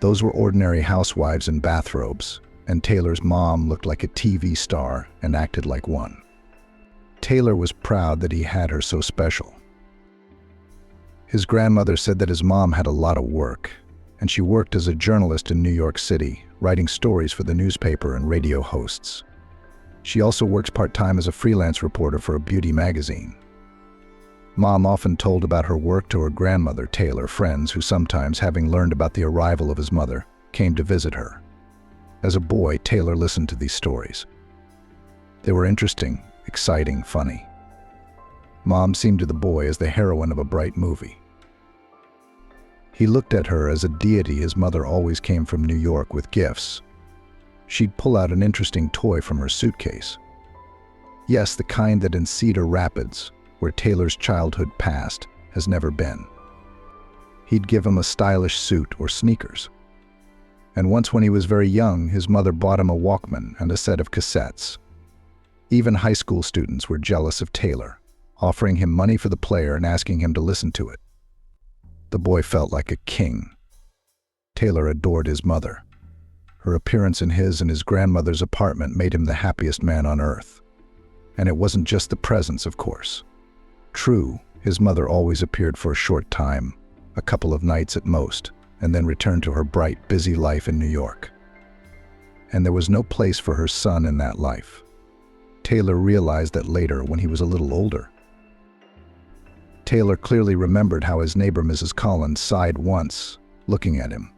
A: Those were ordinary housewives in bathrobes, and Taylor's mom looked like a TV star and acted like one. Taylor was proud that he had her so special. His grandmother said that his mom had a lot of work, and she worked as a journalist in New York City, writing stories for the newspaper and radio hosts. She also works part-time as a freelance reporter for a beauty magazine. Mom often told about her work to her grandmother, Taylor, friends who sometimes, having learned about the arrival of his mother, came to visit her. As a boy, Taylor listened to these stories. They were interesting, exciting, funny. Mom seemed to the boy as the heroine of a bright movie. He looked at her as a deity. His mother always came from New York with gifts. She'd pull out an interesting toy from her suitcase. Yes, the kind that in Cedar Rapids, where Taylor's childhood passed, has never been. He'd give him a stylish suit or sneakers. And once when he was very young, his mother bought him a Walkman and a set of cassettes. Even high school students were jealous of Taylor, offering him money for the player and asking him to listen to it. The boy felt like a king. Taylor adored his mother. Her appearance in his and his grandmother's apartment made him the happiest man on earth. And it wasn't just the presents, of course. True, his mother always appeared for a short time, a couple of nights at most, and then returned to her bright, busy life in New York. And there was no place for her son in that life. Taylor realized that later when he was a little older. Taylor clearly remembered how his neighbor Mrs. Collins sighed once, looking at him,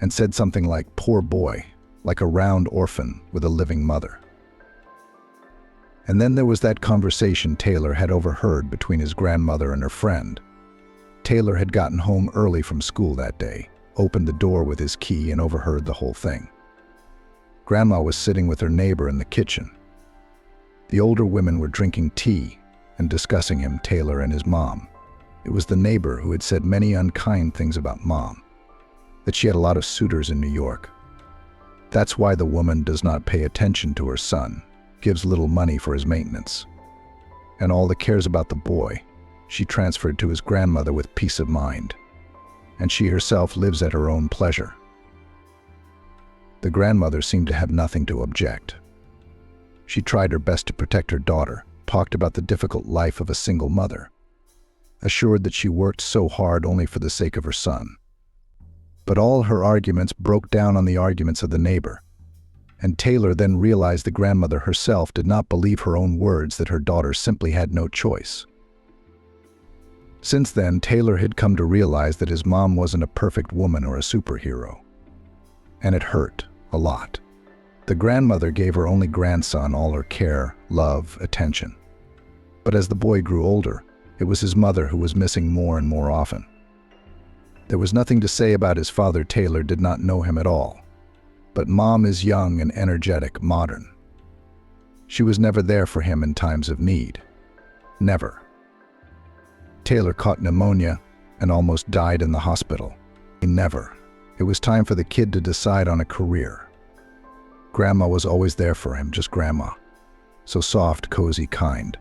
A: and said something like, "Poor boy," like a round orphan with a living mother. And then there was that conversation Taylor had overheard between his grandmother and her friend. Taylor had gotten home early from school that day, opened the door with his key, and overheard the whole thing. Grandma was sitting with her neighbor in the kitchen. The older women were drinking tea and discussing him, Taylor and his mom. It was the neighbor who had said many unkind things about Mom, that she had a lot of suitors in New York. That's why the woman does not pay attention to her son, gives little money for his maintenance. And all that cares about the boy, she transferred to his grandmother with peace of mind. And she herself lives at her own pleasure. The grandmother seemed to have nothing to object. She tried her best to protect her daughter, talked about the difficult life of a single mother, assured that she worked so hard only for the sake of her son. But all her arguments broke down on the arguments of the neighbor, And Taylor then realized the grandmother herself did not believe her own words, that her daughter simply had no choice. Since then, Taylor had come to realize that his mom wasn't a perfect woman or a superhero. And it hurt a lot. The grandmother gave her only grandson all her care, love, attention. But as the boy grew older, it was his mother who was missing more and more often. There was nothing to say about his father. Taylor did not know him at all. But Mom is young and energetic, modern. She was never there for him in times of need. Never. Taylor caught pneumonia and almost died in the hospital. Never. It was time for the kid to decide on a career. Grandma was always there for him, just Grandma. So soft, cozy, kind.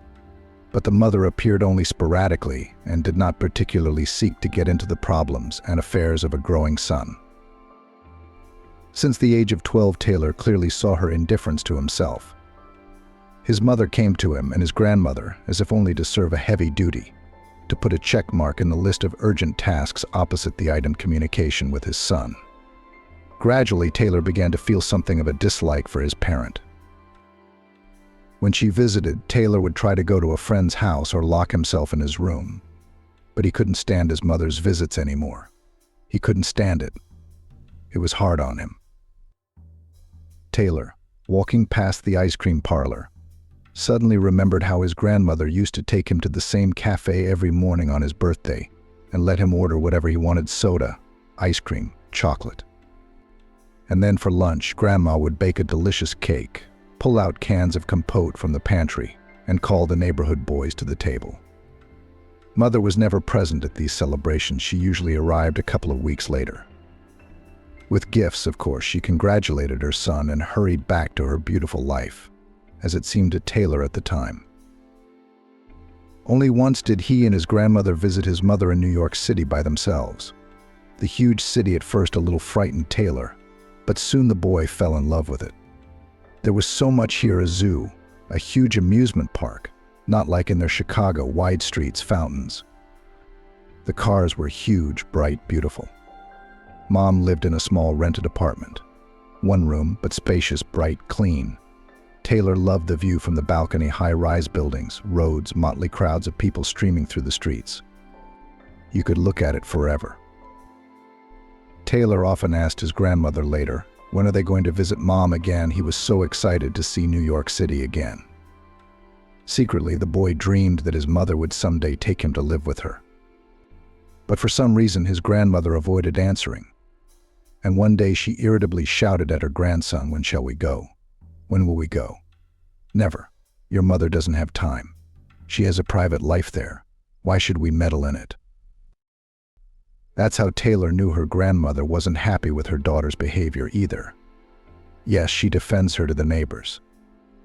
A: But the mother appeared only sporadically and did not particularly seek to get into the problems and affairs of a growing son. Since the age of 12, Taylor clearly saw her indifference to himself. His mother came to him and his grandmother, as if only to serve a heavy duty, to put a check mark in the list of urgent tasks opposite the item communication with his son. Gradually, Taylor began to feel something of a dislike for his parent. When she visited, Taylor would try to go to a friend's house or lock himself in his room. But he couldn't stand his mother's visits anymore. He couldn't stand it. It was hard on him. Taylor, walking past the ice cream parlor, suddenly remembered how his grandmother used to take him to the same cafe every morning on his birthday and let him order whatever he wanted: soda, ice cream, chocolate. And then for lunch, Grandma would bake a delicious cake, pull out cans of compote from the pantry, and call the neighborhood boys to the table. Mother was never present at these celebrations. She usually arrived a couple of weeks later. With gifts, of course, she congratulated her son and hurried back to her beautiful life, as it seemed to Taylor at the time. Only once did he and his grandmother visit his mother in New York City by themselves. The huge city at first a little frightened Taylor, but soon the boy fell in love with it. There was so much here: a zoo, a huge amusement park, not like in their Chicago wide streets, fountains. The cars were huge, bright, beautiful. Mom lived in a small rented apartment. One room, but spacious, bright, clean. Taylor loved the view from the balcony: high-rise buildings, roads, motley crowds of people streaming through the streets. You could look at it forever. Taylor often asked his grandmother later, when are they going to visit Mom again? He was so excited to see New York City again. Secretly, the boy dreamed that his mother would someday take him to live with her. But for some reason, his grandmother avoided answering. And one day she irritably shouted at her grandson, "When shall we go? When will we go?" "Never. Your mother doesn't have time. She has a private life there. Why should we meddle in it?" That's how Taylor knew her grandmother wasn't happy with her daughter's behavior either. Yes, she defends her to the neighbors,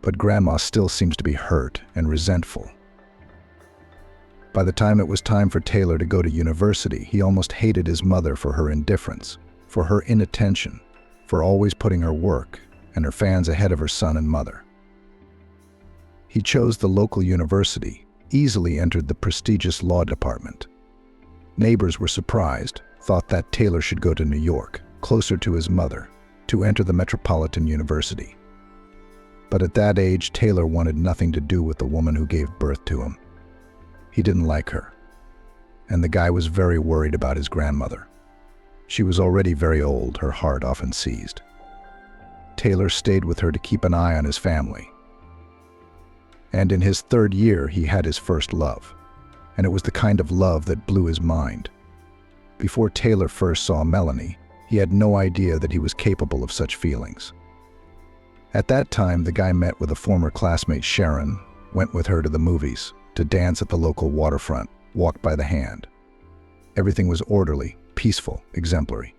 A: but Grandma still seems to be hurt and resentful. By the time it was time for Taylor to go to university, he almost hated his mother for her indifference, for her inattention, for always putting her work and her fans ahead of her son and mother. He chose the local university, easily entered the prestigious law department. Neighbors were surprised, thought that Taylor should go to New York, closer to his mother, to enter the Metropolitan University. But at that age, Taylor wanted nothing to do with the woman who gave birth to him. He didn't like her. And the guy was very worried about his grandmother. She was already very old, her heart often seized. Taylor stayed with her to keep an eye on his family. And in his 3rd year, he had his first love. And it was the kind of love that blew his mind. Before Taylor first saw Melanie, he had no idea that he was capable of such feelings. At that time, the guy met with a former classmate, Sharon, went with her to the movies, to dance at the local waterfront, walked by the hand. Everything was orderly, peaceful, exemplary.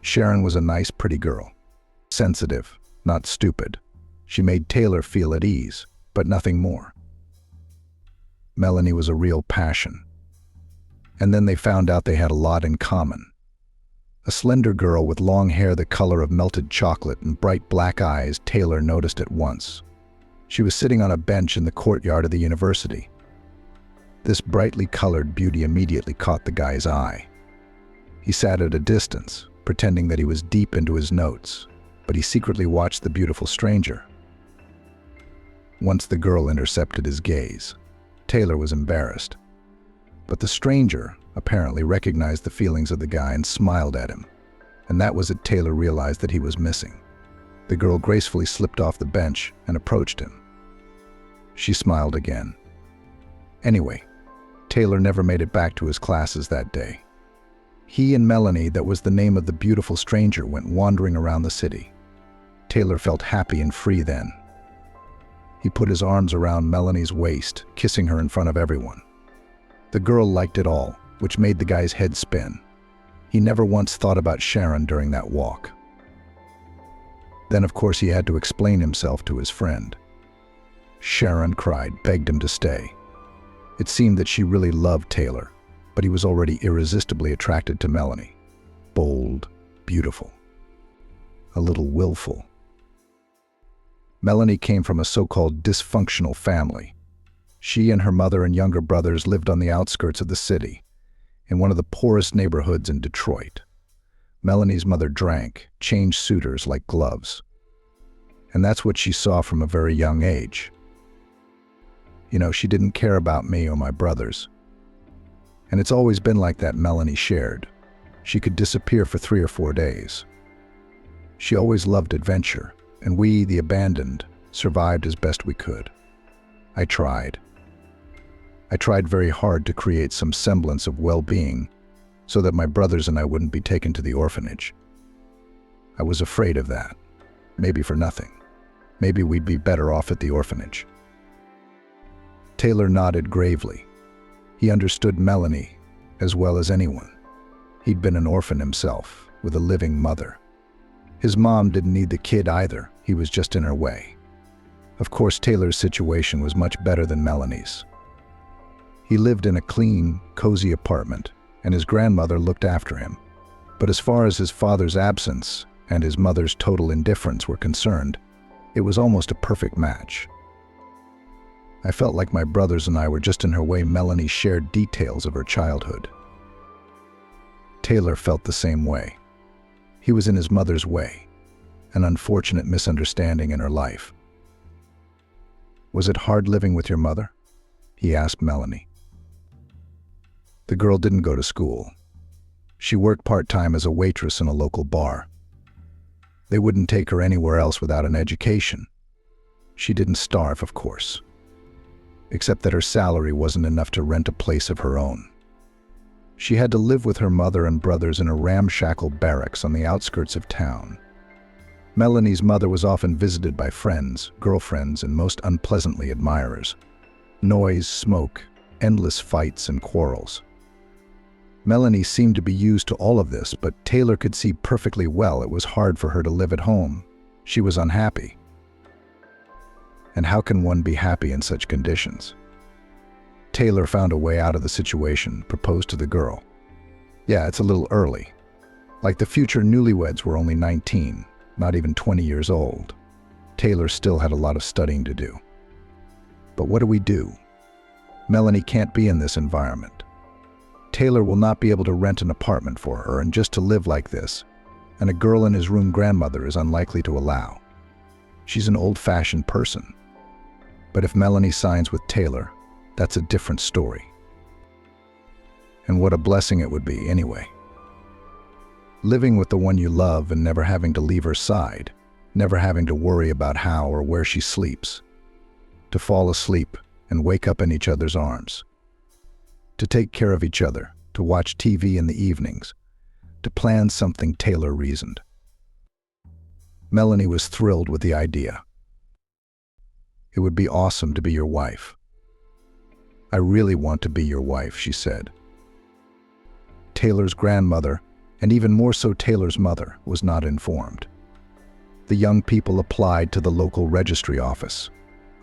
A: Sharon was a nice, pretty girl. Sensitive, not stupid. She made Taylor feel at ease, but nothing more. Melanie was a real passion. And then they found out they had a lot in common. A slender girl with long hair the color of melted chocolate and bright black eyes, Taylor noticed at once. She was sitting on a bench in the courtyard of the university. This brightly colored beauty immediately caught the guy's eye. He sat at a distance, pretending that he was deep into his notes, but he secretly watched the beautiful stranger. Once the girl intercepted his gaze, Taylor was embarrassed. But the stranger apparently recognized the feelings of the guy and smiled at him. And that was it. Taylor realized that he was missing. The girl gracefully slipped off the bench and approached him. She smiled again. Anyway, Taylor never made it back to his classes that day. He and Melanie, that was the name of the beautiful stranger, went wandering around the city. Taylor felt happy and free then. He put his arms around Melanie's waist, kissing her in front of everyone. The girl liked it all, which made the guy's head spin. He never once thought about Sharon during that walk. Then, of course, he had to explain himself to his friend. Sharon cried, begged him to stay. It seemed that she really loved Taylor, but he was already irresistibly attracted to Melanie. Bold, beautiful, a little willful. Melanie came from a so-called dysfunctional family. She and her mother and younger brothers lived on the outskirts of the city, in one of the poorest neighborhoods in Detroit. Melanie's mother drank, changed suitors like gloves. And that's what she saw from a very young age. You know, she didn't care about me or my brothers. And it's always been like that, Melanie shared. She could disappear for 3 or 4 days. She always loved adventure, and we, the abandoned, survived as best we could. I tried very hard to create some semblance of well-being so that my brothers and I wouldn't be taken to the orphanage. I was afraid of that. Maybe for nothing. Maybe we'd be better off at the orphanage. Taylor nodded gravely. He understood Melanie as well as anyone. He'd been an orphan himself, with a living mother. His mom didn't need the kid either. He was just in her way. Of course, Taylor's situation was much better than Melanie's. He lived in a clean, cozy apartment, and his grandmother looked after him. But as far as his father's absence and his mother's total indifference were concerned, it was almost a perfect match. I felt like my brothers and I were just in her way. Melanie shared details of her childhood. Taylor felt the same way. He was in his mother's way, an unfortunate misunderstanding in her life. Was it hard living with your mother? He asked Melanie. The girl didn't go to school. She worked part-time as a waitress in a local bar. They wouldn't take her anywhere else without an education. She didn't starve, of course, except that her salary wasn't enough to rent a place of her own. She had to live with her mother and brothers in a ramshackle barracks on the outskirts of town. Melanie's mother was often visited by friends, girlfriends, and most unpleasantly admirers. Noise, smoke, endless fights and quarrels. Melanie seemed to be used to all of this, but Taylor could see perfectly well it was hard for her to live at home. She was unhappy. And how can one be happy in such conditions? Taylor found a way out of the situation, proposed to the girl. Yeah, it's a little early. Like the future newlyweds were only 19, not even 20 years old. Taylor still had a lot of studying to do. But what do we do? Melanie can't be in this environment. Taylor will not be able to rent an apartment for her, and just to live like this, and a girl in his room grandmother is unlikely to allow. She's an old-fashioned person. But if Melanie signs with Taylor, that's a different story. And what a blessing it would be anyway. Living with the one you love and never having to leave her side, never having to worry about how or where she sleeps. To fall asleep and wake up in each other's arms. To take care of each other, to watch TV in the evenings, to plan something. Taylor reasoned. Melanie was thrilled with the idea. It would be awesome to be your wife. I really want to be your wife, she said. Taylor's grandmother, and even more so Taylor's mother, was not informed. The young people applied to the local registry office.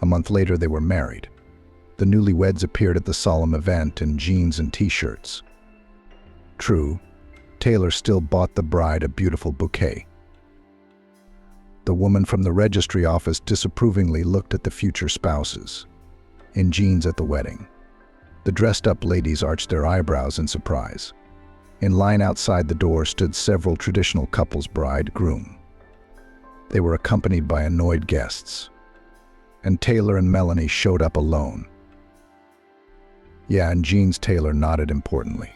A: A month later, they were married. The newlyweds appeared at the solemn event in jeans and t-shirts. True, Taylor still bought the bride a beautiful bouquet. The woman from the registry office disapprovingly looked at the future spouses, in jeans at the wedding. The dressed-up ladies arched their eyebrows in surprise. In line outside the door stood several traditional couples, bride, groom. They were accompanied by annoyed guests, and Taylor and Melanie showed up alone. Yeah, and Jean's Taylor nodded importantly.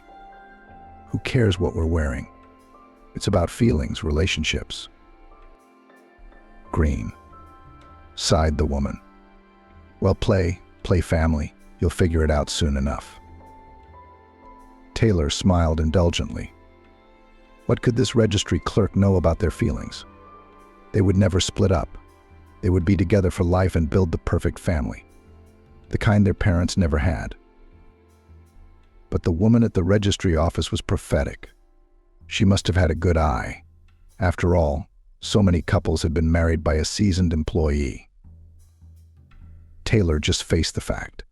A: Who cares what we're wearing? It's about feelings, relationships. Green, sighed the woman. Well, play family. You'll figure it out soon enough. Taylor smiled indulgently. What could this registry clerk know about their feelings? They would never split up. They would be together for life and build the perfect family, the kind their parents never had. But the woman at the registry office was prophetic. She must have had a good eye. After all, so many couples had been married by a seasoned employee. Taylor just faced the fact.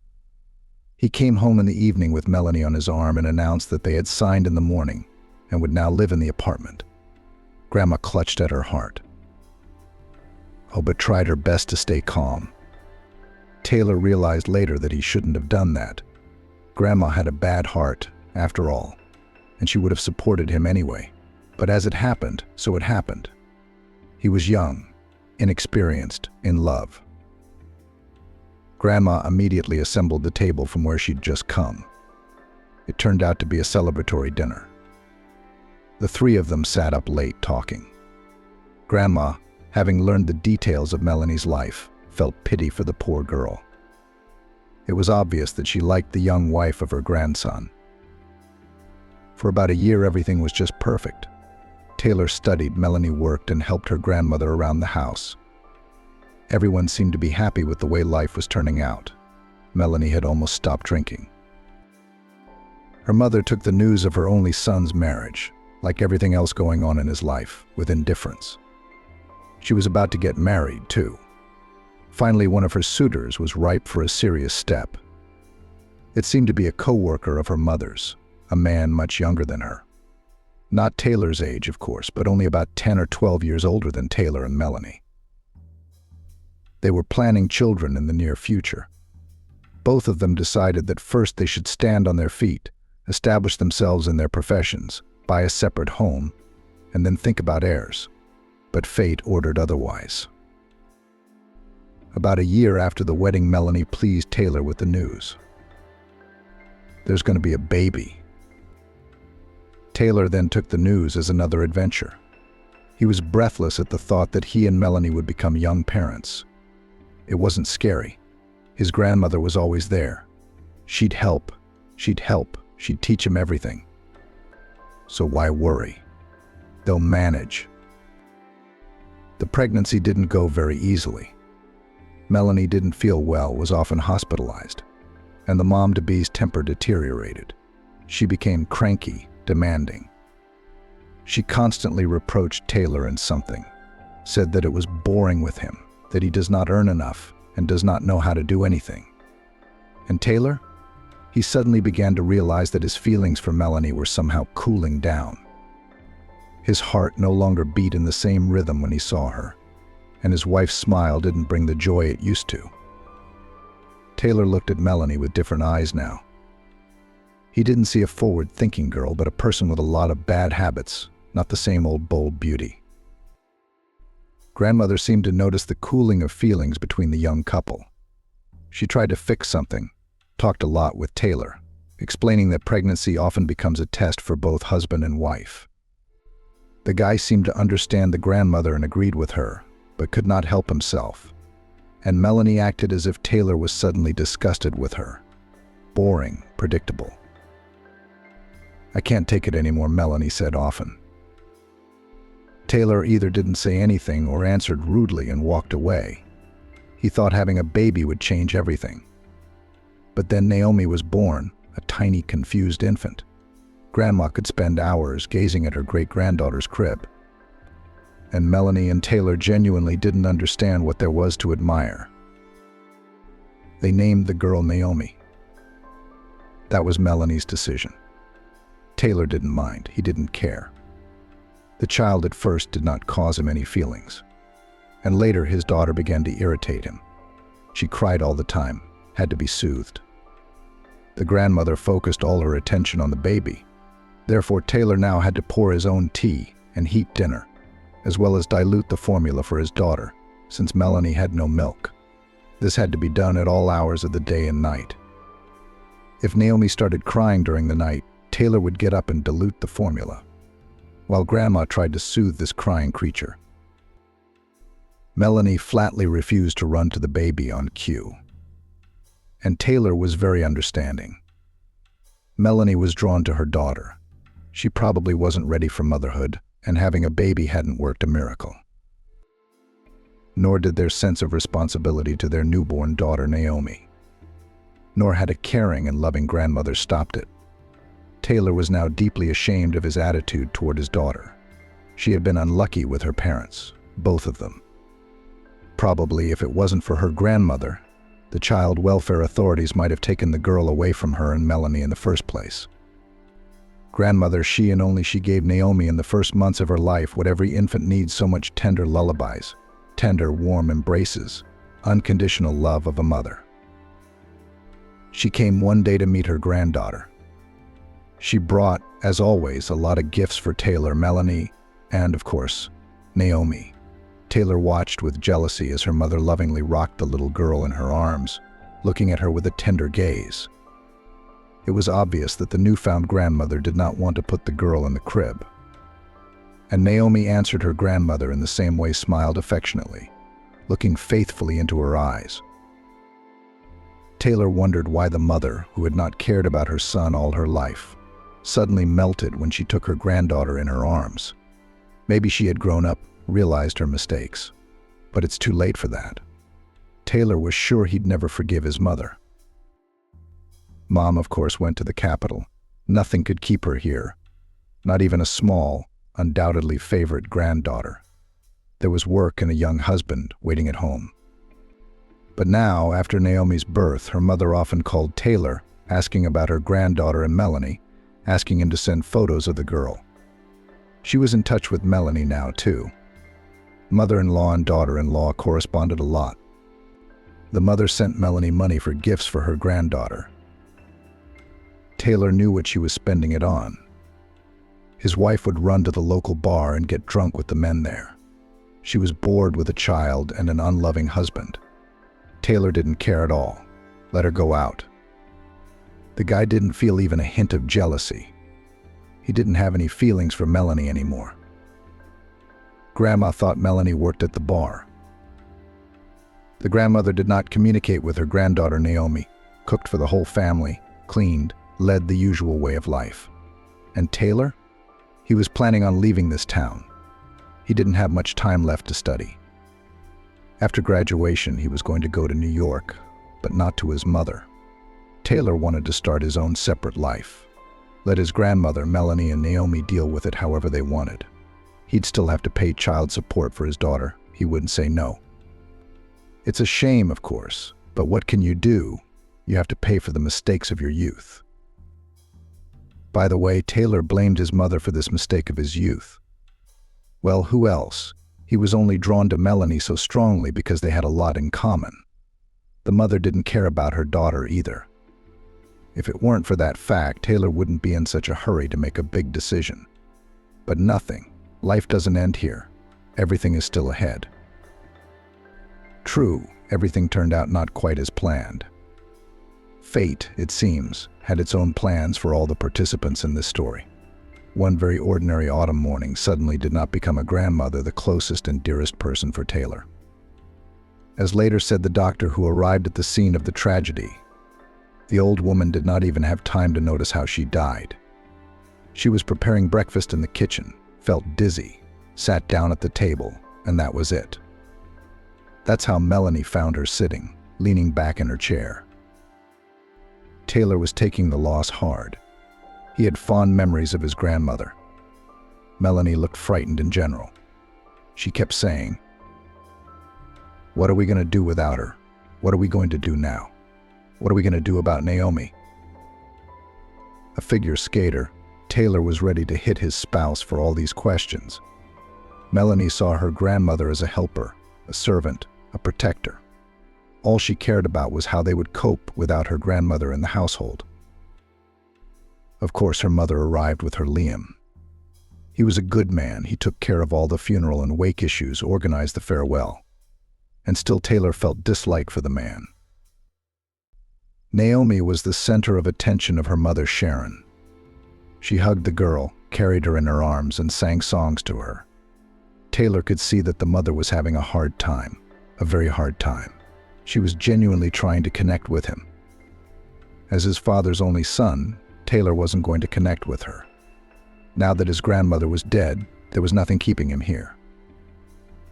A: He came home in the evening with Melanie on his arm and announced that they had signed in the morning and would now live in the apartment. Grandma clutched at her heart. Oh, but tried her best to stay calm. Taylor realized later that he shouldn't have done that. Grandma had a bad heart, after all, and she would have supported him anyway. But as it happened, so it happened. He was young, inexperienced, in love. Grandma immediately assembled the table from where she'd just come. It turned out to be a celebratory dinner. The three of them sat up late talking. Grandma, having learned the details of Melanie's life, felt pity for the poor girl. It was obvious that she liked the young wife of her grandson. For about a year, everything was just perfect. Taylor studied, Melanie worked, and helped her grandmother around the house. Everyone seemed to be happy with the way life was turning out. Melanie had almost stopped drinking. Her mother took the news of her only son's marriage, like everything else going on in his life, with indifference. She was about to get married, too. Finally, one of her suitors was ripe for a serious step. It seemed to be a co-worker of her mother's, a man much younger than her. Not Taylor's age, of course, but only about 10 or 12 years older than Taylor and Melanie. They were planning children in the near future. Both of them decided that first they should stand on their feet, establish themselves in their professions, buy a separate home, and then think about heirs. But fate ordered otherwise. About a year after the wedding, Melanie pleased Taylor with the news. There's going to be a baby. Taylor then took the news as another adventure. He was breathless at the thought that he and Melanie would become young parents. It wasn't scary. His grandmother was always there. She'd help. She'd teach him everything. So why worry? They'll manage. The pregnancy didn't go very easily. Melanie didn't feel well, was often hospitalized, and the mom-to-be's temper deteriorated. She became cranky, demanding. She constantly reproached Taylor in something, said that it was boring with him, that he does not earn enough and does not know how to do anything. And Taylor? He suddenly began to realize that his feelings for Melanie were somehow cooling down. His heart no longer beat in the same rhythm when he saw her, and his wife's smile didn't bring the joy it used to. Taylor looked at Melanie with different eyes now. He didn't see a forward-thinking girl, but a person with a lot of bad habits, not the same old bold beauty. Grandmother seemed to notice the cooling of feelings between the young couple. She tried to fix something, talked a lot with Taylor, explaining that pregnancy often becomes a test for both husband and wife. The guy seemed to understand the grandmother and agreed with her, but could not help himself. And Melanie acted as if Taylor was suddenly disgusted with her. Boring, predictable. I can't take it anymore, Melanie said often. Taylor either didn't say anything or answered rudely and walked away. He thought having a baby would change everything. But then Naomi was born, a tiny, confused infant. Grandma could spend hours gazing at her great-granddaughter's crib. And Melanie and Taylor genuinely didn't understand what there was to admire. They named the girl Naomi. That was Melanie's decision. Taylor didn't mind. He didn't care. The child at first did not cause him any feelings. And later his daughter began to irritate him. She cried all the time, had to be soothed. The grandmother focused all her attention on the baby. Therefore, Taylor now had to pour his own tea and heat dinner, as well as dilute the formula for his daughter, since Melanie had no milk. This had to be done at all hours of the day and night. If Naomi started crying during the night, Taylor would get up and dilute the formula, while Grandma tried to soothe this crying creature. Melanie flatly refused to run to the baby on cue, and Taylor was very understanding. Melanie was drawn to her daughter. She probably wasn't ready for motherhood, and having a baby hadn't worked a miracle. Nor did their sense of responsibility to their newborn daughter Naomi. Nor had a caring and loving grandmother stopped it. Taylor was now deeply ashamed of his attitude toward his daughter. She had been unlucky with her parents, both of them. Probably if it wasn't for her grandmother, the child welfare authorities might have taken the girl away from her and Melanie in the first place. Grandmother, she and only she gave Naomi in the first months of her life what every infant needs so much: tender lullabies, tender, warm embraces, unconditional love of a mother. She came one day to meet her granddaughter. She brought, as always, a lot of gifts for Taylor, Melanie, and, of course, Naomi. Taylor watched with jealousy as her mother lovingly rocked the little girl in her arms, looking at her with a tender gaze. It was obvious that the newfound grandmother did not want to put the girl in the crib. And Naomi answered her grandmother in the same way, smiled affectionately, looking faithfully into her eyes. Taylor wondered why the mother, who had not cared about her son all her life, suddenly melted when she took her granddaughter in her arms. Maybe she had grown up, realized her mistakes. But it's too late for that. Taylor was sure he'd never forgive his mother. Mom, of course, went to the capital. Nothing could keep her here. Not even a small, undoubtedly favorite granddaughter. There was work and a young husband waiting at home. But now, after Naomi's birth, her mother often called Taylor, asking about her granddaughter and Melanie, asking him to send photos of the girl. She was in touch with Melanie now, too. Mother-in-law and daughter-in-law corresponded a lot. The mother sent Melanie money for gifts for her granddaughter. Taylor knew what she was spending it on. His wife would run to the local bar and get drunk with the men there. She was bored with a child and an unloving husband. Taylor didn't care at all. Let her go out. The guy didn't feel even a hint of jealousy. He didn't have any feelings for Melanie anymore. Grandma thought Melanie worked at the bar. The grandmother did not communicate with her granddaughter Naomi, cooked for the whole family, cleaned, led the usual way of life. And Taylor? He was planning on leaving this town. He didn't have much time left to study. After graduation, he was going to go to New York, but not to his mother. Taylor wanted to start his own separate life. Let his grandmother, Melanie, and Naomi deal with it however they wanted. He'd still have to pay child support for his daughter. He wouldn't say no. It's a shame, of course, but what can you do? You have to pay for the mistakes of your youth. By the way, Taylor blamed his mother for this mistake of his youth. Well, who else? He was only drawn to Melanie so strongly because they had a lot in common. The mother didn't care about her daughter either. If it weren't for that fact, Taylor wouldn't be in such a hurry to make a big decision. But nothing. Life doesn't end here. Everything is still ahead. True, everything turned out not quite as planned. Fate, it seems, had its own plans for all the participants in this story. One very ordinary autumn morning suddenly did not become a grandmother the closest and dearest person for Taylor. As later said the doctor who arrived at the scene of the tragedy, the old woman did not even have time to notice how she died. She was preparing breakfast in the kitchen, felt dizzy, sat down at the table, and that was it. That's how Melanie found her sitting, leaning back in her chair. Taylor was taking the loss hard. He had fond memories of his grandmother. Melanie looked frightened in general. She kept saying, "What are we going to do without her? What are we going to do now? What are we going to do about Naomi?" A figure skater, Taylor was ready to hit his spouse for all these questions. Melanie saw her grandmother as a helper, a servant, a protector. All she cared about was how they would cope without her grandmother in the household. Of course, her mother arrived with her Liam. He was a good man. He took care of all the funeral and wake issues, organized the farewell. And still Taylor felt dislike for the man. Naomi was the center of attention of her mother, Sharon. She hugged the girl, carried her in her arms, and sang songs to her. Taylor could see that the mother was having a hard time, a very hard time. She was genuinely trying to connect with him. As his father's only son, Taylor wasn't going to connect with her. Now that his grandmother was dead, there was nothing keeping him here.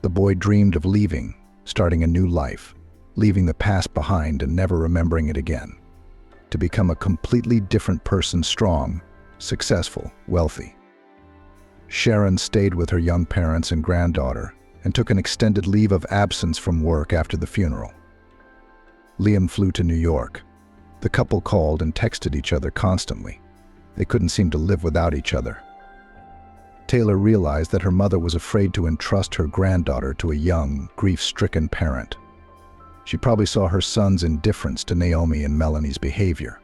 A: The boy dreamed of leaving, starting a new life, leaving the past behind and never remembering it again, to become a completely different person, strong, successful, wealthy. Sharon stayed with her young parents and granddaughter and took an extended leave of absence from work after the funeral. Liam flew to New York. The couple called and texted each other constantly. They couldn't seem to live without each other. Taylor realized that her mother was afraid to entrust her granddaughter to a young, grief-stricken parent. She probably saw her son's indifference to Naomi and Melanie's behavior.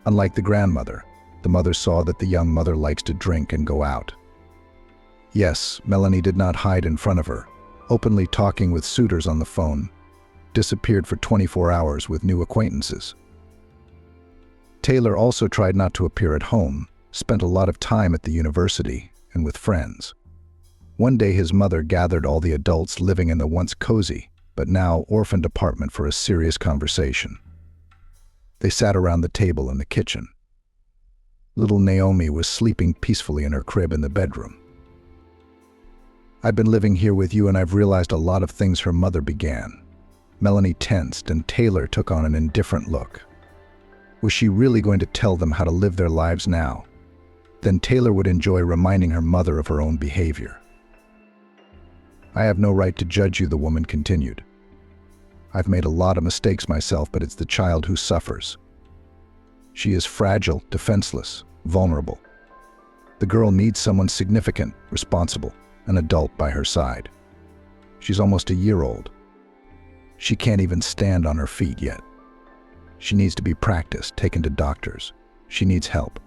A: Unlike the grandmother, the mother saw that the young mother likes to drink and go out. Yes, Melanie did not hide in front of her, openly talking with suitors on the phone, disappeared for 24 hours with new acquaintances. Taylor also tried not to appear at home, spent a lot of time at the university and with friends. One day his mother gathered all the adults living in the once cozy, but now orphaned apartment for a serious conversation. They sat around the table in the kitchen. Little Naomi was sleeping peacefully in her crib in the bedroom. "I've been living here with you and I've realized a lot of things," her mother began. Melanie tensed and Taylor took on an indifferent look. Was she really going to tell them how to live their lives now? Then Taylor would enjoy reminding her mother of her own behavior. "I have no right to judge you," the woman continued. "I've made a lot of mistakes myself, but it's the child who suffers. She is fragile, defenseless, vulnerable. The girl needs someone significant, responsible, an adult by her side. She's almost a year old. She can't even stand on her feet yet. She needs to be practiced, taken to doctors. She needs help.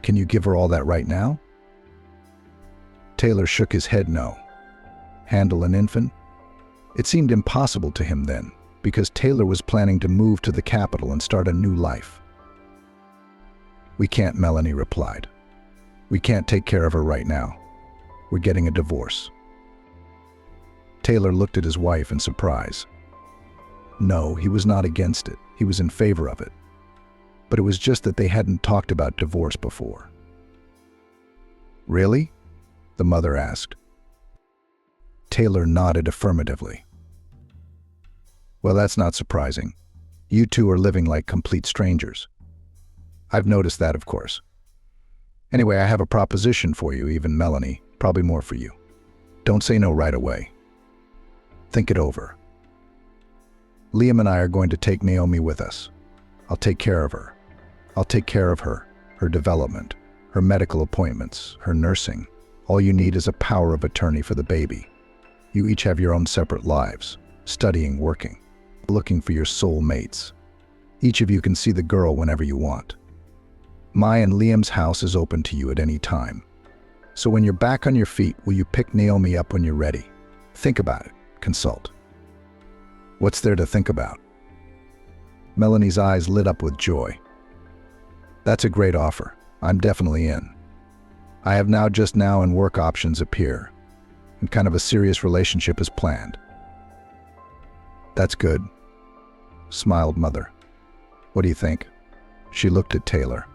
A: Can you give her all that right now?" Taylor shook his head no. Handle an infant? It seemed impossible to him then, because Taylor was planning to move to the capital and start a new life. "We can't," Melanie replied. "We can't take care of her right now. We're getting a divorce." Taylor looked at his wife in surprise. No, he was not against it. He was in favor of it. But it was just that they hadn't talked about divorce before. "Really?" the mother asked. Taylor nodded affirmatively. "Well, that's not surprising. You two are living like complete strangers. I've noticed that, of course. Anyway, I have a proposition for you, even Melanie, probably more for you. Don't say no right away. Think it over. Liam and I are going to take Naomi with us. I'll take care of her. I'll take care of her, her development, her medical appointments, her nursing. All you need is a power of attorney for the baby. You each have your own separate lives, studying, working, looking for your soul mates. Each of you can see the girl whenever you want. My and Liam's house is open to you at any time. So when you're back on your feet, will you pick Naomi up when you're ready? Think about it. Consult." "What's there to think about?" Melanie's eyes lit up with joy. "That's a great offer. I'm definitely in. I have just now and work options appear, and kind of a serious relationship is planned." "That's good," smiled Mother. "What do you think?" She looked at Taylor.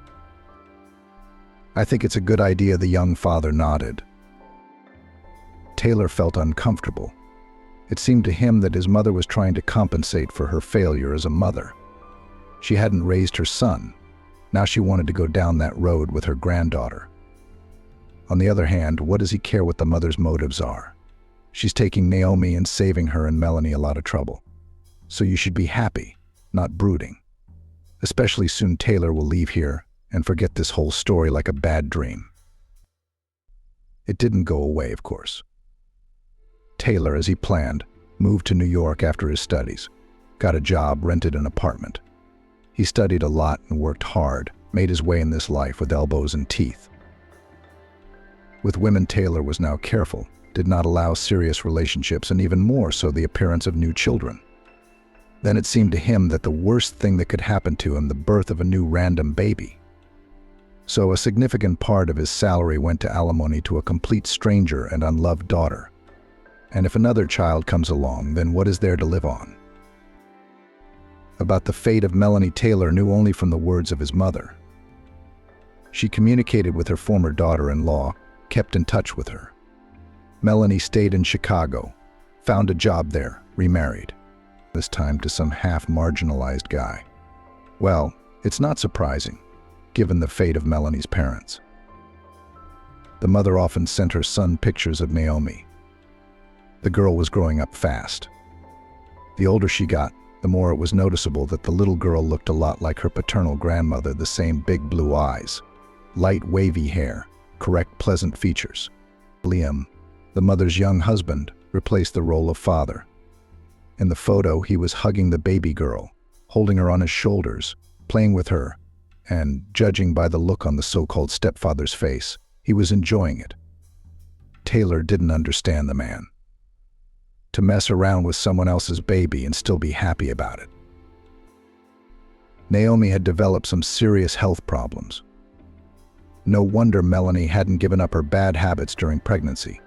A: "I think it's a good idea," the young father nodded. Taylor felt uncomfortable. It seemed to him that his mother was trying to compensate for her failure as a mother. She hadn't raised her son. Now she wanted to go down that road with her granddaughter. On the other hand, what does he care what the mother's motives are? She's taking Naomi and saving her and Melanie a lot of trouble. So you should be happy, not brooding. Especially soon Taylor will leave here and forget this whole story like a bad dream. It didn't go away, of course. Taylor, as he planned, moved to New York after his studies, got a job, rented an apartment. He studied a lot and worked hard, made his way in this life with elbows and teeth. With women, Taylor was now careful, did not allow serious relationships, and even more so the appearance of new children. Then it seemed to him that the worst thing that could happen to him, the birth of a new random baby. So a significant part of his salary went to alimony to a complete stranger and unloved daughter. And if another child comes along, then what is there to live on? About the fate of Melanie, Taylor knew only from the words of his mother. She communicated with her former daughter-in-law, kept in touch with her. Melanie stayed in Chicago, found a job there, remarried, this time to some half-marginalized guy. Well, it's not surprising, given the fate of Melanie's parents. The mother often sent her son pictures of Naomi. The girl was growing up fast. The older she got, the more it was noticeable that the little girl looked a lot like her paternal grandmother, the same big blue eyes, light wavy hair, correct pleasant features. Liam, the mother's young husband, replaced the role of father. In the photo, he was hugging the baby girl, holding her on his shoulders, playing with her, and, judging by the look on the so-called stepfather's face, he was enjoying it. Taylor didn't understand the man. To mess around with someone else's baby and still be happy about it. Naomi had developed some serious health problems. No wonder Melanie hadn't given up her bad habits during pregnancy.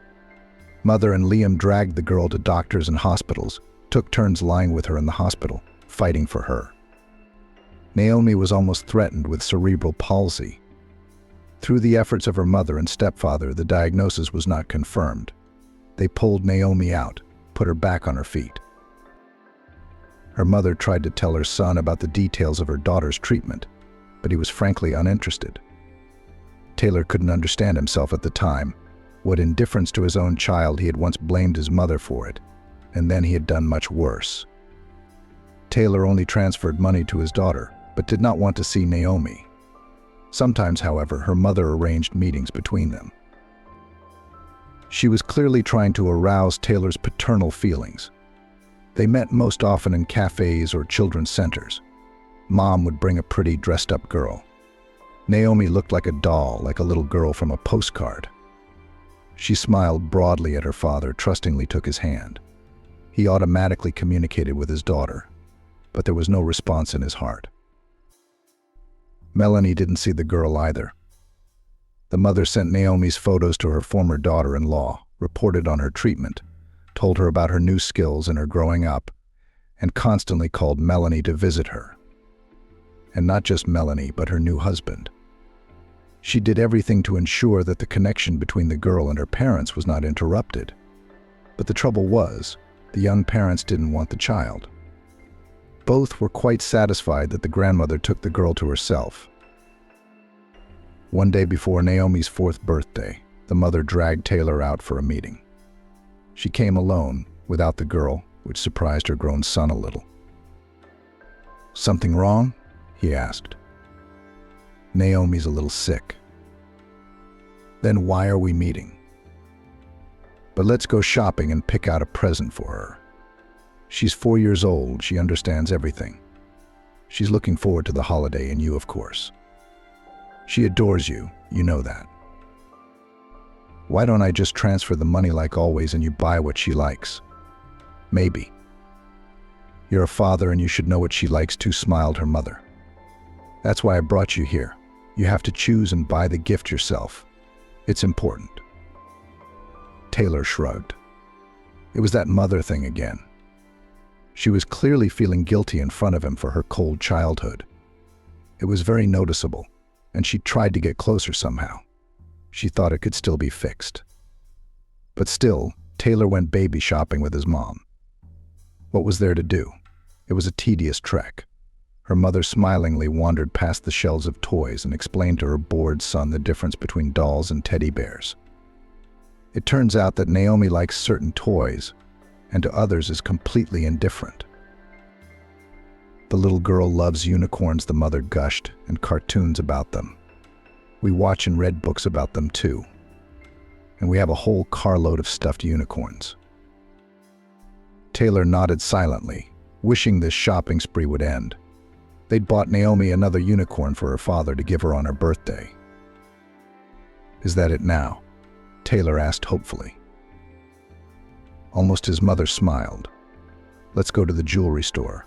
A: Mother and Liam dragged the girl to doctors and hospitals, took turns lying with her in the hospital, fighting for her. Naomi was almost threatened with cerebral palsy. Through the efforts of her mother and stepfather, the diagnosis was not confirmed. They pulled Naomi out, put her back on her feet. Her mother tried to tell her son about the details of her daughter's treatment, but he was frankly uninterested. Taylor couldn't understand himself at the time, what indifference to his own child. He had once blamed his mother for it, and then he had done much worse. Taylor only transferred money to his daughter, but did not want to see Naomi. Sometimes, however, her mother arranged meetings between them. She was clearly trying to arouse Taylor's paternal feelings. They met most often in cafes or children's centers. Mom would bring a pretty dressed-up girl. Naomi looked like a doll, like a little girl from a postcard. She smiled broadly at her father, trustingly took his hand. He automatically communicated with his daughter, but there was no response in his heart. Melanie didn't see the girl either. The mother sent Naomi's photos to her former daughter-in-law, reported on her treatment, told her about her new skills and her growing up, and constantly called Melanie to visit her. And not just Melanie, but her new husband. She did everything to ensure that the connection between the girl and her parents was not interrupted. But the trouble was, the young parents didn't want the child. Both were quite satisfied that the grandmother took the girl to herself. One day before Naomi's 4th birthday, the mother dragged Taylor out for a meeting. She came alone, without the girl, which surprised her grown son a little. "Something wrong?" he asked. "Naomi's a little sick." "Then why are we meeting?" "But let's go shopping and pick out a present for her. She's 4 years old, she understands everything. She's looking forward to the holiday, and you, of course. She adores you, you know that. Why don't I just transfer the money like always and you buy what she likes?" "Maybe. You're a father and you should know what she likes too," smiled her mother. "That's why I brought you here. You have to choose and buy the gift yourself. It's important." Taylor shrugged. It was that mother thing again. She was clearly feeling guilty in front of him for her cold childhood. It was very noticeable, and she tried to get closer somehow. She thought it could still be fixed. But still, Taylor went baby shopping with his mom. What was there to do? It was a tedious trek. Her mother smilingly wandered past the shelves of toys and explained to her bored son the difference between dolls and teddy bears. It turns out that Naomi likes certain toys, and to others is completely indifferent. "The little girl loves unicorns," the mother gushed, "and cartoons about them. We watch and read books about them too. And we have a whole carload of stuffed unicorns." Taylor nodded silently, wishing this shopping spree would end. They'd bought Naomi another unicorn for her father to give her on her birthday. "Is that it now?" Taylor asked hopefully. Almost his mother smiled. Let's go to the jewelry store.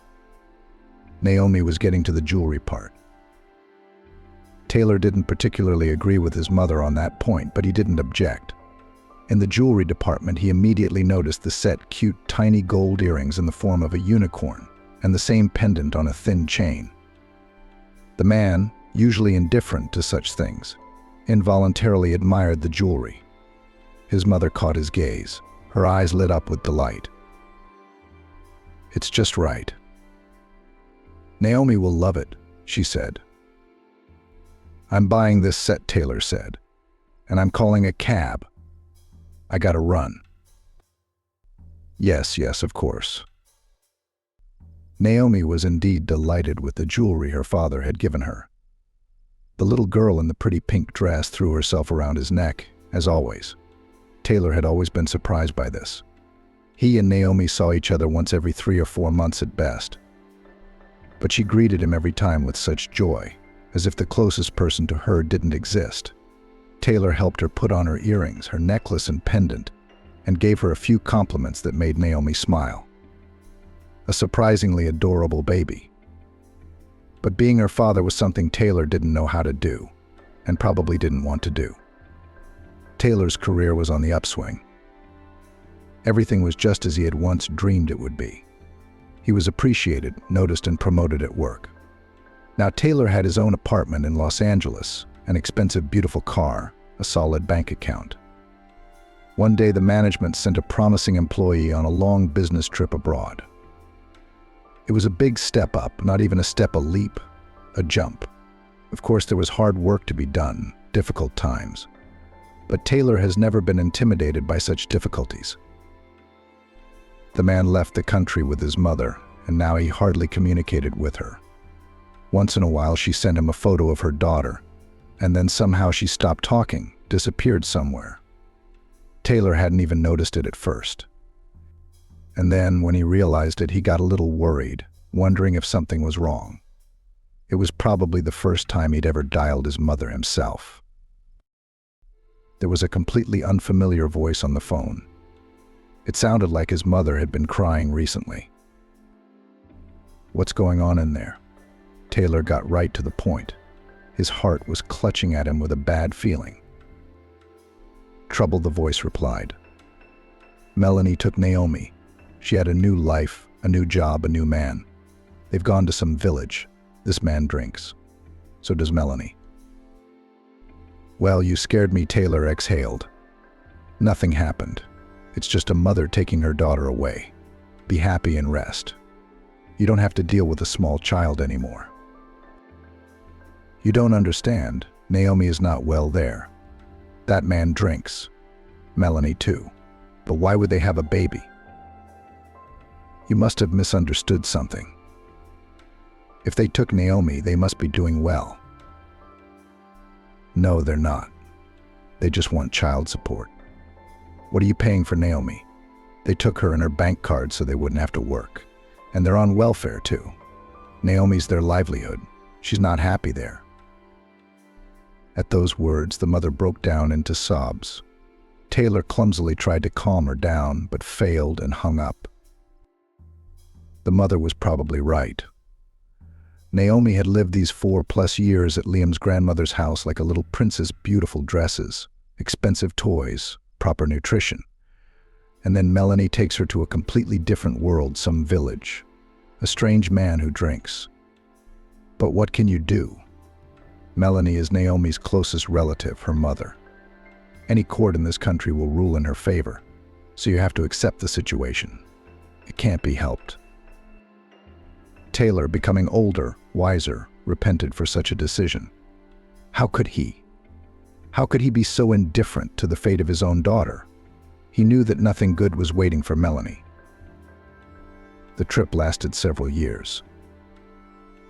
A: Naomi was getting to the jewelry part. Taylor didn't particularly agree with his mother on that point, but he didn't object. In the jewelry department, he immediately noticed the set cute tiny gold earrings in the form of a unicorn and the same pendant on a thin chain. The man, usually indifferent to such things, involuntarily admired the jewelry. His mother caught his gaze. Her eyes lit up with delight. It's just right. Naomi will love it, she said. I'm buying this set, Taylor said, and I'm calling a cab. I gotta run. Yes, of course. Naomi was indeed delighted with the jewelry her father had given her. The little girl in the pretty pink dress threw herself around his neck, as always. Taylor had always been surprised by this. He and Naomi saw each other once every 3 or 4 months at best. But she greeted him every time with such joy, as if the closest person to her didn't exist. Taylor helped her put on her earrings, her necklace and pendant, and gave her a few compliments that made Naomi smile. A surprisingly adorable baby. But being her father was something Taylor didn't know how to do, and probably didn't want to do. Taylor's career was on the upswing. Everything was just as he had once dreamed it would be. He was appreciated, noticed, and promoted at work. Now Taylor had his own apartment in Los Angeles, an expensive, beautiful car, a solid bank account. One day the management sent a promising employee on a long business trip abroad. It was a big step up, not even a step, a leap, a jump. Of course, there was hard work to be done, difficult times. But Taylor has never been intimidated by such difficulties. The man left the country with his mother, and now he hardly communicated with her. Once in a while she sent him a photo of her daughter, and then somehow she stopped talking, disappeared somewhere. Taylor hadn't even noticed it at first. And then, when he realized it, he got a little worried, wondering if something was wrong. It was probably the first time he'd ever dialed his mother himself. There was a completely unfamiliar voice on the phone. It sounded like his mother had been crying recently. What's going on in there? Taylor got right to the point. His heart was clutching at him with a bad feeling. Trouble, the voice replied. Melanie took Naomi. She had a new life, a new job, a new man. They've gone to some village. This man drinks. So does Melanie. Well, you scared me, Taylor exhaled. Nothing happened. It's just a mother taking her daughter away. Be happy and rest. You don't have to deal with a small child anymore. You don't understand. Naomi is not well there. That man drinks. Melanie too. But why would they have a baby? You must have misunderstood something. If they took Naomi, they must be doing well. No, they're not. They just want child support. What are you paying for Naomi? They took her and her bank card so they wouldn't have to work. And they're on welfare too. Naomi's their livelihood. She's not happy there. At those words, the mother broke down into sobs. Taylor clumsily tried to calm her down, but failed and hung up. The mother was probably right. Naomi had lived these 4+ years at Liam's grandmother's house like a little princess, beautiful dresses, expensive toys, proper nutrition. And then Melanie takes her to a completely different world, some village, a strange man who drinks. But what can you do? Melanie is Naomi's closest relative, her mother. Any court in this country will rule in her favor, so you have to accept the situation. It can't be helped. Taylor, becoming older, wiser, repented for such a decision. How could he? How could he be so indifferent to the fate of his own daughter? He knew that nothing good was waiting for Melanie. The trip lasted several years.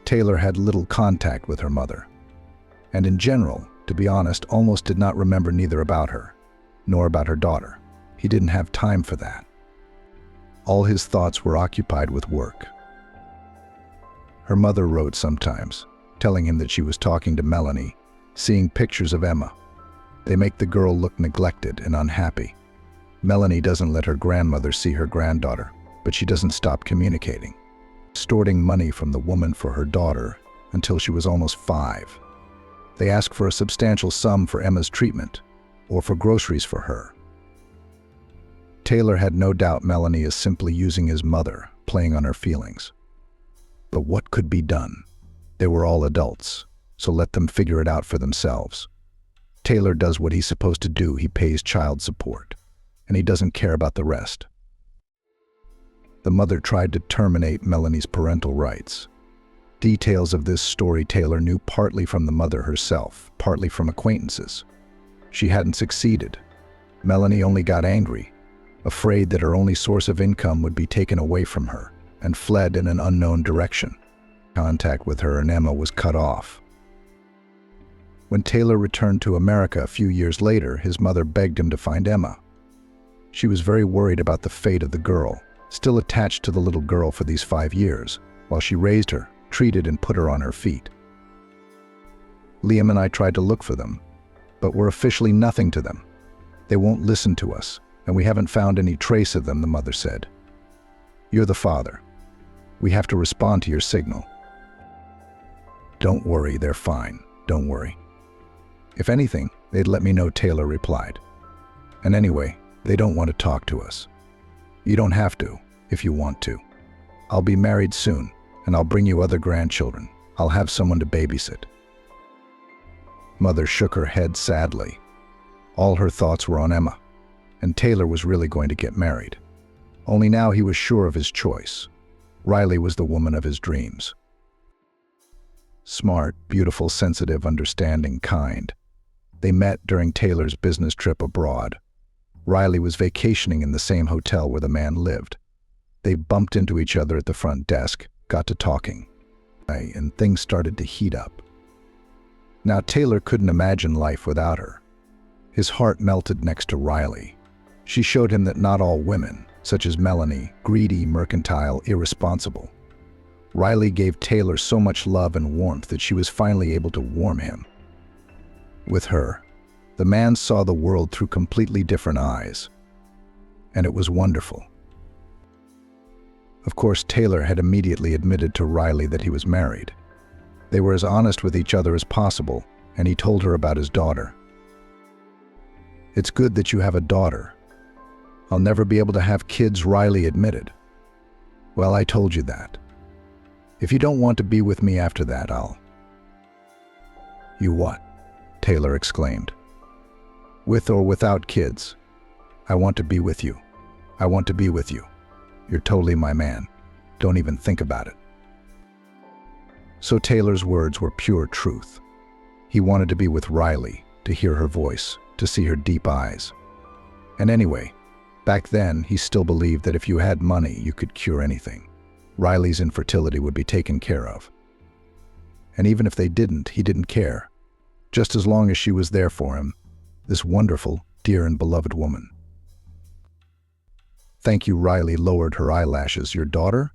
A: Taylor had little contact with her mother, and in general, to be honest, almost did not remember neither about her, nor about her daughter. He didn't have time for that. All his thoughts were occupied with work. Her mother wrote sometimes, telling him that she was talking to Melanie, seeing pictures of Emma. They make the girl look neglected and unhappy. Melanie doesn't let her grandmother see her granddaughter, but she doesn't stop communicating, extorting money from the woman for her daughter until she was almost 5. They ask for a substantial sum for Emma's treatment or for groceries for her. Taylor had no doubt Melanie is simply using his mother, playing on her feelings. But what could be done? They were all adults, so let them figure it out for themselves. Taylor does what he's supposed to do. He pays child support, and he doesn't care about the rest. The mother tried to terminate Melanie's parental rights. Details of this story Taylor knew partly from the mother herself, partly from acquaintances. She hadn't succeeded. Melanie only got angry, afraid that her only source of income would be taken away from her, and fled in an unknown direction. Contact with her and Emma was cut off. When Taylor returned to America a few years later, his mother begged him to find Emma. She was very worried about the fate of the girl, still attached to the little girl for these 5 years, while she raised her, treated and put her on her feet. Liam and I tried to look for them, but we're officially nothing to them. They won't listen to us, and we haven't found any trace of them, the mother said. You're the father. We have to respond to your signal. Don't worry, they're fine. Don't worry. If anything, they'd let me know, Taylor replied. And anyway, they don't want to talk to us. You don't have to, if you want to. I'll be married soon, and I'll bring you other grandchildren. I'll have someone to babysit. Mother shook her head sadly. All her thoughts were on Emma, and Taylor was really going to get married. Only now he was sure of his choice. Riley was the woman of his dreams. Smart, beautiful, sensitive, understanding, kind. They met during Taylor's business trip abroad. Riley was vacationing in the same hotel where the man lived. They bumped into each other at the front desk, got to talking, and things started to heat up. Now Taylor couldn't imagine life without her. His heart melted next to Riley. She showed him that not all women, such as Melanie, greedy, mercantile, irresponsible. Riley gave Taylor so much love and warmth that she was finally able to warm him. With her, the man saw the world through completely different eyes, and it was wonderful. Of course, Taylor had immediately admitted to Riley that he was married. They were as honest with each other as possible, and he told her about his daughter. It's good that you have a daughter. I'll never be able to have kids, Riley admitted. Well, I told you that. If you don't want to be with me after that, You what? Taylor exclaimed. With or without kids, I want to be with you. I want to be with you. You're totally my man. Don't even think about it. So Taylor's words were pure truth. He wanted to be with Riley, to hear her voice, to see her deep eyes. And anyway, back then, he still believed that if you had money, you could cure anything. Riley's infertility would be taken care of. And even if they didn't, he didn't care. Just as long as she was there for him, this wonderful, dear and beloved woman. Thank you, Riley lowered her eyelashes. Your daughter?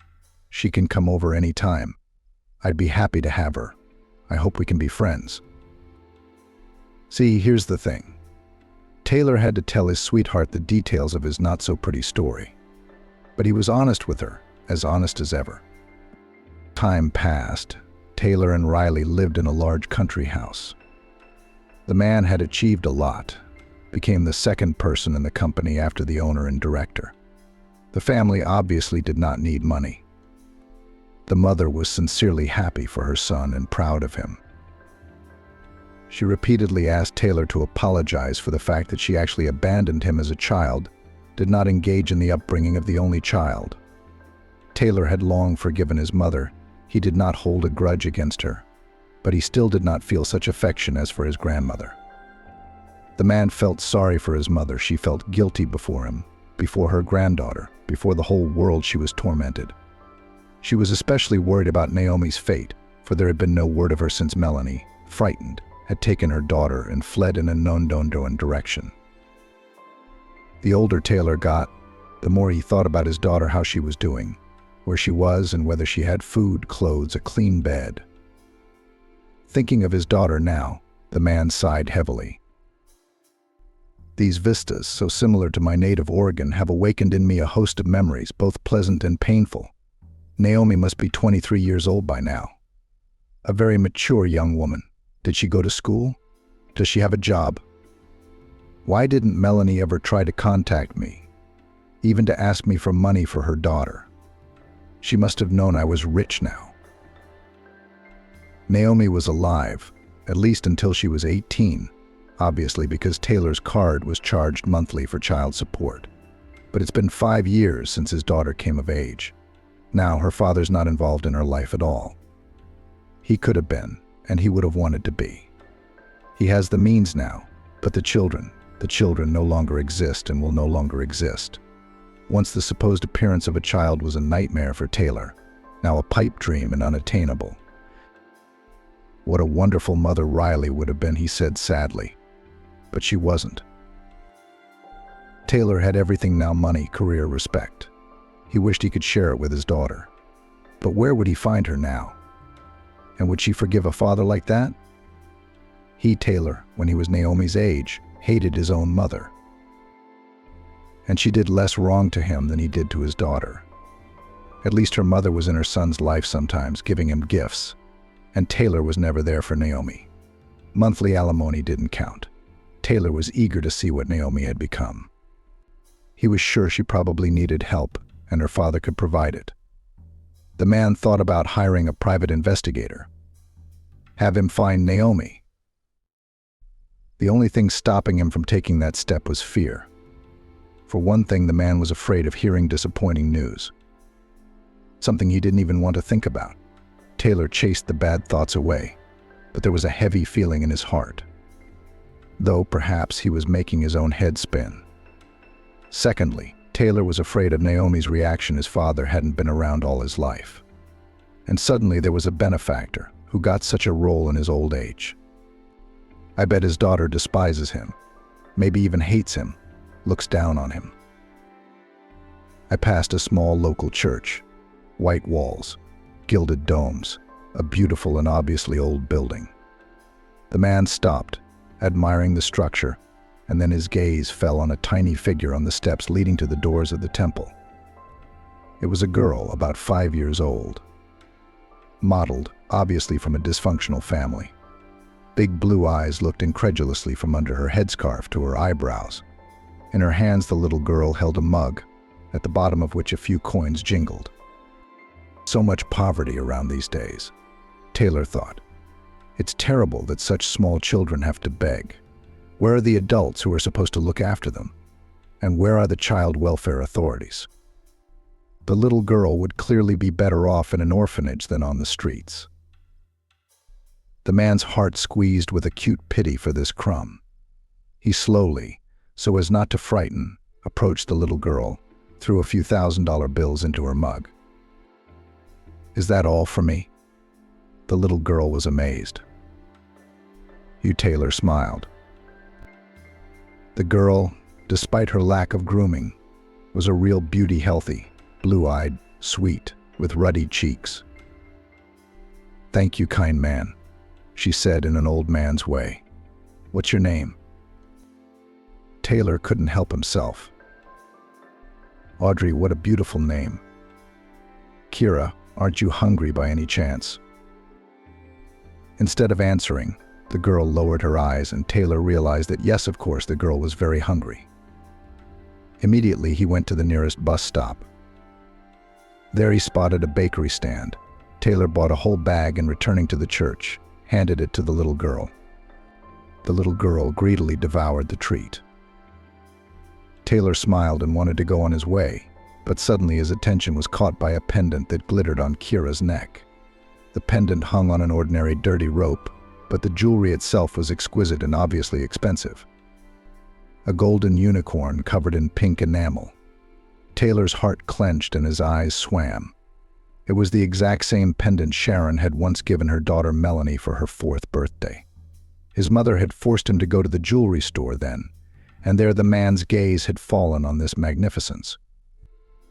A: She can come over any time. I'd be happy to have her. I hope we can be friends. See, here's the thing. Taylor had to tell his sweetheart the details of his not-so-pretty story. But he was honest with her, as honest as ever. Time passed. Taylor and Riley lived in a large country house. The man had achieved a lot, became the second person in the company after the owner and director. The family obviously did not need money. The mother was sincerely happy for her son and proud of him. She repeatedly asked Taylor to apologize for the fact that she actually abandoned him as a child, did not engage in the upbringing of the only child. Taylor had long forgiven his mother. He did not hold a grudge against her, but he still did not feel such affection as for his grandmother. The man felt sorry for his mother. She felt guilty before him, before her granddaughter, before the whole world. She was tormented. She was especially worried about Naomi's fate, for there had been no word of her since Melanie, frightened, had taken her daughter and fled in a unknown direction. The older Taylor got, the more he thought about his daughter, how she was doing, where she was and whether she had food, clothes, a clean bed. Thinking of his daughter now, the man sighed heavily. These vistas, so similar to my native Oregon, have awakened in me a host of memories, both pleasant and painful. Naomi must be 23 years old by now. A very mature young woman. Did she go to school? Does she have a job? Why didn't Melanie ever try to contact me, even to ask me for money for her daughter? She must have known I was rich now. Naomi was alive, at least until she was 18, obviously because Taylor's card was charged monthly for child support. But it's been 5 years since his daughter came of age. Now her father's not involved in her life at all. He could have been, and he would have wanted to be. He has the means now, but the children no longer exist and will no longer exist. Once the supposed appearance of a child was a nightmare for Taylor, now a pipe dream and unattainable. What a wonderful mother Riley would have been, he said sadly. But she wasn't. Taylor had everything now: money, career, respect. He wished he could share it with his daughter. But where would he find her now? And would she forgive a father like that? He, Taylor, when he was Naomi's age, hated his own mother. And she did less wrong to him than he did to his daughter. At least her mother was in her son's life sometimes, giving him gifts. And Taylor was never there for Naomi. Monthly alimony didn't count. Taylor was eager to see what Naomi had become. He was sure she probably needed help, and her father could provide it. The man thought about hiring a private investigator. Have him find Naomi. The only thing stopping him from taking that step was fear. For one thing, the man was afraid of hearing disappointing news. Something he didn't even want to think about. Taylor chased the bad thoughts away, but there was a heavy feeling in his heart. Though perhaps he was making his own head spin. Secondly, Taylor was afraid of Naomi's reaction. His father hadn't been around all his life. And suddenly there was a benefactor who got such a role in his old age. I bet his daughter despises him, maybe even hates him, looks down on him. I passed a small local church, white walls, gilded domes, a beautiful and obviously old building. The man stopped, admiring the structure, and then his gaze fell on a tiny figure on the steps leading to the doors of the temple. It was a girl about 5 years old, modeled, obviously from a dysfunctional family. Big blue eyes looked incredulously from under her headscarf to her eyebrows. In her hands, the little girl held a mug, at the bottom of which a few coins jingled. So much poverty around these days, Taylor thought. It's terrible that such small children have to beg. Where are the adults who are supposed to look after them? And where are the child welfare authorities? The little girl would clearly be better off in an orphanage than on the streets. The man's heart squeezed with acute pity for this crumb. He slowly, so as not to frighten, approached the little girl, threw a few $1,000 bills into her mug. Is that all for me? The little girl was amazed. Taylor smiled. The girl, despite her lack of grooming, was a real beauty, healthy, blue-eyed, sweet, with ruddy cheeks. Thank you, kind man, she said in an old man's way. What's your name? Taylor couldn't help himself. Audrey, what a beautiful name. Kira, aren't you hungry by any chance? Instead of answering, the girl lowered her eyes, and Taylor realized that yes, of course, the girl was very hungry. Immediately, he went to the nearest bus stop. There he spotted a bakery stand. Taylor bought a whole bag and, returning to the church, handed it to the little girl. The little girl greedily devoured the treat. Taylor smiled and wanted to go on his way, but suddenly his attention was caught by a pendant that glittered on Kira's neck. The pendant hung on an ordinary dirty rope, but the jewelry itself was exquisite and obviously expensive. A golden unicorn covered in pink enamel. Taylor's heart clenched and his eyes swam. It was the exact same pendant Sharon had once given her daughter Melanie for her 4th birthday. His mother had forced him to go to the jewelry store then, and there the man's gaze had fallen on this magnificence.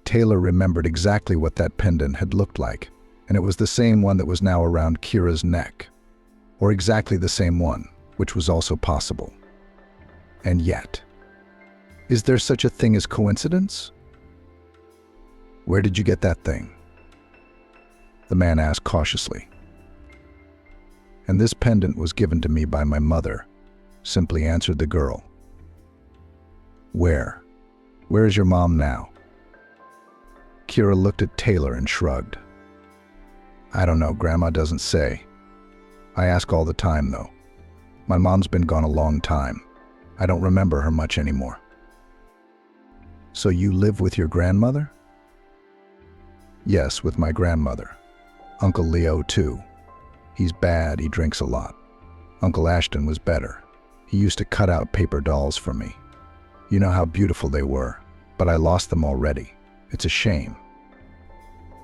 A: Taylor remembered exactly what that pendant had looked like, and it was the same one that was now around Kira's neck. Or exactly the same one, which was also possible. And yet, Is there such a thing as coincidence? Where did you get that thing? The man asked cautiously. And this pendant was given to me by my mother, simply answered the girl. Where? Where is your mom now? Kira looked at Taylor and shrugged. I don't know, Grandma doesn't say. I ask all the time, though. My mom's been gone a long time. I don't remember her much anymore. So you live with your grandmother? Yes, with my grandmother. Uncle Leo, too. He's bad, he drinks a lot. Uncle Ashton was better. He used to cut out paper dolls for me. You know how beautiful they were, but I lost them already. It's a shame.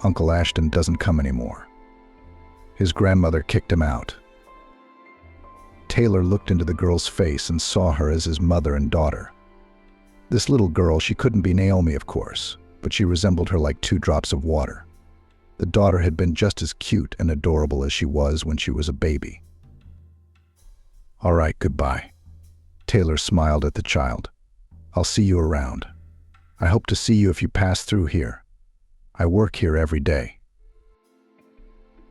A: Uncle Ashton doesn't come anymore. His grandmother kicked him out. Taylor looked into the girl's face and saw her as his mother and daughter. This little girl, she couldn't be Naomi, of course, but she resembled her like 2 drops of water. The daughter had been just as cute and adorable as she was when she was a baby. All right, goodbye. Taylor smiled at the child. I'll see you around. I hope to see you if you pass through here. I work here every day.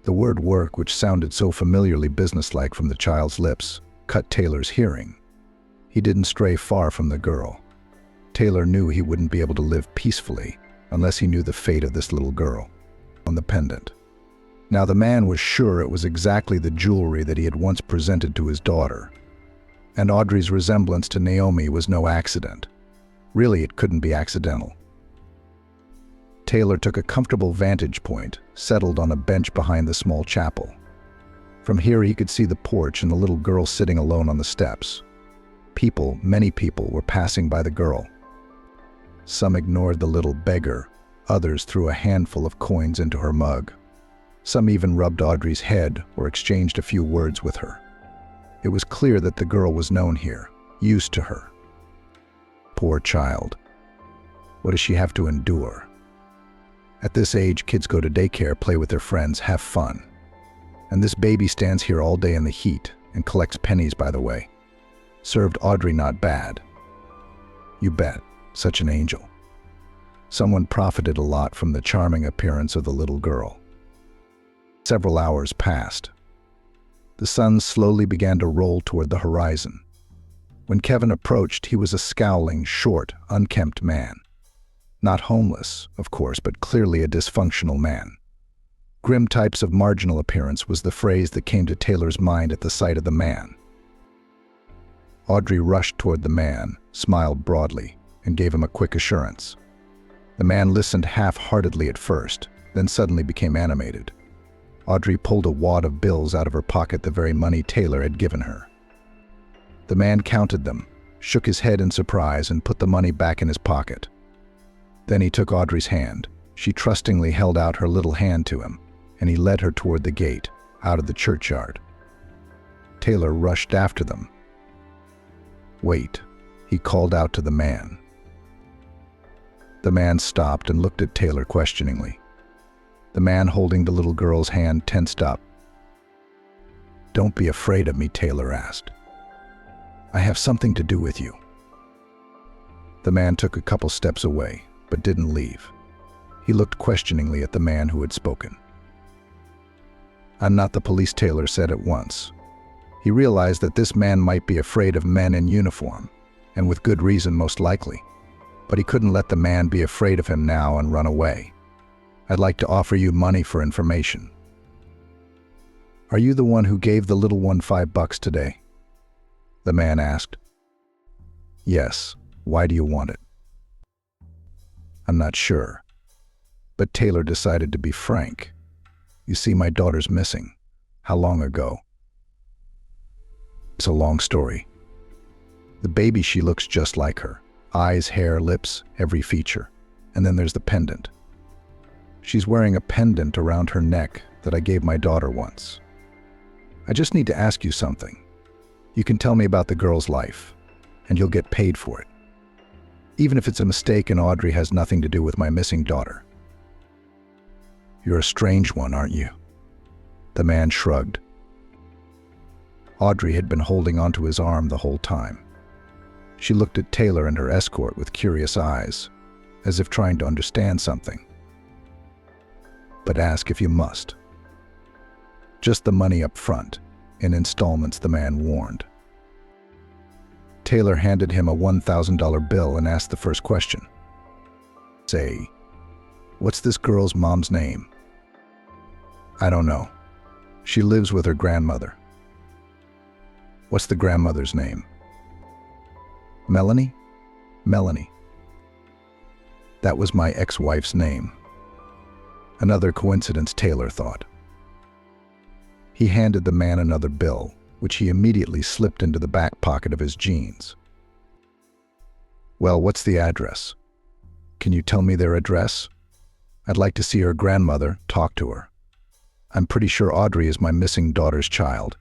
A: The word work, which sounded so familiarly businesslike from the child's lips, cut Taylor's hearing. He didn't stray far from the girl. Taylor knew he wouldn't be able to live peacefully unless he knew the fate of this little girl on the pendant. Now the man was sure it was exactly the jewelry that he had once presented to his daughter. And Audrey's resemblance to Naomi was no accident. Really, it couldn't be accidental. Taylor took a comfortable vantage point, settled on a bench behind the small chapel. From here he could see the porch and the little girl sitting alone on the steps. People, many people, were passing by the girl. Some ignored the little beggar, others threw a handful of coins into her mug. Some even rubbed Audrey's head or exchanged a few words with her. It was clear that the girl was known here, used to her. Poor child. What does she have to endure? At this age, kids go to daycare, play with their friends, have fun. And this baby stands here all day in the heat and collects pennies, by the way. Served Audrey not bad. You bet, such an angel. Someone profited a lot from the charming appearance of the little girl. Several hours passed. The sun slowly began to roll toward the horizon. When Kevin approached, he was a scowling, short, unkempt man. Not homeless, of course, but clearly a dysfunctional man. Grim types of marginal appearance was the phrase that came to Taylor's mind at the sight of the man. Audrey rushed toward the man, smiled broadly, and gave him a quick assurance. The man listened half-heartedly at first, then suddenly became animated. Audrey pulled a wad of bills out of her pocket, the very money Taylor had given her. The man counted them, shook his head in surprise, and put the money back in his pocket. Then he took Audrey's hand. She trustingly held out her little hand to him, and he led her toward the gate, out of the churchyard. Taylor rushed after them. Wait, he called out to the man. The man stopped and looked at Taylor questioningly. The man holding the little girl's hand tensed up. Don't be afraid of me, Taylor asked. I have something to do with you. The man took a couple steps away, but didn't leave. He looked questioningly at the man who had spoken. I'm not the police, Taylor said at once. He realized that this man might be afraid of men in uniform, and with good reason most likely. But he couldn't let the man be afraid of him now and run away. I'd like to offer you money for information. Are you the one who gave the little one $5 today? The man asked. Yes. Why do you want it? I'm not sure. But Taylor decided to be frank. You see, my daughter's missing. How long ago? It's a long story. The baby, she looks just like her. Eyes, hair, lips, every feature. And then there's the pendant. She's wearing a pendant around her neck that I gave my daughter once. I just need to ask you something. You can tell me about the girl's life, and you'll get paid for it. Even if it's a mistake and Audrey has nothing to do with my missing daughter. You're a strange one, aren't you? The man shrugged. Audrey had been holding onto his arm the whole time. She looked at Taylor and her escort with curious eyes, as if trying to understand something. "But ask if you must. Just the money up front, in installments," the man warned. Taylor handed him a $1,000 bill and asked the first question. "Say, what's this girl's mom's name?" "I don't know. She lives with her grandmother." "What's the grandmother's name?" "Melanie? Melanie. That was my ex-wife's name." Another coincidence, Taylor thought. He handed the man another bill, which he immediately slipped into the back pocket of his jeans. "Well, what's the address? Can you tell me their address? I'd like to see her grandmother, talk to her. I'm pretty sure Audrey is my missing daughter's child.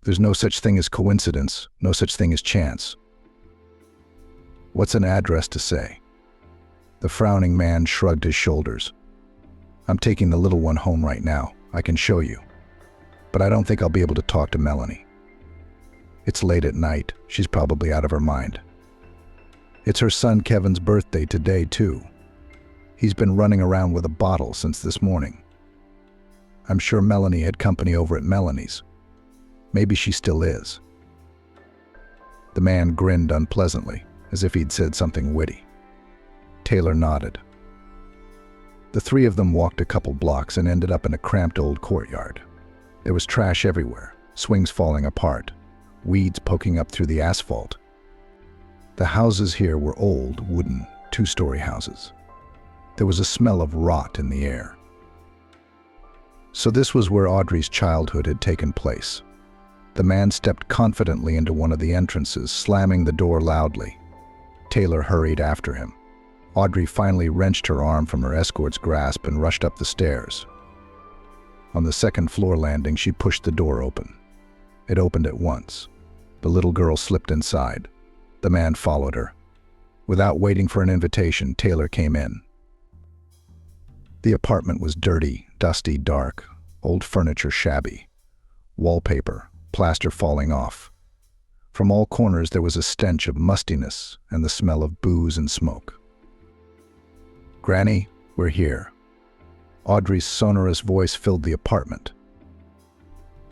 A: There's no such thing as coincidence, no such thing as chance." "What's an address to say?" The frowning man shrugged his shoulders. "I'm taking the little one home right now. I can show you. But I don't think I'll be able to talk to Melanie. It's late at night. She's probably out of her mind. It's her son Kevin's birthday today, too. He's been running around with a bottle since this morning. I'm sure Melanie had company over at Melanie's. Maybe she still is." The man grinned unpleasantly, as if he'd said something witty. Taylor nodded. The three of them walked a couple blocks and ended up in a cramped old courtyard. There was trash everywhere, swings falling apart, weeds poking up through the asphalt. The houses here were old, wooden, two-story houses. There was a smell of rot in the air. So this was where Audrey's childhood had taken place. The man stepped confidently into one of the entrances, slamming the door loudly. Taylor hurried after him. Audrey finally wrenched her arm from her escort's grasp and rushed up the stairs. On the second-floor landing, she pushed the door open. It opened at once. The little girl slipped inside. The man followed her. Without waiting for an invitation, Taylor came in. The apartment was dirty, dusty, dark, old furniture shabby, wallpaper, plaster falling off. From all corners there was a stench of mustiness and the smell of booze and smoke. "Granny, we're here." Audrey's sonorous voice filled the apartment.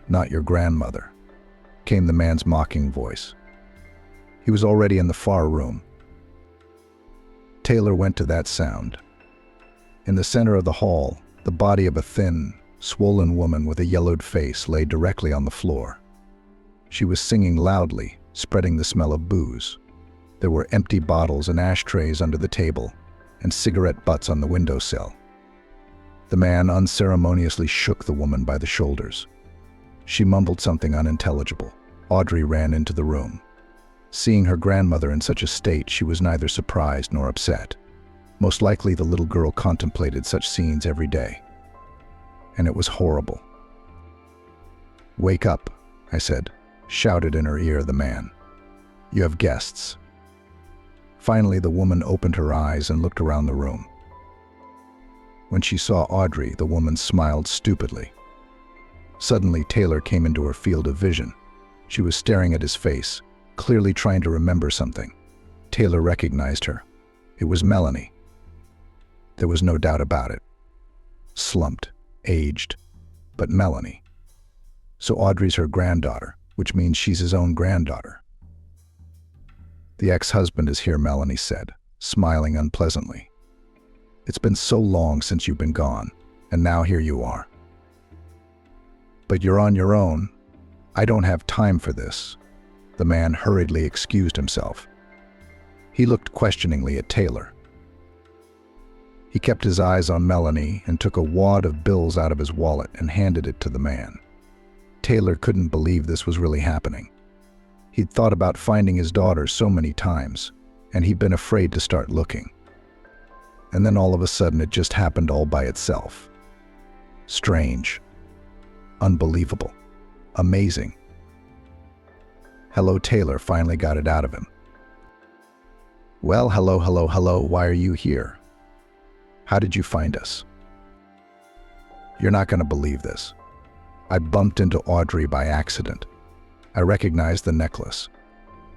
A: "Not your grandmother," came the man's mocking voice. He was already in the far room. Taylor went to that sound. In the center of the hall, the body of a thin, swollen woman with a yellowed face lay directly on the floor. She was singing loudly, spreading the smell of booze. There were empty bottles and ashtrays under the table, and cigarette butts on the windowsill. The man unceremoniously shook the woman by the shoulders. She mumbled something unintelligible. Audrey ran into the room. Seeing her grandmother in such a state, she was neither surprised nor upset. Most likely the little girl contemplated such scenes every day. And it was horrible. "Wake up," I said, shouted in her ear the man. "You have guests." Finally, the woman opened her eyes and looked around the room. When she saw Audrey, the woman smiled stupidly. Suddenly, Taylor came into her field of vision. She was staring at his face, clearly trying to remember something. Taylor recognized her. It was Melanie. There was no doubt about it. Slumped, aged, but Melanie. So Audrey's her granddaughter, which means she's his own granddaughter. "The ex-husband is here," Melanie said, smiling unpleasantly. "It's been so long since you've been gone, and now here you are." "But you're on your own. I don't have time for this." The man hurriedly excused himself. He looked questioningly at Taylor. He kept his eyes on Melanie and took a wad of bills out of his wallet and handed it to the man. Taylor couldn't believe this was really happening. He'd thought about finding his daughter so many times, and he'd been afraid to start looking. And then all of a sudden it just happened all by itself. Strange. Unbelievable. Amazing. "Hello," Taylor finally got it out of him. "Well, hello, why are you here? How did you find us?" "You're not going to believe this. I bumped into Audrey by accident. I recognized the necklace.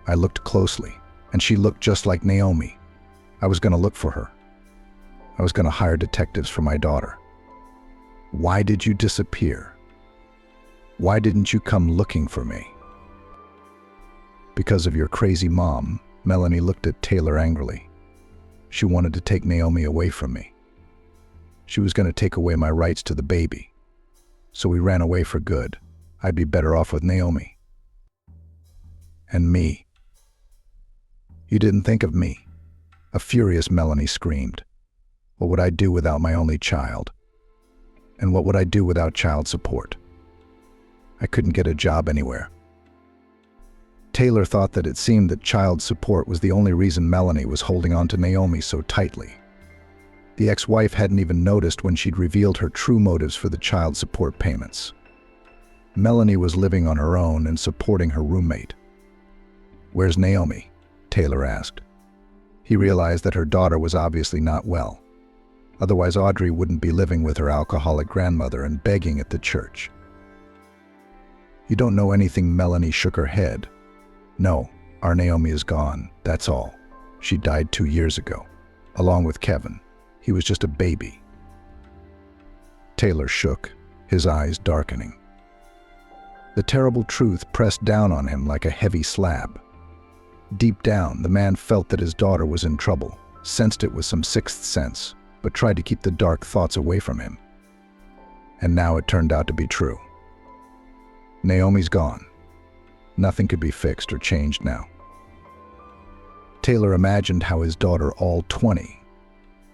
A: I looked closely. and she looked just like Naomi. I was going to look for her. I was going to hire detectives for my daughter. Why did you disappear? Why didn't you come looking for me? Because of your crazy mom, Melanie looked at Taylor angrily. She wanted to take Naomi away from me. She was going to take away my rights to the baby. So we ran away for good. I'd be better off with Naomi. And me. You didn't think of me. A furious Melanie screamed. What would I do without my only child? And what would I do without child support? I couldn't get a job anywhere. Taylor thought that it seemed that child support was the only reason Melanie was holding on to Naomi so tightly. The ex-wife hadn't even noticed when she'd revealed her true motives for the child support payments. Melanie was living on her own and supporting her roommate. "Where's Naomi?" Taylor asked. He realized that her daughter was obviously not well. Otherwise, Audrey wouldn't be living with her alcoholic grandmother and begging at the church. "You don't know anything," Melanie shook her head. "No, our Naomi is gone, that's all. She died 2 years ago, along with Kevin. He was just a baby." Taylor shook, his eyes darkening. The terrible truth pressed down on him like a heavy slab. Deep down, the man felt that his daughter was in trouble, sensed it with some sixth sense, but tried to keep the dark thoughts away from him. And now it turned out to be true. Naomi's gone. Nothing could be fixed or changed now. Taylor imagined how his daughter, all 20,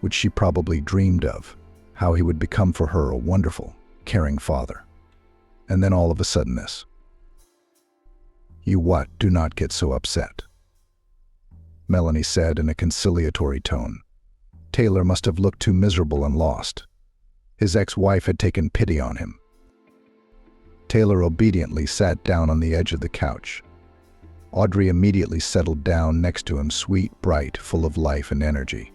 A: which she probably dreamed of, how he would become for her a wonderful, caring father. And then all of a sudden this. "You what? Do not get so upset," Melanie said in a conciliatory tone. Taylor must have looked too miserable and lost. His ex-wife had taken pity on him. Taylor obediently sat down on the edge of the couch. Audrey immediately settled down next to him, sweet, bright, full of life and energy.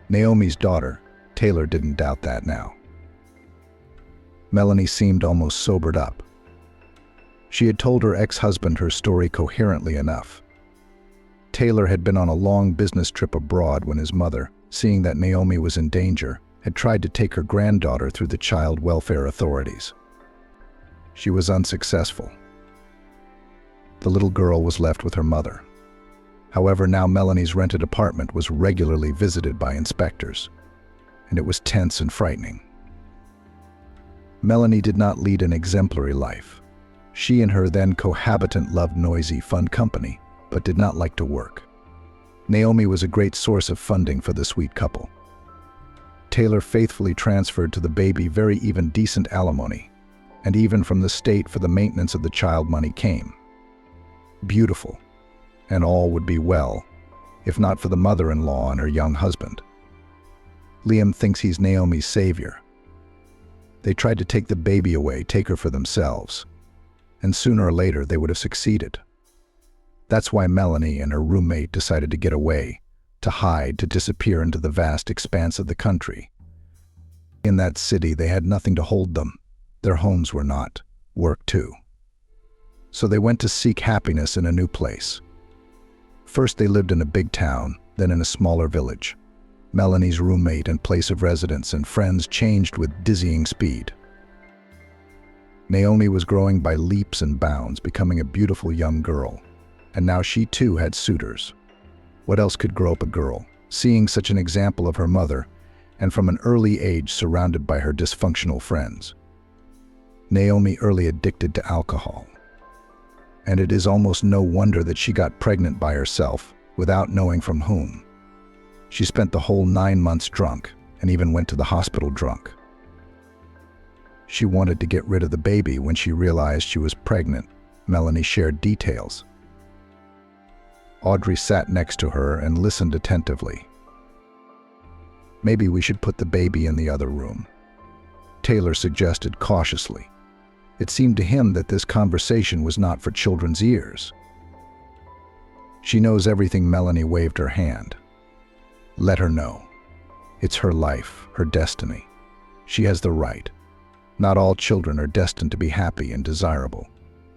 A: Naomi's daughter, Taylor didn't doubt that now. Melanie seemed almost sobered up. She had told her ex-husband her story coherently enough. Taylor had been on a long business trip abroad when his mother, seeing that Naomi was in danger, had tried to take her granddaughter through the child welfare authorities. She was unsuccessful. The little girl was left with her mother. However, now Melanie's rented apartment was regularly visited by inspectors, and it was tense and frightening. Melanie did not lead an exemplary life. She and her then cohabitant loved noisy, fun company, but did not like to work. Naomi was a great source of funding for the sweet couple. Taylor faithfully transferred to the baby very even decent alimony, and even from the state for the maintenance of the child money came. Beautiful, and all would be well, if not for the mother-in-law and her young husband. Liam thinks he's Naomi's savior. They tried to take the baby away, take her for themselves, and sooner or later they would have succeeded. That's why Melanie and her roommate decided to get away, to hide, to disappear into the vast expanse of the country. In that city, they had nothing to hold them. Their homes were not. Work too. So they went to seek happiness in a new place. First they lived in a big town, then in a smaller village. Melanie's roommate and place of residence and friends changed with dizzying speed. Naomi was growing by leaps and bounds, becoming a beautiful young girl. And now she too had suitors. What else could grow up a girl, seeing such an example of her mother, and from an early age surrounded by her dysfunctional friends? Naomi early addicted to alcohol. And it is almost no wonder that she got pregnant by herself, without knowing from whom. She spent the whole 9 months drunk, and even went to the hospital drunk. She wanted to get rid of the baby when she realized she was pregnant. Melanie shared details. Audrey sat next to her and listened attentively. "Maybe we should put the baby in the other room," Taylor suggested cautiously. It seemed to him that this conversation was not for children's ears. "She knows everything." Melanie waved her hand. "Let her know. It's her life, her destiny. She has the right. Not all children are destined to be happy and desirable.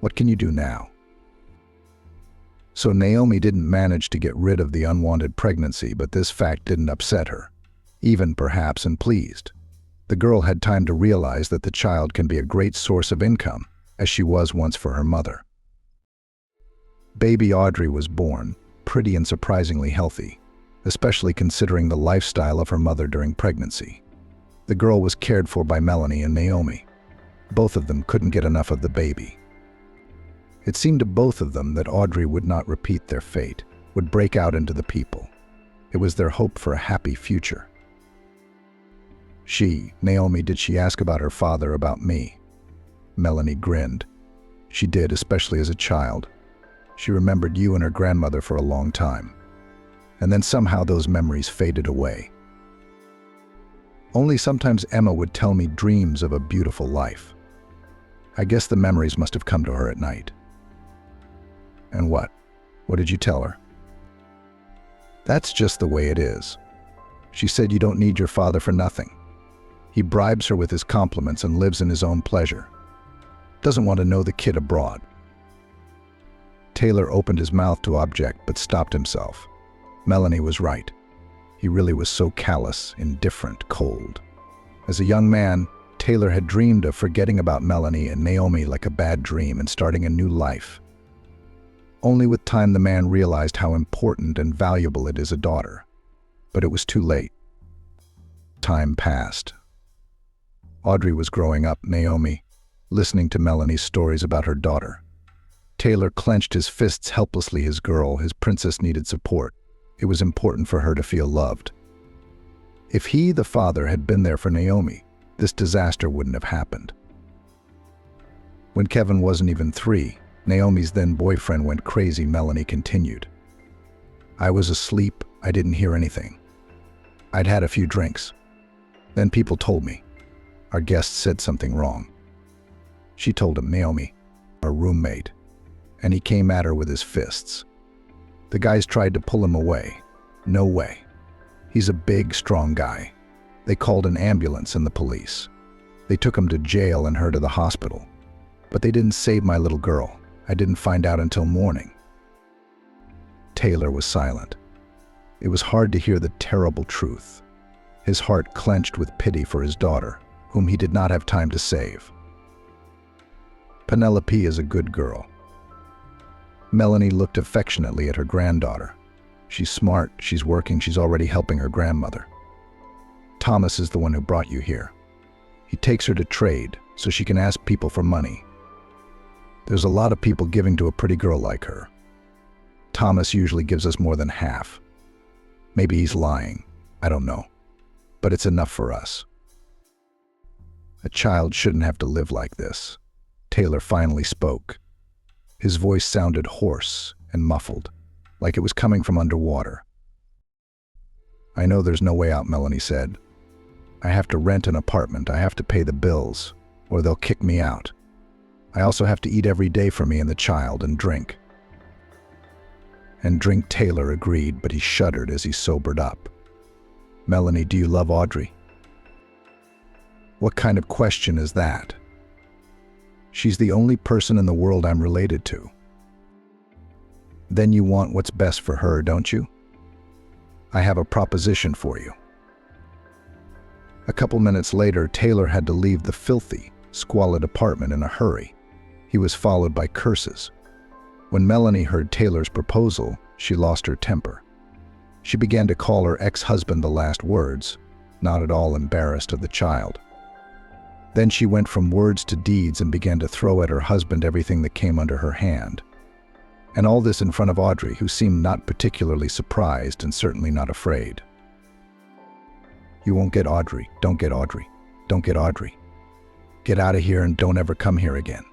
A: What can you do now?" So Naomi didn't manage to get rid of the unwanted pregnancy, but this fact didn't upset her, even perhaps and pleased. The girl had time to realize that the child can be a great source of income, as she was once for her mother. Baby Audrey was born, pretty and surprisingly healthy, especially considering the lifestyle of her mother during pregnancy. The girl was cared for by Melanie and Naomi. Both of them couldn't get enough of the baby. It seemed to both of them that Audrey would not repeat their fate, would break out into the people. It was their hope for a happy future. Naomi, did she ask about her father, about me? Melanie grinned. She did, especially as a child. She remembered you and her grandmother for a long time. And then somehow those memories faded away. Only sometimes Emma would tell me dreams of a beautiful life. I guess the memories must have come to her at night. And what? What did you tell her? That's just the way it is. She said you don't need your father for nothing. He bribes her with his compliments and lives in his own pleasure. Doesn't want to know the kid abroad. Taylor opened his mouth to object but stopped himself. Melanie was right. He really was so callous, indifferent, cold. As a young man, Taylor had dreamed of forgetting about Melanie and Naomi like a bad dream and starting a new life. Only with time the man realized how important and valuable it is a daughter. But it was too late. Time passed. Audrey was growing up, Naomi, listening to Melanie's stories about her daughter. Taylor clenched his fists helplessly. His girl, his princess, needed support. It was important for her to feel loved. If he, the father, had been there for Naomi, this disaster wouldn't have happened. When Kevin wasn't even 3, Naomi's then boyfriend went crazy, Melanie continued. I was asleep. I didn't hear anything. I'd had a few drinks. Then people told me. Our guest said something wrong. She told him, Naomi, our roommate, and he came at her with his fists. The guys tried to pull him away. No way. He's a big, strong guy. They called an ambulance and the police. They took him to jail and her to the hospital. But they didn't save my little girl. I didn't find out until morning. Taylor was silent. It was hard to hear the terrible truth. His heart clenched with pity for his daughter, whom he did not have time to save. Penelope is a good girl. Melanie looked affectionately at her granddaughter. She's smart, she's working, she's already helping her grandmother. Thomas is the one who brought you here. He takes her to trade so she can ask people for money. There's a lot of people giving to a pretty girl like her. Thomas usually gives us more than half. Maybe he's lying, I don't know. But it's enough for us. A child shouldn't have to live like this. Taylor finally spoke. His voice sounded hoarse and muffled, like it was coming from underwater. I know there's no way out, Melanie said. I have to rent an apartment, I have to pay the bills, or they'll kick me out. I also have to eat every day for me and the child and drink. And drink, Taylor agreed, but he shuddered as he sobered up. Melanie, do you love Audrey? What kind of question is that? She's the only person in the world I'm related to. Then you want what's best for her, don't you? I have a proposition for you. A couple minutes later, Taylor had to leave the filthy, squalid apartment in a hurry. He was followed by curses. When Melanie heard Taylor's proposal, she lost her temper. She began to call her ex-husband the last words, not at all embarrassed of the child. Then she went from words to deeds and began to throw at her husband everything that came under her hand. And all this in front of Audrey, who seemed not particularly surprised and certainly not afraid. You won't get Audrey. Don't get Audrey. Don't get Audrey. Get out of here and don't ever come here again.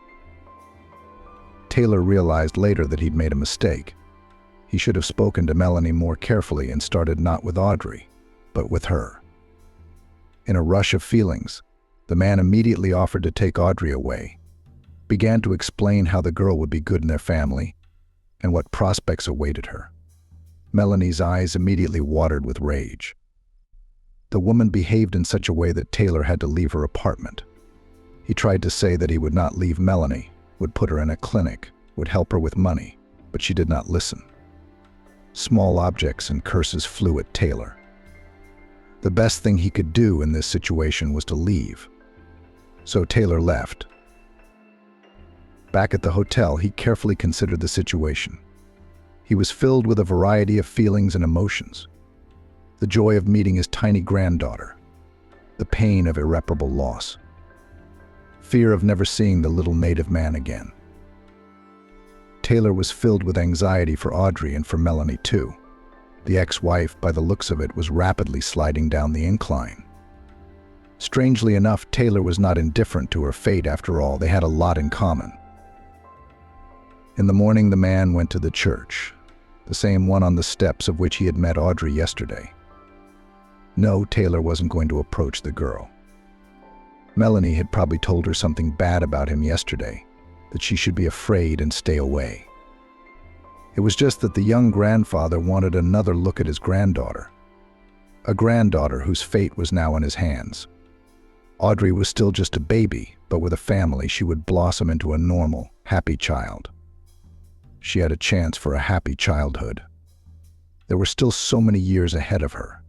A: Taylor realized later that he'd made a mistake. He should have spoken to Melanie more carefully and started not with Audrey, but with her. In a rush of feelings, the man immediately offered to take Audrey away, began to explain how the girl would be good in their family and what prospects awaited her. Melanie's eyes immediately watered with rage. The woman behaved in such a way that Taylor had to leave her apartment. He tried to say that he would not leave Melanie, would put her in a clinic, would help her with money, but she did not listen. Small objects and curses flew at Taylor. The best thing he could do in this situation was to leave. So Taylor left. Back at the hotel, he carefully considered the situation. He was filled with a variety of feelings and emotions. The joy of meeting his tiny granddaughter. The pain of irreparable loss. Fear of never seeing the little native man again. Taylor was filled with anxiety for Audrey and for Melanie too. The ex-wife, by the looks of it, was rapidly sliding down the incline. Strangely enough, Taylor was not indifferent to her fate after all. They had a lot in common. In the morning, the man went to the church, the same one on the steps of which he had met Audrey yesterday. No, Taylor wasn't going to approach the girl. Melanie had probably told her something bad about him yesterday, that she should be afraid and stay away. It was just that the young grandfather wanted another look at his granddaughter. A granddaughter whose fate was now in his hands. Audrey was still just a baby, but with a family she would blossom into a normal, happy child. She had a chance for a happy childhood. There were still so many years ahead of her.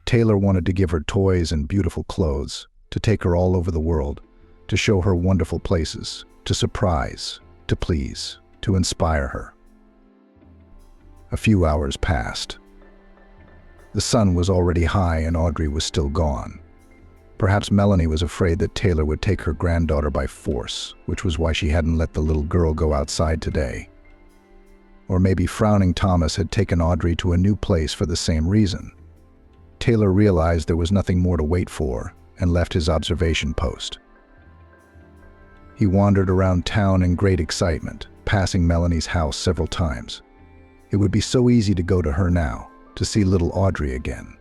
A: Taylor wanted to give her toys and beautiful clothes, to take her all over the world, to show her wonderful places, to surprise, to please, to inspire her. A few hours passed. The sun was already high and Audrey was still gone. Perhaps Melanie was afraid that Taylor would take her granddaughter by force, which was why she hadn't let the little girl go outside today. Or maybe frowning Thomas had taken Audrey to a new place for the same reason. Taylor realized there was nothing more to wait for and left his observation post. He wandered around town in great excitement, passing Melanie's house several times. It would be so easy to go to her now, to see little Audrey again.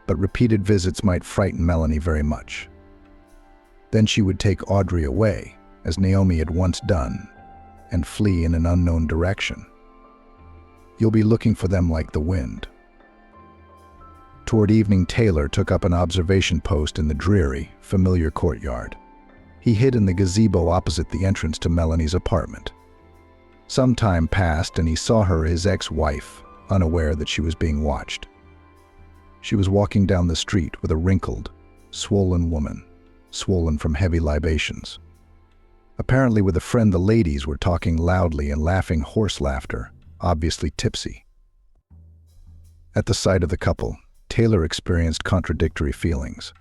A: But repeated visits might frighten Melanie very much. Then she would take Audrey away, as Naomi had once done, and flee in an unknown direction. You'll be looking for them like the wind. Toward evening, Taylor took up an observation post in the dreary, familiar courtyard. He hid in the gazebo opposite the entrance to Melanie's apartment. Some time passed and he saw her, his ex-wife, unaware that she was being watched. She was walking down the street with a wrinkled, swollen woman, swollen from heavy libations. Apparently with a friend, the ladies were talking loudly and laughing horse laughter, obviously tipsy. At the sight of the couple, Taylor experienced contradictory feelings.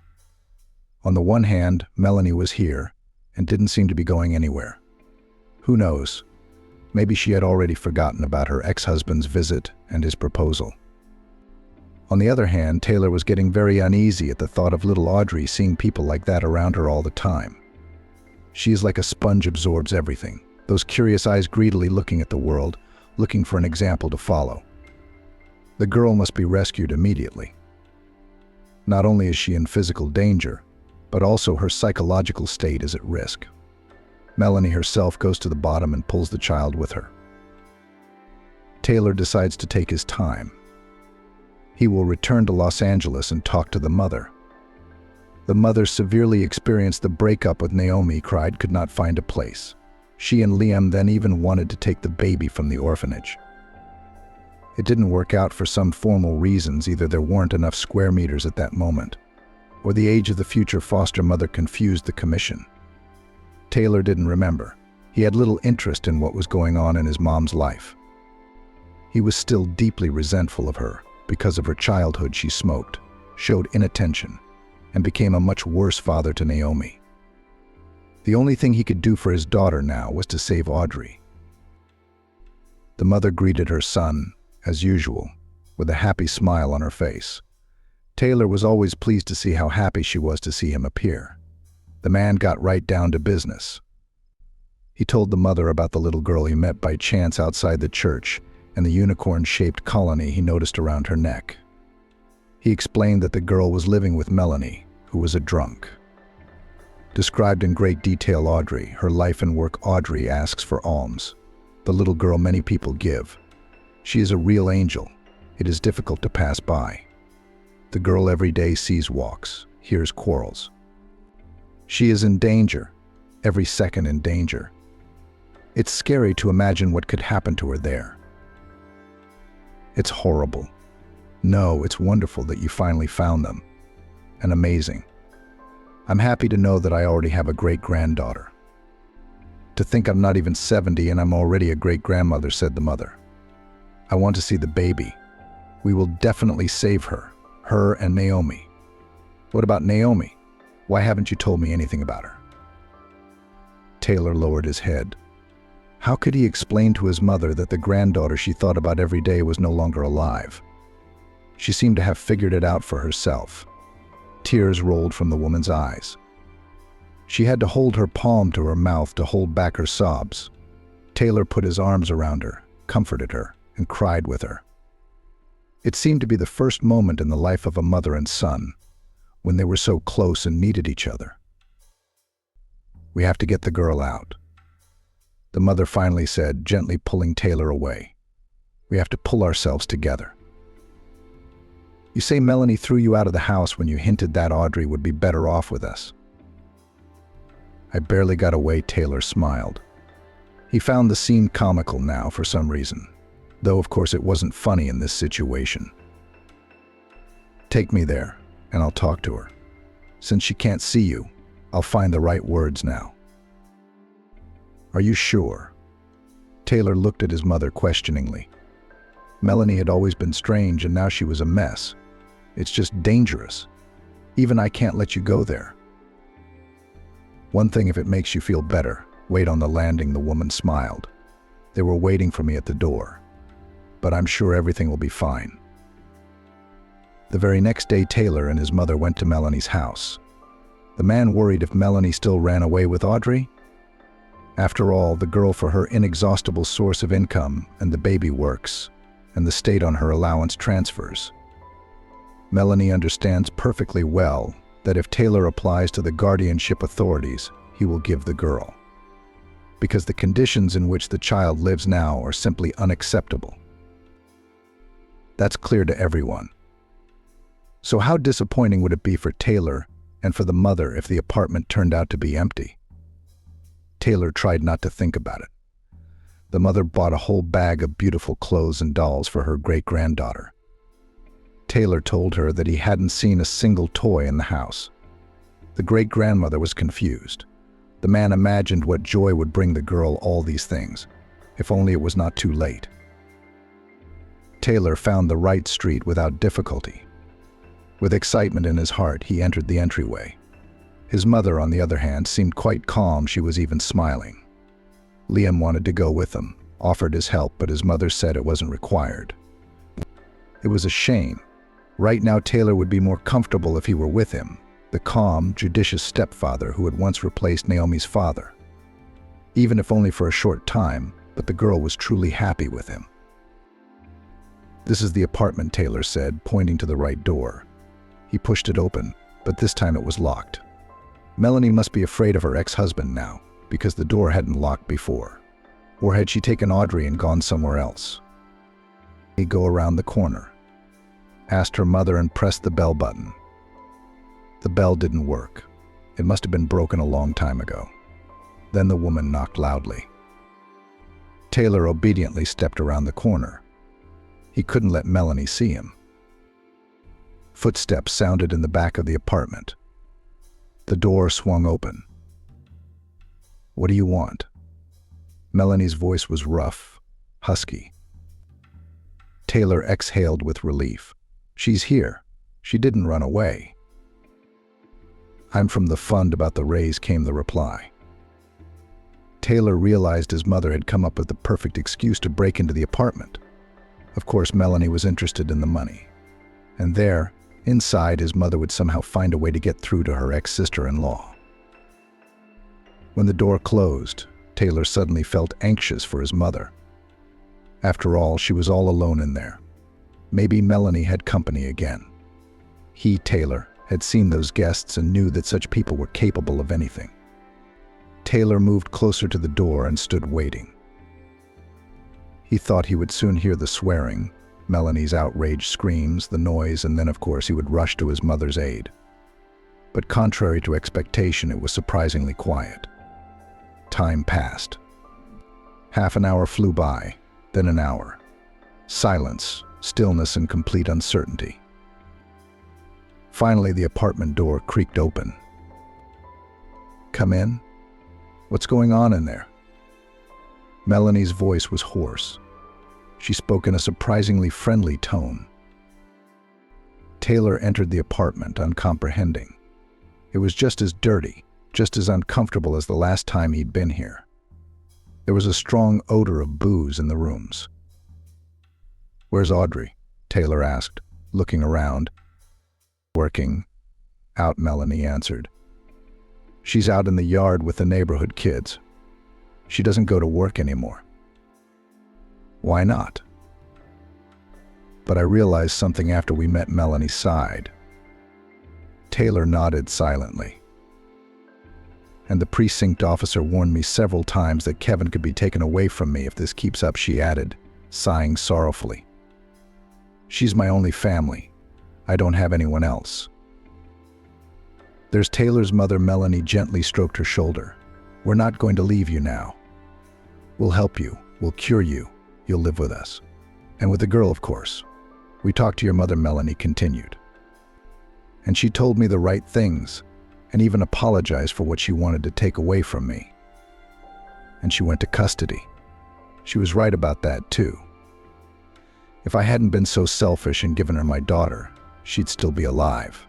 A: On the one hand, Melanie was here and didn't seem to be going anywhere. Who knows? Maybe she had already forgotten about her ex-husband's visit and his proposal. On the other hand, Taylor was getting very uneasy at the thought of little Audrey seeing people like that around her all the time. She is like a sponge, absorbs everything, those curious eyes greedily looking at the world, looking for an example to follow. The girl must be rescued immediately. Not only is she in physical danger, but also her psychological state is at risk. Melanie herself goes to the bottom and pulls the child with her. Taylor decides to take his time. He will return to Los Angeles and talk to the mother. The mother severely experienced the breakup with Naomi, cried, could not find a place. She and Liam then even wanted to take the baby from the orphanage. It didn't work out for some formal reasons. Either there weren't enough square meters at that moment, or the age of the future foster mother confused the commission. Taylor didn't remember. He had little interest in what was going on in his mom's life. He was still deeply resentful of her. Because of her childhood, she smoked, showed inattention, and became a much worse father to Naomi. The only thing he could do for his daughter now was to save Audrey. The mother greeted her son, as usual, with a happy smile on her face. Taylor was always pleased to see how happy she was to see him appear. The man got right down to business. He told the mother about the little girl he met by chance outside the church and the unicorn-shaped colony he noticed around her neck. He explained that the girl was living with Melanie, who was a drunk. Described in great detail Audrey, her life and work. Audrey asks for alms, the little girl many people give. She is a real angel. It is difficult to pass by. The girl every day sees walks, hears quarrels. She is in danger, every second in danger. It's scary to imagine what could happen to her there. It's horrible. No, it's wonderful that you finally found them. And amazing. I'm happy to know that I already have a great-granddaughter. To think I'm not even 70 and I'm already a great-grandmother, said the mother. I want to see the baby. We will definitely save her and Naomi. What about Naomi? Why haven't you told me anything about her? Taylor lowered his head. How could he explain to his mother that the granddaughter she thought about every day was no longer alive? She seemed to have figured it out for herself. Tears rolled from the woman's eyes. She had to hold her palm to her mouth to hold back her sobs. Taylor put his arms around her, comforted her, and cried with her. It seemed to be the first moment in the life of a mother and son, when they were so close and needed each other. We have to get the girl out, the mother finally said, gently pulling Taylor away. We have to pull ourselves together. You say Melanie threw you out of the house when you hinted that Audrey would be better off with us. I barely got away, Taylor smiled. He found the scene comical now for some reason, though of course it wasn't funny in this situation. Take me there, and I'll talk to her. Since she can't see you, I'll find the right words now. Are you sure? Taylor looked at his mother questioningly. Melanie had always been strange, and now she was a mess. It's just dangerous. Even I can't let you go there. One thing, if it makes you feel better, wait on the landing, the woman smiled. They were waiting for me at the door. But I'm sure everything will be fine. The very next day, Taylor and his mother went to Melanie's house. The man worried if Melanie still ran away with Audrey. After all, the girl, for her inexhaustible source of income, and the baby works, and the state on her allowance transfers. Melanie understands perfectly well that if Taylor applies to the guardianship authorities, he will give the girl. Because the conditions in which the child lives now are simply unacceptable. That's clear to everyone. So how disappointing would it be for Taylor and for the mother if the apartment turned out to be empty? Taylor tried not to think about it. The mother bought a whole bag of beautiful clothes and dolls for her great-granddaughter. Taylor told her that he hadn't seen a single toy in the house. The great-grandmother was confused. The man imagined what joy would bring the girl all these things, if only it was not too late. Taylor found the right street without difficulty. With excitement in his heart, he entered the entryway. His mother, on the other hand, seemed quite calm. She was even smiling. Liam wanted to go with them, offered his help, but his mother said it wasn't required. It was a shame. Right now, Taylor would be more comfortable if he were with him, the calm, judicious stepfather who had once replaced Naomi's father. Even if only for a short time, but the girl was truly happy with him. This is the apartment, Taylor said, pointing to the right door. He pushed it open, but this time it was locked. Melanie must be afraid of her ex-husband now, because the door hadn't locked before. Or had she taken Audrey and gone somewhere else? He'd go around the corner, asked her mother, and pressed the bell button. The bell didn't work. It must have been broken a long time ago. Then the woman knocked loudly. Taylor obediently stepped around the corner. He couldn't let Melanie see him. Footsteps sounded in the back of the apartment. The door swung open. What do you want? Melanie's voice was rough, husky. Taylor exhaled with relief. She's here. She didn't run away. I'm from the fund about the raise, came the reply. Taylor realized his mother had come up with the perfect excuse to break into the apartment. Of course, Melanie was interested in the money. And there, inside, his mother would somehow find a way to get through to her ex-sister-in-law. When the door closed, Taylor suddenly felt anxious for his mother. After all, she was all alone in there. Maybe Melanie had company again. He, Taylor, had seen those guests and knew that such people were capable of anything. Taylor moved closer to the door and stood waiting. He thought he would soon hear the swearing, Melanie's outraged screams, the noise, and then, of course, he would rush to his mother's aid. But contrary to expectation, it was surprisingly quiet. Time passed. Half an hour flew by, then an hour. Silence, stillness, and complete uncertainty. Finally, the apartment door creaked open. "Come in? What's going on in there?" Melanie's voice was hoarse. She spoke in a surprisingly friendly tone. Taylor entered the apartment, uncomprehending. It was just as dirty, just as uncomfortable as the last time he'd been here. There was a strong odor of booze in the rooms. "Where's Audrey?" Taylor asked, looking around. "Working." "Out," Melanie answered. "She's out in the yard with the neighborhood kids. She doesn't go to work anymore." "Why not?" But I realized something after we met Melanie's side. Taylor nodded silently. "And the precinct officer warned me several times that Kevin could be taken away from me if this keeps up," she added, sighing sorrowfully. "She's my only family. I don't have anyone else." There's Taylor's mother. Melanie gently stroked her shoulder. "We're not going to leave you now. We'll help you. We'll cure you. You'll live with us. And with the girl, of course. We talked to your mother," Melanie continued. "And she told me the right things, and even apologized for what she wanted to take away from me. And she went to custody. She was right about that, too. If I hadn't been so selfish and given her my daughter, she'd still be alive."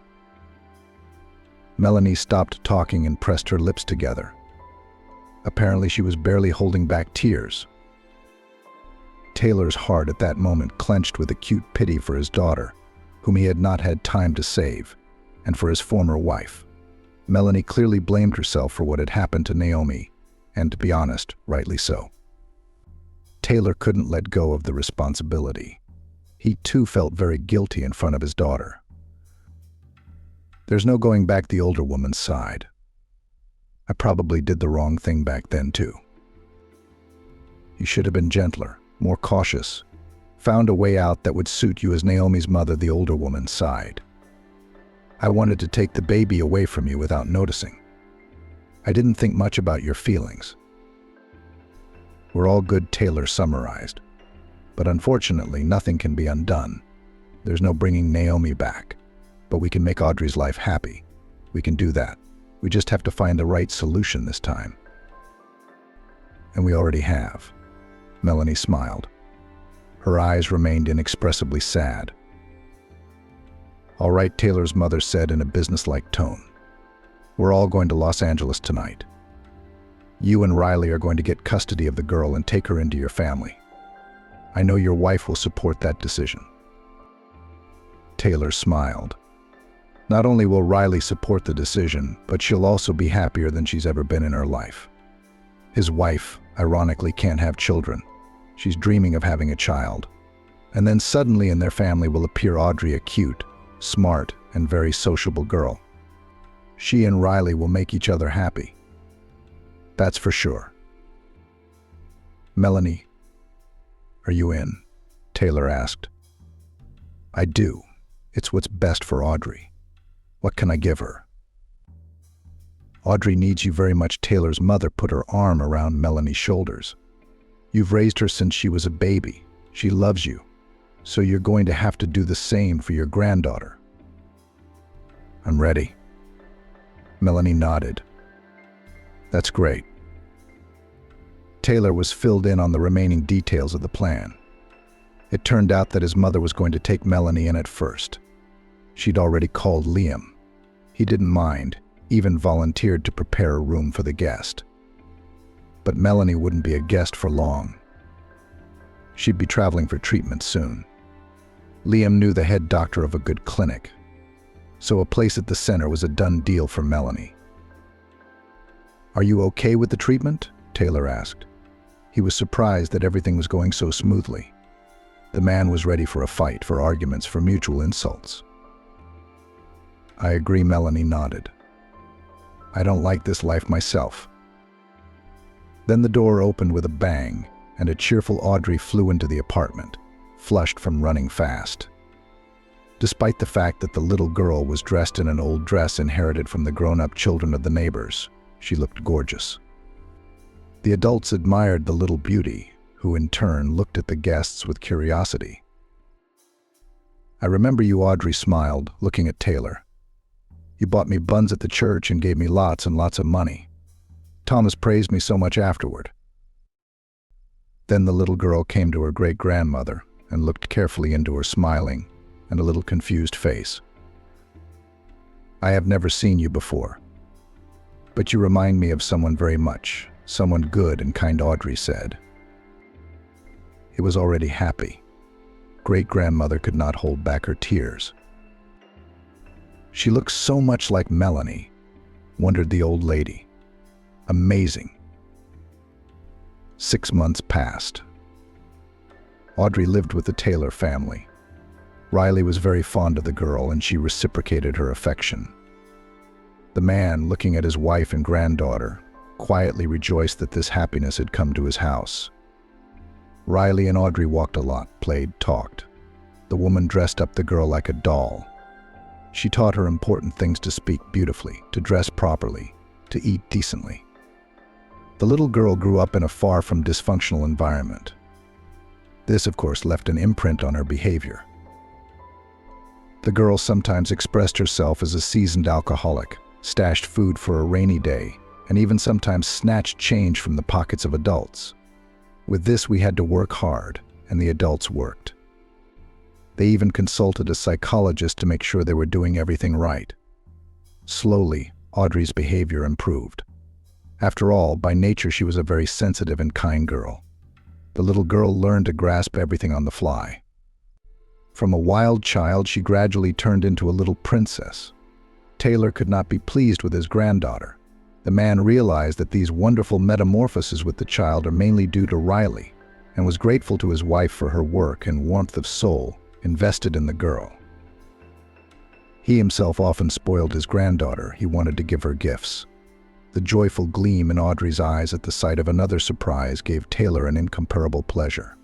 A: Melanie stopped talking and pressed her lips together. Apparently, she was barely holding back tears. Taylor's heart at that moment clenched with acute pity for his daughter, whom he had not had time to save, and for his former wife. Melanie clearly blamed herself for what had happened to Naomi, and to be honest, rightly so. Taylor couldn't let go of the responsibility. He too felt very guilty in front of his daughter. "There's no going back," the older woman sighed. "I probably did the wrong thing back then too. You should have been gentler, more cautious, found a way out that would suit you as Naomi's mother," the older woman sighed. "I wanted to take the baby away from you without noticing. I didn't think much about your feelings." "We're all good," Taylor summarized. "But unfortunately, nothing can be undone. There's no bringing Naomi back. But we can make Audrey's life happy. We can do that. We just have to find the right solution this time." "And we already have." Melanie smiled. Her eyes remained inexpressibly sad. "All right," Taylor's mother said in a businesslike tone. "We're all going to Los Angeles tonight. You and Riley are going to get custody of the girl and take her into your family. I know your wife will support that decision." Taylor smiled. Not only will Riley support the decision, but she'll also be happier than she's ever been in her life. His wife, ironically, can't have children. She's dreaming of having a child. And then suddenly in their family will appear Audrey, a cute, smart, and very sociable girl. She and Riley will make each other happy. That's for sure. "Melanie, are you in?" Taylor asked. "I do. It's what's best for Audrey. What can I give her?" "Audrey needs you very much." Taylor's mother put her arm around Melanie's shoulders. "You've raised her since she was a baby. She loves you. So you're going to have to do the same for your granddaughter." "I'm ready." Melanie nodded. "That's great." Taylor was filled in on the remaining details of the plan. It turned out that his mother was going to take Melanie in at first. She'd already called Liam. He didn't mind, even volunteered to prepare a room for the guest. But Melanie wouldn't be a guest for long. She'd be traveling for treatment soon. Liam knew the head doctor of a good clinic, so a place at the center was a done deal for Melanie. "Are you okay with the treatment?" Taylor asked. He was surprised that everything was going so smoothly. The man was ready for a fight, for arguments, for mutual insults. "I agree," Melanie nodded. "I don't like this life myself." Then the door opened with a bang, and a cheerful Audrey flew into the apartment, flushed from running fast. Despite the fact that the little girl was dressed in an old dress inherited from the grown-up children of the neighbors, she looked gorgeous. The adults admired the little beauty, who in turn looked at the guests with curiosity. "I remember you," Audrey smiled, looking at Taylor. "You bought me buns at the church and gave me lots and lots of money. Thomas praised me so much afterward." Then the little girl came to her great-grandmother and looked carefully into her smiling and a little confused face. "I have never seen you before, but you remind me of someone very much, someone good and kind," Audrey said. It was already happy. Great-grandmother could not hold back her tears. "She looks so much like Melanie," wondered the old lady. "Amazing." 6 months passed. Audrey lived with the Taylor family. Riley was very fond of the girl, and she reciprocated her affection. The man, looking at his wife and granddaughter, quietly rejoiced that this happiness had come to his house. Riley and Audrey walked a lot, played, talked. The woman dressed up the girl like a doll. She taught her important things: to speak beautifully, to dress properly, to eat decently. The little girl grew up in a far from dysfunctional environment. This, of course, left an imprint on her behavior. The girl sometimes expressed herself as a seasoned alcoholic, stashed food for a rainy day, and even sometimes snatched change from the pockets of adults. With this, we had to work hard, and the adults worked. They even consulted a psychologist to make sure they were doing everything right. Slowly, Audrey's behavior improved. After all, by nature she was a very sensitive and kind girl. The little girl learned to grasp everything on the fly. From a wild child, she gradually turned into a little princess. Taylor could not be pleased with his granddaughter. The man realized that these wonderful metamorphoses with the child are mainly due to Riley, and was grateful to his wife for her work and warmth of soul invested in the girl. He himself often spoiled his granddaughter. He wanted to give her gifts. The joyful gleam in Audrey's eyes at the sight of another surprise gave Taylor an incomparable pleasure.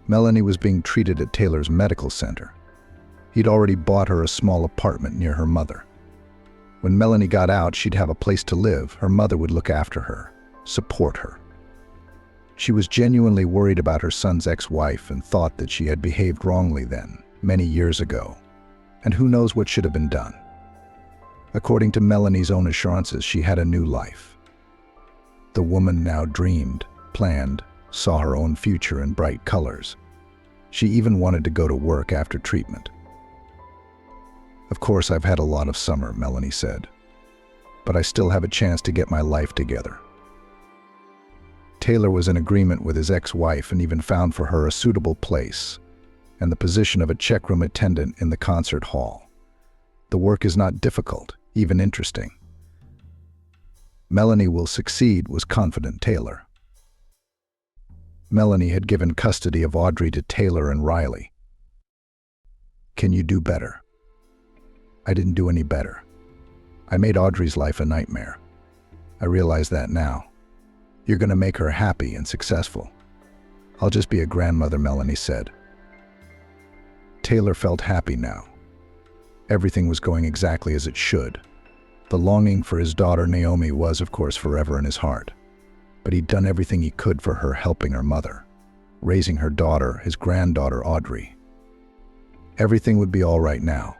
A: Melanie was being treated at Taylor's medical center. He'd already bought her a small apartment near her mother. When Melanie got out, she'd have a place to live. Her mother would look after her, support her. She was genuinely worried about her son's ex-wife and thought that she had behaved wrongly then, many years ago. And who knows what should have been done. According to Melanie's own assurances, she had a new life. The woman now dreamed, planned, saw her own future in bright colors. She even wanted to go to work after treatment. "Of course, I've had a lot of summer," Melanie said, "but I still have a chance to get my life together." Taylor was in agreement with his ex-wife and even found for her a suitable place and the position of a checkroom attendant in the concert hall. The work is not difficult, even interesting. "Melanie will succeed," was confident Taylor. Melanie had given custody of Audrey to Taylor and Riley. "Can you do better?" "I didn't do any better. I made Audrey's life a nightmare. I realize that now. You're going to make her happy and successful. I'll just be a grandmother," Melanie said. Taylor felt happy now. Everything was going exactly as it should. The longing for his daughter Naomi was, of course, forever in his heart. But he'd done everything he could for her, helping her mother, raising her daughter, his granddaughter Audrey. Everything would be all right now.